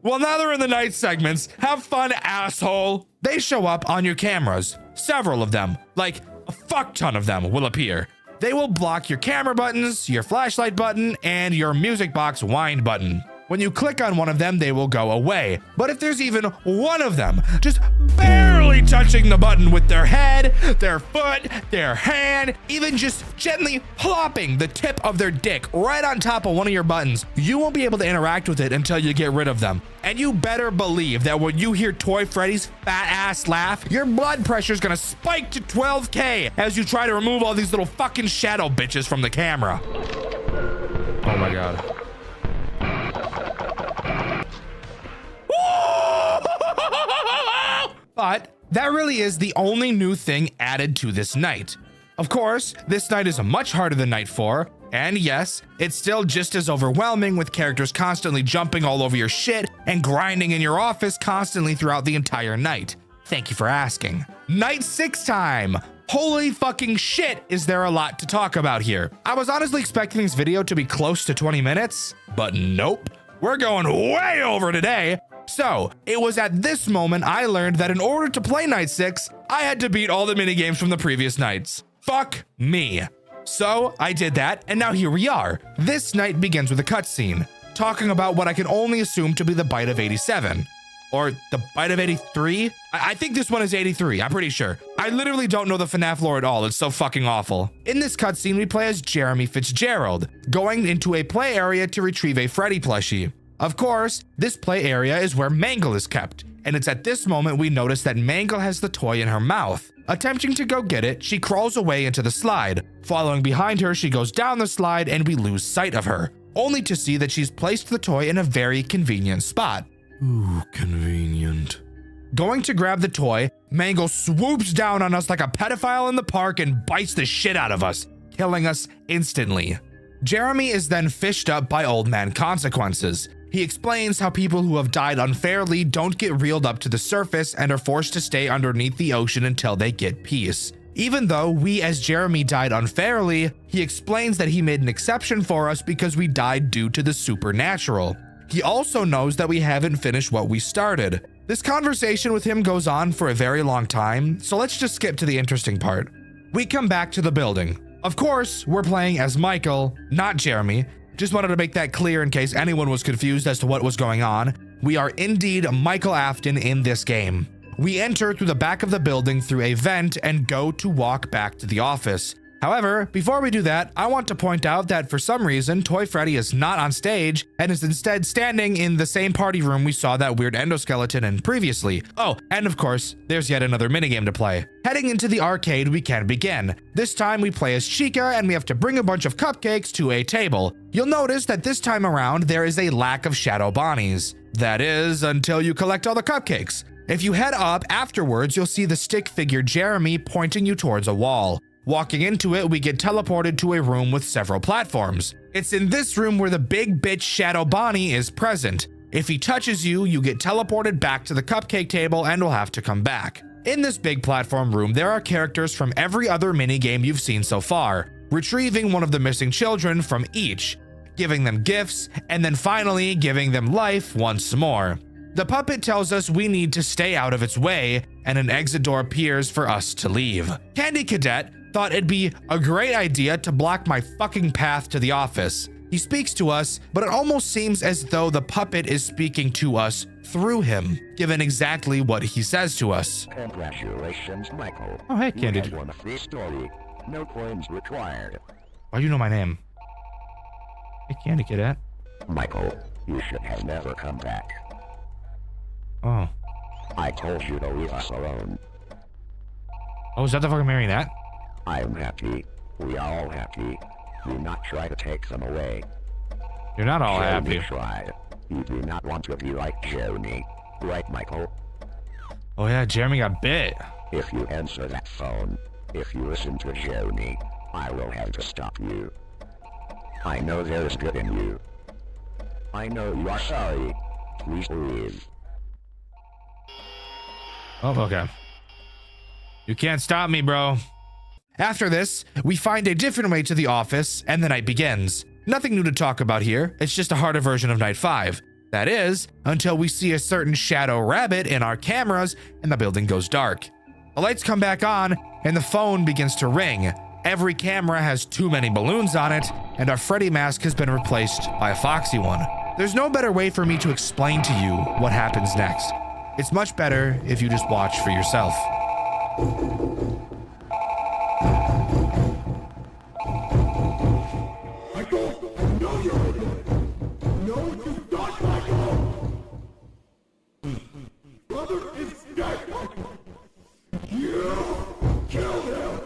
Well, now they're in the night segments. Have fun, asshole. They show up on your cameras. Several of them, like a fuck ton of them, will appear. They will block your camera buttons, your flashlight button, and your music box wind button. When you click on one of them, they will go away. But if there's even one of them just barely touching the button with their head, their foot, their hand, even just gently plopping the tip of their dick right on top of one of your buttons, you won't be able to interact with it until you get rid of them. And you better believe that when you hear Toy Freddy's fat ass laugh, your blood pressure is gonna spike to 12K as you try to remove all these little fucking shadow bitches from the camera. Oh my god. But that really is the only new thing added to this night. Of course, this night is much harder than night 4, and yes, it's still just as overwhelming with characters constantly jumping all over your shit and grinding in your office constantly throughout the entire night. Thank you for asking. Night 6 time! Holy fucking shit, is there a lot to talk about here. I was honestly expecting this video to be close to 20 minutes, but nope. We're going way over today. So, it was at this moment I learned that in order to play Night 6, I had to beat all the minigames from the previous nights. Fuck me. So, I did that, and now here we are. This night begins with a cutscene, talking about what I can only assume to be the bite of 87. Or the bite of 83? I think this one is 83, I'm pretty sure. I literally don't know the FNAF lore at all. It's so fucking awful. In this cutscene, we play as Jeremy Fitzgerald, going into a play area to retrieve a Freddy plushie. Of course, this play area is where Mangle is kept, and it's at this moment we notice that Mangle has the toy in her mouth. Attempting to go get it, she crawls away into the slide. Following behind her, she goes down the slide and we lose sight of her, only to see that she's placed the toy in a very convenient spot. Ooh, convenient. Going to grab the toy, Mangle swoops down on us like a pedophile in the park and bites the shit out of us, killing us instantly. Jeremy is then fished up by Old Man Consequences. He explains how people who have died unfairly don't get reeled up to the surface and are forced to stay underneath the ocean until they get peace. Even though we as Jeremy died unfairly, he explains that he made an exception for us because we died due to the supernatural. He also knows that we haven't finished what we started. This conversation with him goes on for a very long time, so let's just skip to the interesting part. We come back to the building. Of course, we're playing as Michael, not Jeremy. Just wanted to make that clear in case anyone was confused as to what was going on. We are indeed Michael Afton in this game. We enter through the back of the building through a vent and go to walk back to the office. However, before we do that, I want to point out that for some reason, Toy Freddy is not on stage and is instead standing in the same party room we saw that weird endoskeleton in previously. Oh, and of course, there's yet another minigame to play. Heading into the arcade, we can begin. This time we play as Chica and we have to bring a bunch of cupcakes to a table. You'll notice that this time around, there is a lack of shadow bonnies. That is, until you collect all the cupcakes. If you head up afterwards, you'll see the stick figure Jeremy pointing you towards a wall. Walking into it, we get teleported to a room with several platforms. It's in this room where the big bitch Shadow Bonnie is present. If he touches you, you get teleported back to the cupcake table and will have to come back. In this big platform room, there are characters from every other minigame you've seen so far, retrieving one of the missing children from each, giving them gifts, and then finally giving them life once more. The puppet tells us we need to stay out of its way, and an exit door appears for us to leave. Candy Cadet thought it'd be a great idea to block my fucking path to the office. He speaks to us, but it almost seems as though the puppet is speaking to us through him, given exactly what he says to us. Congratulations, Michael. Oh, hey, Candy. You won a free story. No coins required. Why do you know my name? Hey, Candy Cadet. Michael, you should have never come back. Oh. I told you to leave us alone. Oh, is that the fucking marionette? I'm happy. We are all happy. Do not try to take them away. You're not all Jeremy happy. tried. You do not want to be like Jeremy. Right, Michael? Oh yeah, Jeremy got bit. If you answer that phone, if you listen to Jeremy, I will have to stop you. I know there is good in you. I know you are sorry. Please leave. Oh, okay. You can't stop me, bro. After this, we find a different way to the office, and the night begins. Nothing new to talk about here, it's just a harder version of Night 5. That is, until we see a certain shadow rabbit in our cameras and the building goes dark. The lights come back on, and the phone begins to ring. Every camera has too many balloons on it, and our Freddy mask has been replaced by a Foxy one. There's no better way for me to explain to you what happens next. It's much better if you just watch for yourself. Michael, I know you're in it. Know what you've done, Michael. Brother is dead, Michael. You killed him.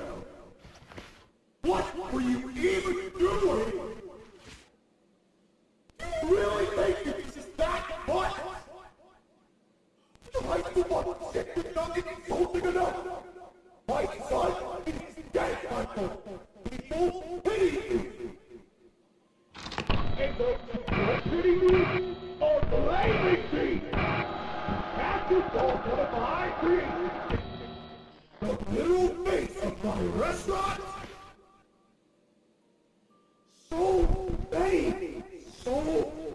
What were you even doing? You really think this is that much? Like the one sick with nothing insulting enough. My son is dead, Michael. People pity you. And those who don't pity me are blaming me. After all, one of my dreams, the little face of my restaurant. So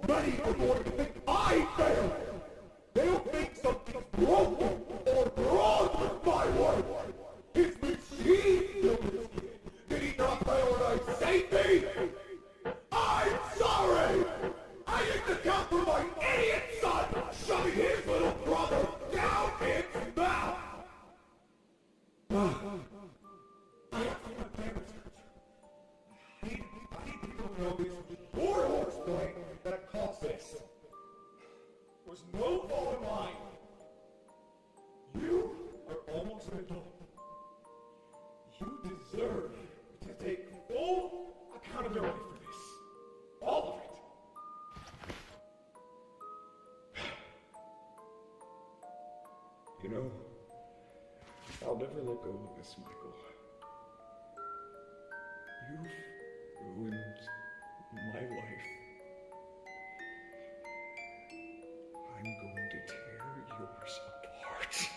many are going to think I failed. They'll think something's broken or wrong with my work. His machine builders. Did he not prioritize safety? I'm sorry! I didn't account for my idiot son shoving his little brother down its mouth! deserve to take full accountability for this. All of it. You know, I'll never let go of this, Michael. You've ruined my life. I'm going to tear yours apart.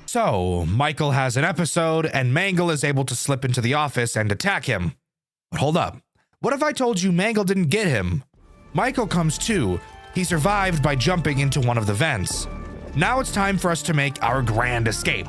So, Michael has an episode, and Mangle is able to slip into the office and attack him. But hold up. What if I told you Mangle didn't get him? Michael comes too. He survived by jumping into one of the vents. Now it's time for us to make our grand escape.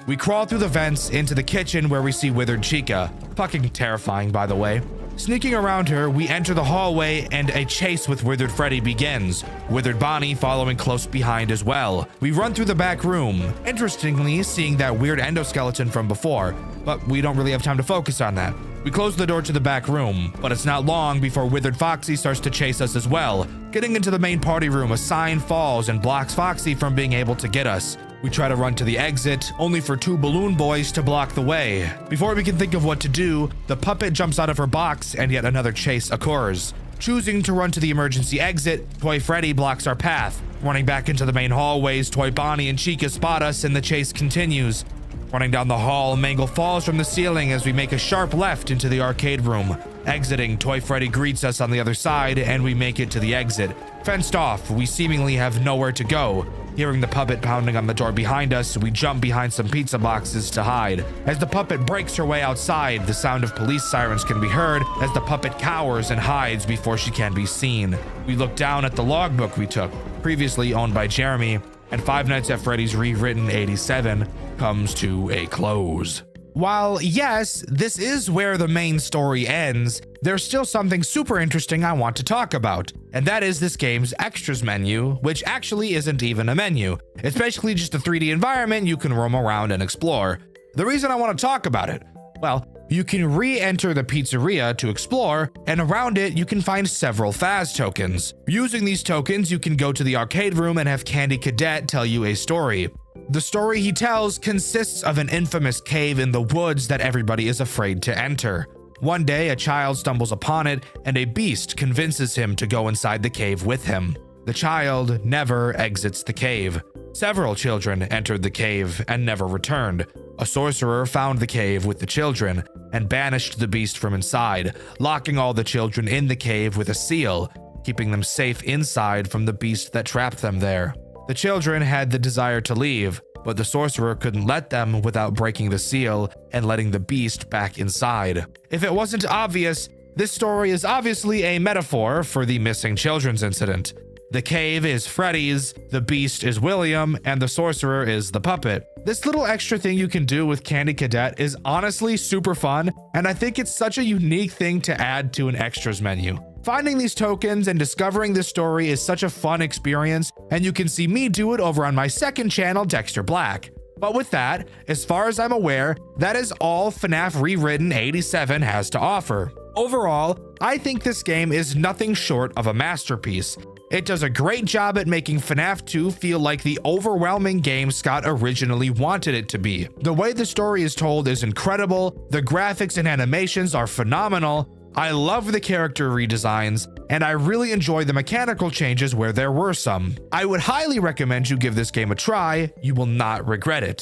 We crawl through the vents into the kitchen where we see withered Chica. Fucking terrifying, by the way. Sneaking around her, we enter the hallway and a chase with withered Freddy begins. Withered Bonnie following close behind as well. We run through the back room, interestingly seeing that weird endoskeleton from before, but we don't really have time to focus on that. We close the door to the back room, but it's not long before withered Foxy starts to chase us as well. Getting into the main party room, a sign falls and blocks Foxy from being able to get us. We try to run to the exit, only for two balloon boys to block the way. Before we can think of what to do, the puppet jumps out of her box and yet another chase occurs. Choosing to run to the emergency exit, Toy Freddy blocks our path. Running back into the main hallways, Toy Bonnie and Chica spot us and the chase continues. Running down the hall, Mangle falls from the ceiling as we make a sharp left into the arcade room. Exiting, Toy Freddy greets us on the other side and we make it to the exit. Fenced off, we seemingly have nowhere to go. Hearing the puppet pounding on the door behind us, we jump behind some pizza boxes to hide. As the puppet breaks her way outside, the sound of police sirens can be heard as the puppet cowers and hides before she can be seen. We look down at the logbook we took, previously owned by Jeremy, and Five Nights at Freddy's Rewritten 87 comes to a close. While yes, this is where the main story ends, there's still something super interesting I want to talk about, and that is this game's extras menu, which actually isn't even a menu. It's basically just a 3D environment you can roam around and explore. The reason I want to talk about it, well, you can re-enter the pizzeria to explore, and around it you can find several Faz tokens. Using these tokens, you can go to the arcade room and have Candy Cadet tell you a story. The story he tells consists of an infamous cave in the woods that everybody is afraid to enter. One day, a child stumbles upon it, and a beast convinces him to go inside the cave with him. The child never exits the cave. Several children entered the cave and never returned. A sorcerer found the cave with the children and banished the beast from inside, locking all the children in the cave with a seal, keeping them safe inside from the beast that trapped them there. The children had the desire to leave, but the sorcerer couldn't let them without breaking the seal and letting the beast back inside. If it wasn't obvious, this story is obviously a metaphor for the missing children's incident. The cave is Freddy's, the beast is William, and the sorcerer is the puppet. This little extra thing you can do with Candy Cadet is honestly super fun, and I think it's such a unique thing to add to an extras menu. Finding these tokens and discovering this story is such a fun experience, and you can see me do it over on my second channel, Dxtr Black. But with that, as far as I'm aware, that is all FNAF Rewritten 87 has to offer. Overall, I think this game is nothing short of a masterpiece. It does a great job at making FNAF 2 feel like the overwhelming game Scott originally wanted it to be. The way the story is told is incredible, the graphics and animations are phenomenal, I love the character redesigns, and I really enjoy the mechanical changes where there were some. I would highly recommend you give this game a try, you will not regret it.